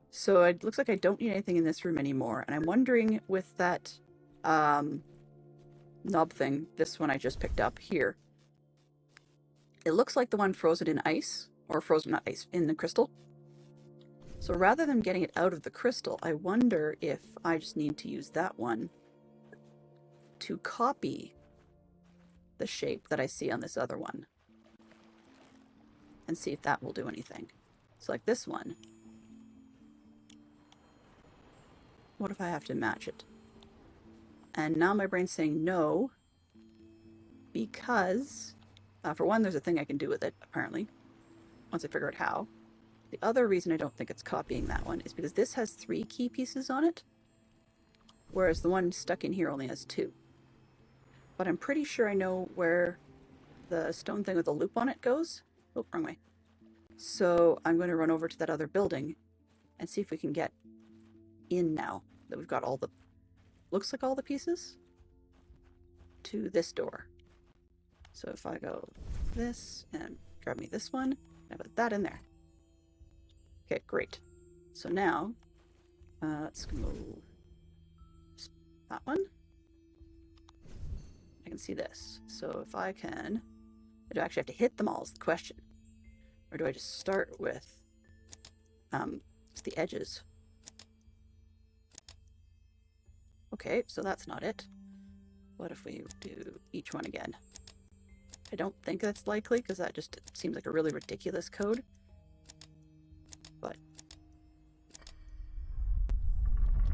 So it looks like I don't need anything in this room anymore. And I'm wondering with that knob thing, this one I just picked up here. It looks like the one frozen in ice, or frozen, not ice, in the crystal. So rather than getting it out of the crystal, I wonder if I just need to use that one to copy the shape that I see on this other one and see if that will do anything. So like this one. What if I have to match it? And now my brain's saying no, because for one, there's a thing I can do with it, apparently, once I figure out how. The other reason I don't think it's copying that one is because this has 3 key pieces on it, whereas the one stuck in here only has 2. But I'm pretty sure I know where the stone thing with the loop on it goes. Oh, wrong way. So I'm going to run over to that other building and see if we can get in now that we've got all the, looks like all the pieces, to this door. So if I go this and grab me this one, I put that in there. Okay, great. So now, let's go that one. I can see this. So if I can... Do I actually have to hit them all is the question. Or do I just start with just the edges? Okay, so that's not it. What if we do each one again? I don't think that's likely, because that just seems like a really ridiculous code. But...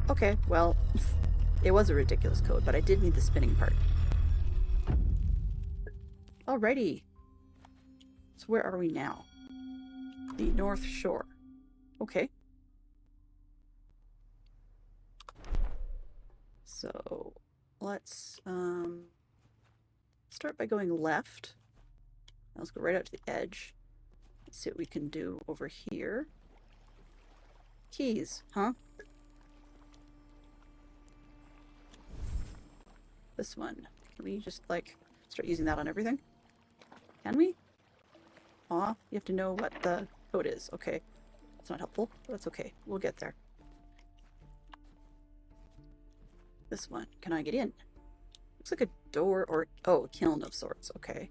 okay, well, it was a ridiculous code, but I did need the spinning part. Alrighty. So where are we now? The North Shore. Okay. So let's start by going left. Let's go right out to the edge. Let's see what we can do over here. Keys, huh? This one. Can we just like start using that on everything? Can we? Aw, you have to know what the code is. Okay. That's not helpful, but that's okay. We'll get there. This one. Can I get in? Looks like a door or... oh, a kiln of sorts. Okay.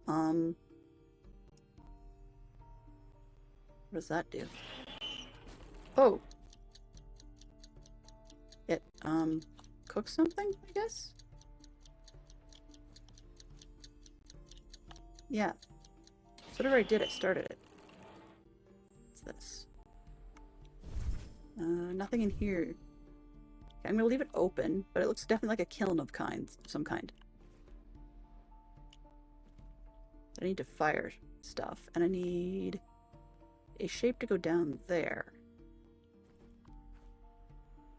What does that do? Oh! It, cooks something, I guess? Yeah. So whatever I did, I started it. What's this? Nothing in here. Okay, I'm gonna leave it open, but it looks definitely like a kiln of some kind. I need to fire stuff, and I need a shape to go down there.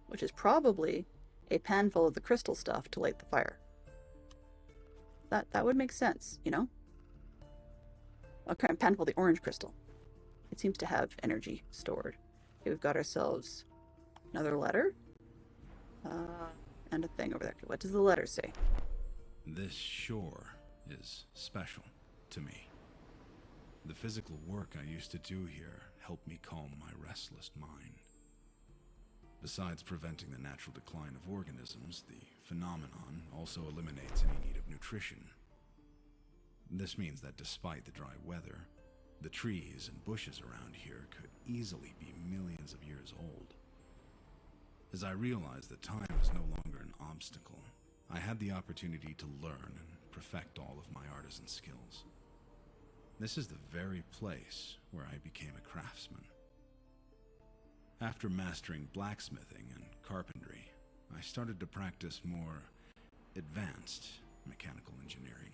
Which is probably a pan full of the crystal stuff to light the fire. That would make sense, you know? A pan full of the orange crystal. It seems to have energy stored. Okay, we've got ourselves another letter. And a thing over there. What does the letter say? This shore is special to me. The physical work I used to do here helped me calm my restless mind. Besides preventing the natural decline of organisms, the phenomenon also eliminates any need of nutrition. This means that despite the dry weather, the trees and bushes around here could easily be millions of years old. As I realized that time is no longer an obstacle, I had the opportunity to learn and perfect all of my artisan skills. This is the very place where I became a craftsman. After mastering blacksmithing and carpentry, I started to practice more advanced mechanical engineering.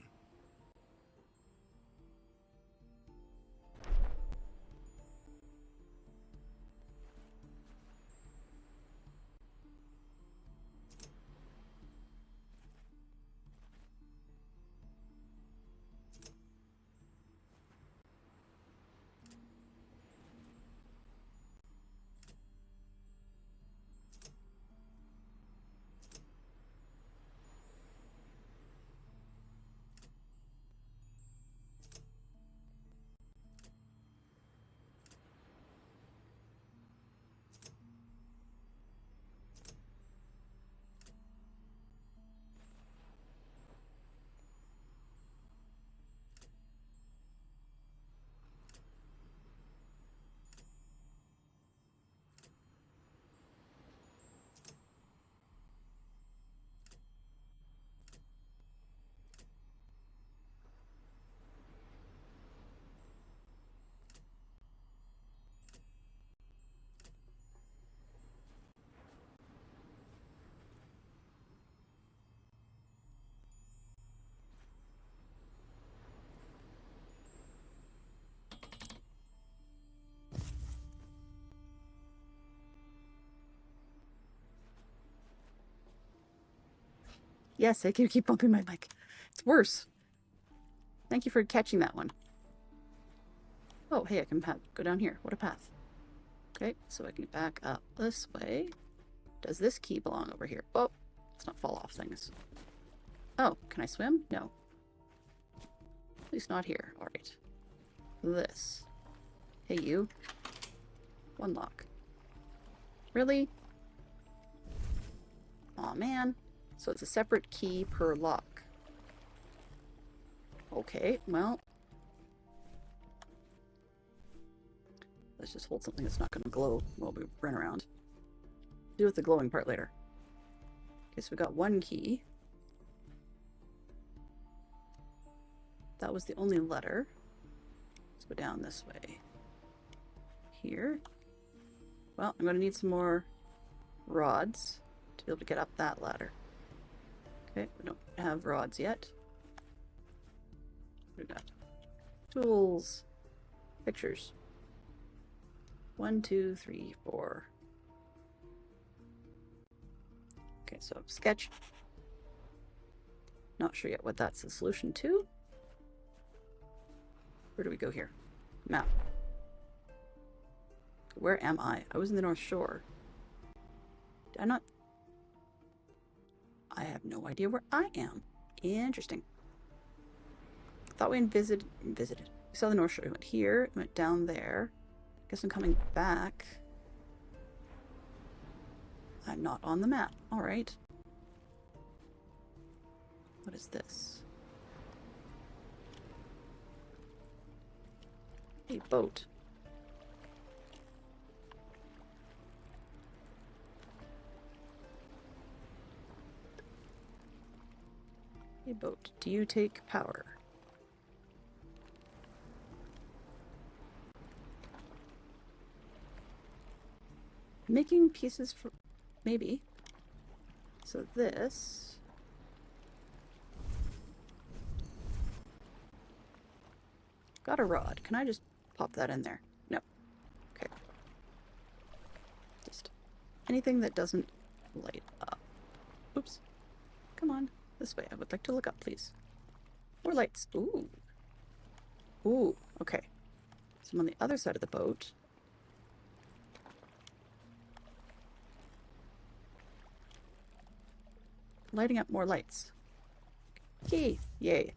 Yes, I can keep bumping my mic. It's worse. Thank you for catching that one. Oh, hey, I can go down here. What a path. Okay, so I can back up this way. Does this key belong over here? Oh, let's not fall off things. Oh, can I swim? No. At least not here. Alright. This. Hey, you. One lock. Really? Aw, man. So it's a separate key per lock. Okay, well. Let's just hold something that's not going to glow while we run around. Deal with the glowing part later. Okay, so we got one key. That was the only letter. Let's go down this way. Here. Well, I'm going to need some more rods to be able to get up that ladder. Okay, we don't have rods yet. We got tools, pictures. 1, 2, 3, 4. Okay, so sketch. Not sure yet what that's the solution to. Where do we go here? Map. Where am I? I was in the North Shore. Did I not? I have no idea where I am. Interesting. Thought we visited. We saw the North Shore. We went here. We went down there. Guess I'm coming back. I'm not on the map. All right. What is this? A boat. A boat. Do you take power? Making pieces for... maybe. So this... got a rod. Can I just pop that in there? No. Okay. Just anything that doesn't light up. Oops. Come on. This way. I would like to look up, please. More lights. Ooh. Ooh. Okay. So I'm on the other side of the boat. Lighting up more lights. Key. Yay.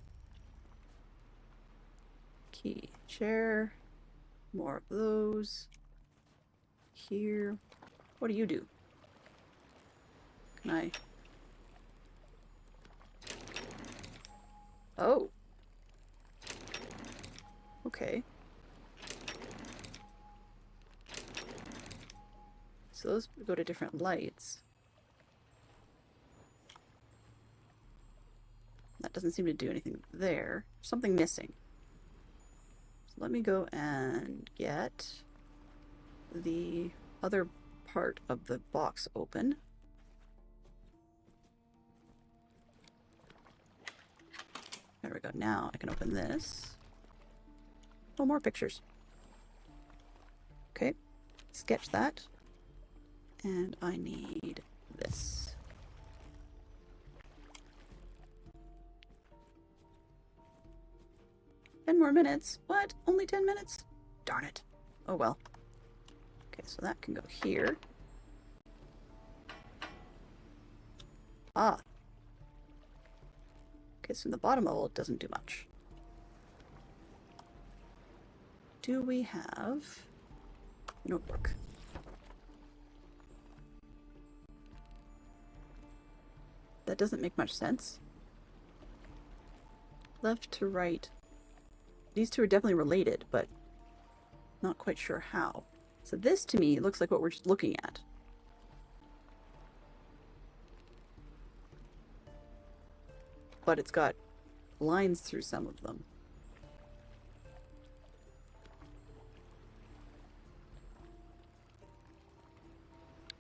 Key. Chair. More of those. Here. What do you do? Can I... oh. Okay. So those go to different lights. That doesn't seem to do anything there. Something missing. So let me go and get the other part of the box open. There we go. Now I can open this. Oh, more pictures. Okay. Sketch that. And I need this. Ten more minutes. What? Only 10 minutes? Darn it. Oh well. Okay, so that can go here. Ah. Okay, so in the bottom level it doesn't do much. Do we have a notebook? That doesn't make much sense. Left to right. These two are definitely related, but not quite sure how. So this, to me, looks like what we're just looking at. But it's got lines through some of them.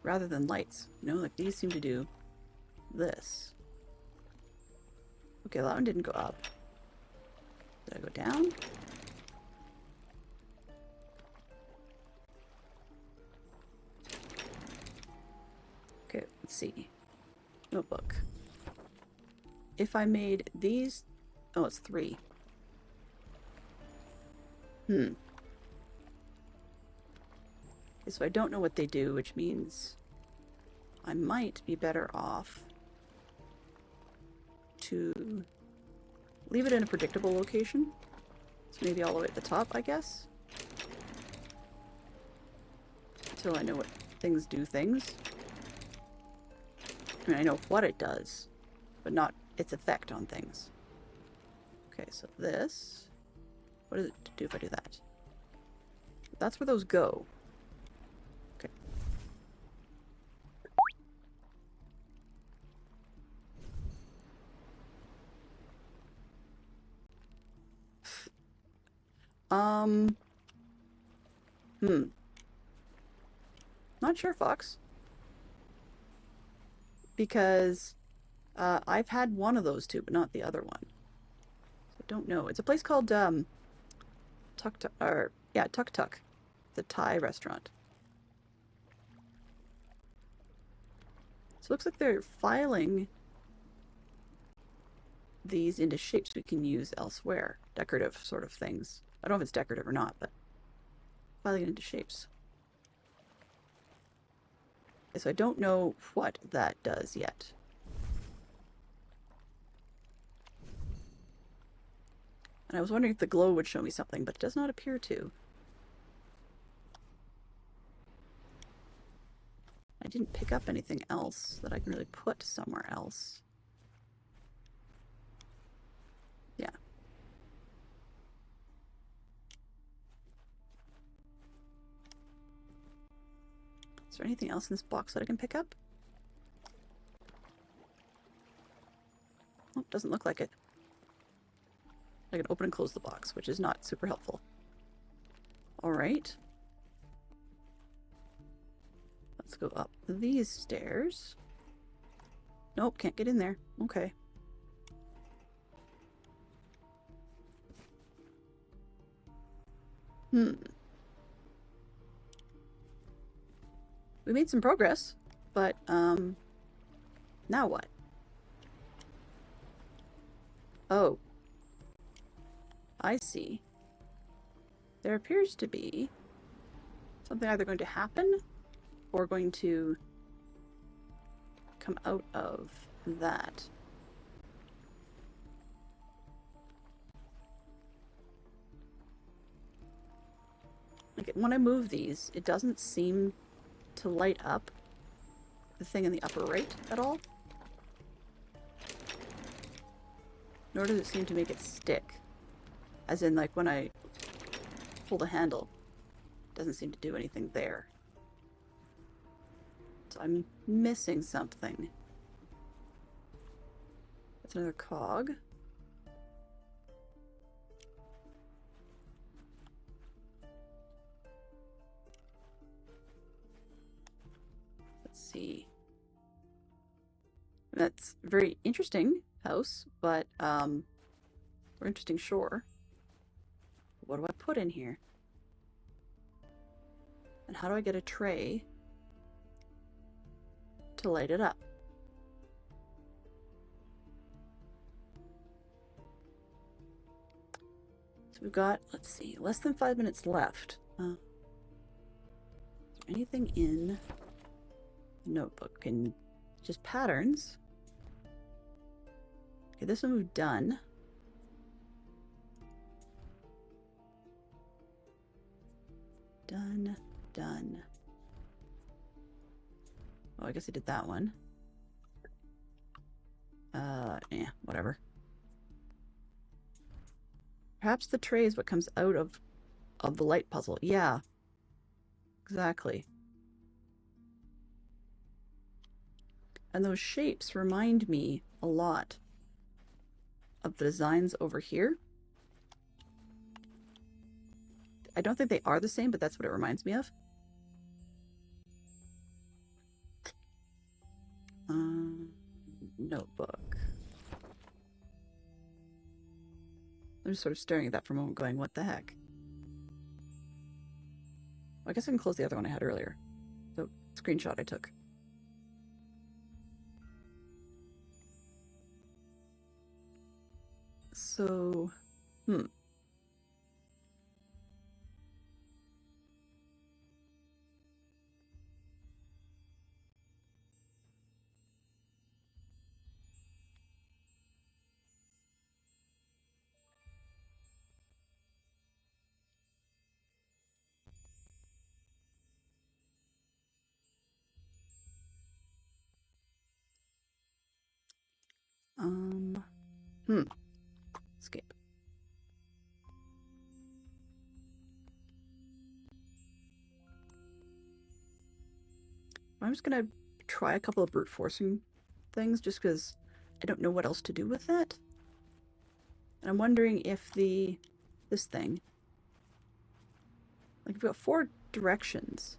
Rather than lights. You know, like these seem to do this. Okay, that one didn't go up. Did I go down? Okay, let's see. Notebook. If I made these... oh, it's 3. Okay, so I don't know what they do, which means I might be better off to leave it in a predictable location. So maybe all the way at the top, I guess. Until I know what things do things. I mean, I know what it does, but not its effect on things. Okay, so this... What does it do if I do that? That's where those go. Okay. Not sure, Fox. Because I've had one of those two, but not the other one. So I don't know. It's a place called Tuk Tuk, or yeah, Tuk Tuk, the Thai restaurant. So it looks like they're filing these into shapes we can use elsewhere. Decorative sort of things. I don't know if it's decorative or not, but filing it into shapes. So I don't know what that does yet. And I was wondering if the glow would show me something, but it does not appear to. I didn't pick up anything else that I can really put somewhere else. Yeah. Is there anything else in this box that I can pick up? Oh, doesn't look like it. I can open and close the box, which is not super helpful. Alright. Let's go up these stairs. Nope, can't get in there. Okay. We made some progress, but, now what? Oh. I see. There appears to be something either going to happen or going to come out of that. Like, when I move these, it doesn't seem to light up the thing in the upper right at all. Nor does it seem to make it stick. As in, like, when I pull the handle, it doesn't seem to do anything there. So I'm missing something. That's another cog. Let's see. That's very interesting house, but or interesting shore. What do I put in here? And how do I get a tray to light it up? So we've got, let's see, less than 5 minutes left. Is there anything in the notebook? And just patterns. Okay, this one we've done. Done. Oh, I guess I did that one. Whatever. Perhaps the tray is what comes out of the light puzzle. Yeah. Exactly. And those shapes remind me a lot of the designs over here. I don't think they are the same, but that's what it reminds me of. Notebook. I'm just sort of staring at that for a moment going, what the heck? Well, I guess I can close the other one I had earlier. The screenshot I took. So, Escape. I'm just gonna try a couple of brute forcing things just because I don't know what else to do with that. And I'm wondering if this thing, like, we've got 4 directions.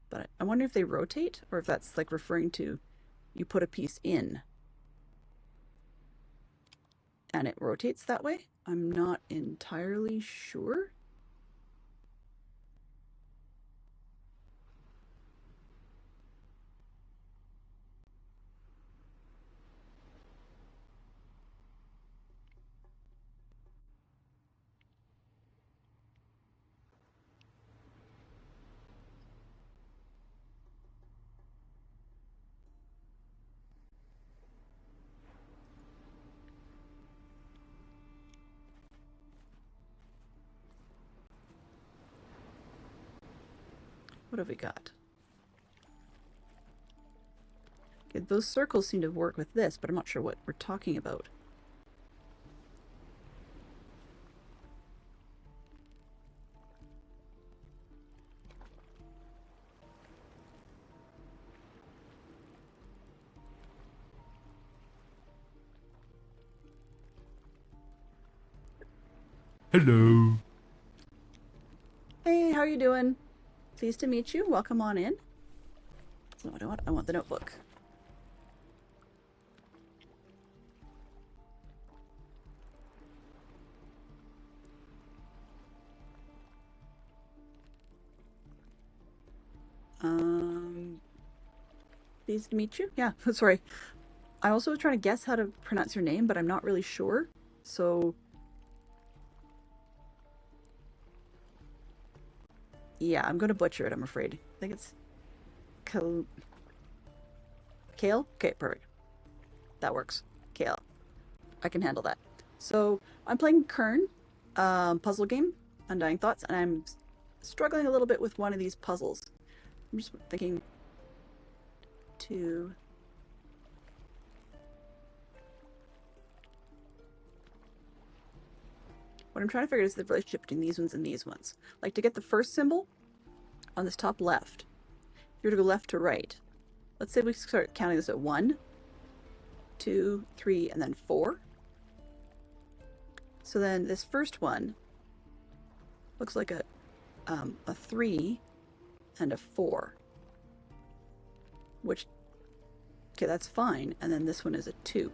But I wonder if they rotate or if that's like referring to you put a piece in and it rotates that way. I'm not entirely sure. What have we got? Okay, those circles seem to work with this, but I'm not sure what we're talking about. Hello. Hey, how are you doing? Pleased to meet you. Welcome on in. So what do I want? I want the notebook. Pleased to meet you. Yeah, sorry. I also was trying to guess how to pronounce your name, but I'm not really sure. So yeah, I'm gonna butcher it, I'm afraid. I think it's Kale? Okay, perfect. That works. Kale. I can handle that. So I'm playing Quern, puzzle game, Undying Thoughts, and I'm struggling a little bit with one of these puzzles. I'm just thinking to... What I'm trying to figure out is the relationship between these ones and these ones. Like, to get the first symbol on this top left, if you were to go left to right, let's say we start counting this at 1, 2, 3, and then 4. So then this first one looks like a 3 and a 4, which, okay, that's fine. And then this one is a 2.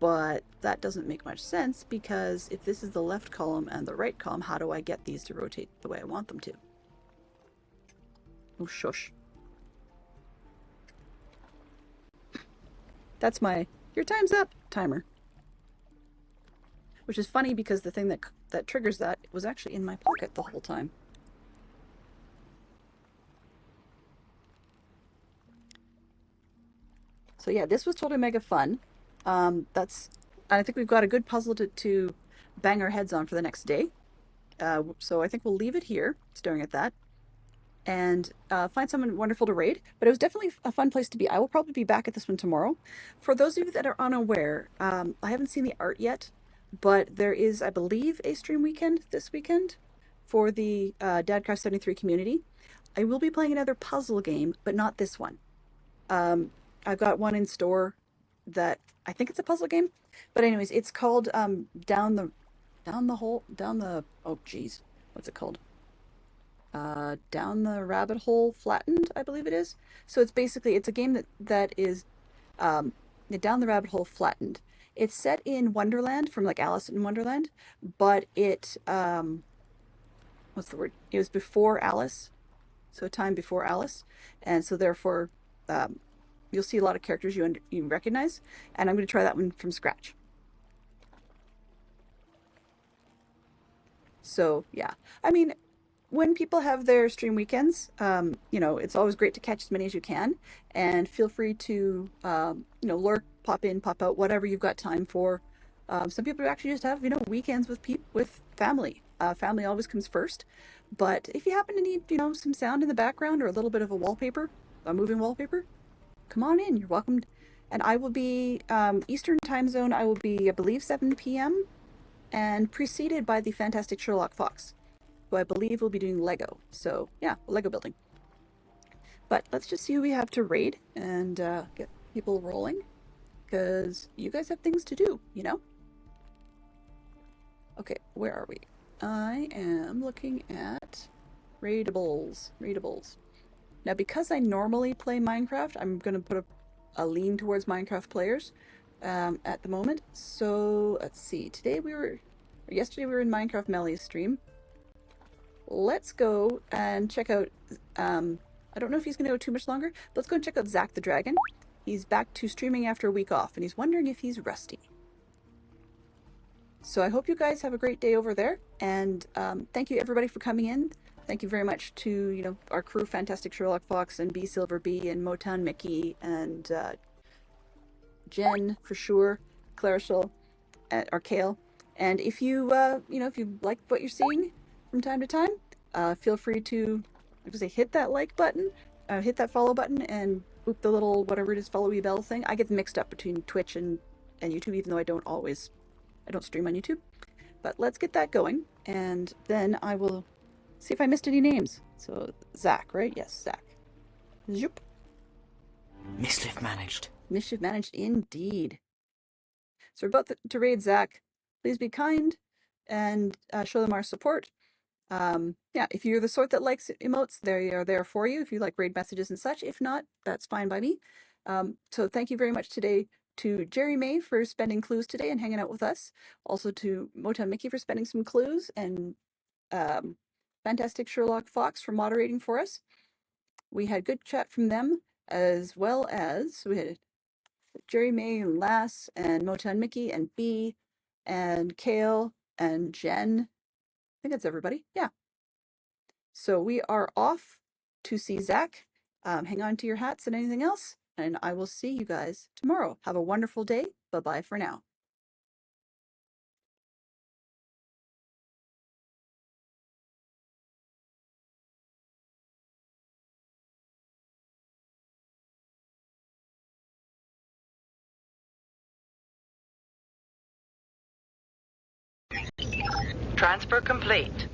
But that doesn't make much sense, because if this is the left column and the right column, how do I get these to rotate the way I want them to? Oh, shush. That's my your time's up timer. Which is funny, because the thing that triggers that was actually in my pocket the whole time. So yeah, this was totally mega fun. I think we've got a good puzzle to bang our heads on for the next day. So I think we'll leave it here, staring at that, and find someone wonderful to raid. But it was definitely a fun place to be. I will probably be back at this one tomorrow. For those of you that are unaware, I haven't seen the art yet, but there is, I believe, a stream weekend this weekend for the Dadcraft 73 community. I will be playing another puzzle game, but not this one. I've got one in store that I think it's a puzzle game, but anyways, it's called down the oh geez, what's it called? Down the Rabbit Hole Flattened, I believe it is. So it's basically, it's a game that is Down the Rabbit Hole Flattened. It's set in Wonderland, from like Alice in Wonderland, but it what's the word? It was before Alice, so a time before Alice, and so therefore you'll see a lot of characters you recognize, and I'm going to try that one from scratch. So yeah, I mean, when people have their stream weekends, you know, it's always great to catch as many as you can, and feel free to, you know, lurk, pop in, pop out, whatever you've got time for. Some people actually just have, you know, weekends with family. Family always comes first. But if you happen to need, some sound in the background or a little bit of a wallpaper, a moving wallpaper, come on in. You're welcome. And I will be Eastern time zone. I will be, I believe, 7 p.m. and preceded by the fantastic Sherlock Fox, who I believe will be doing Lego. So yeah, Lego building. But let's just see who we have to raid and get people rolling, because you guys have things to do, Okay, where are we? I am looking at raidables. Now, because I normally play Minecraft, I'm going to put a lean towards Minecraft players at the moment. So let's see. Yesterday we were in Minecraft Melly's stream. Let's go and check out. I don't know if he's going to go too much longer. But let's go and check out Zach the Dragon. He's back to streaming after a week off, and he's wondering if he's rusty. So I hope you guys have a great day over there, and thank you everybody for coming in. Thank you very much to our crew, Fantastic Sherlock Fox and B Silver B and Motown Mickey and Jen for sure, Clarishal, or Kale. And if you if you like what you're seeing from time to time, feel free to hit that like button, hit that follow button, and boop the little whatever it is followy bell thing. I get mixed up between Twitch and YouTube, even though I don't stream on YouTube. But let's get that going, and then I will see if I missed any names. So Zach, right? Yes, Zach. Zoop. Mischief managed. Mischief managed indeed. So we're about to raid Zach. Please be kind and show them our support. If you're the sort that likes emotes, they are there for you if you like raid messages and such. If not, that's fine by me. So thank you very much today to Jerry May for spending clues today and hanging out with us. Also to Motown Mickey for spending some clues, and Fantastic Sherlock Fox for moderating for us. We had good chat from them, as well as we had Jerry May and Lass and Motown Mickey and B and Kale and Jen. I think that's everybody. Yeah. So we are off to see Zach. Hang on to your hats and anything else, and I will see you guys tomorrow. Have a wonderful day. Bye-bye for now. Transfer complete.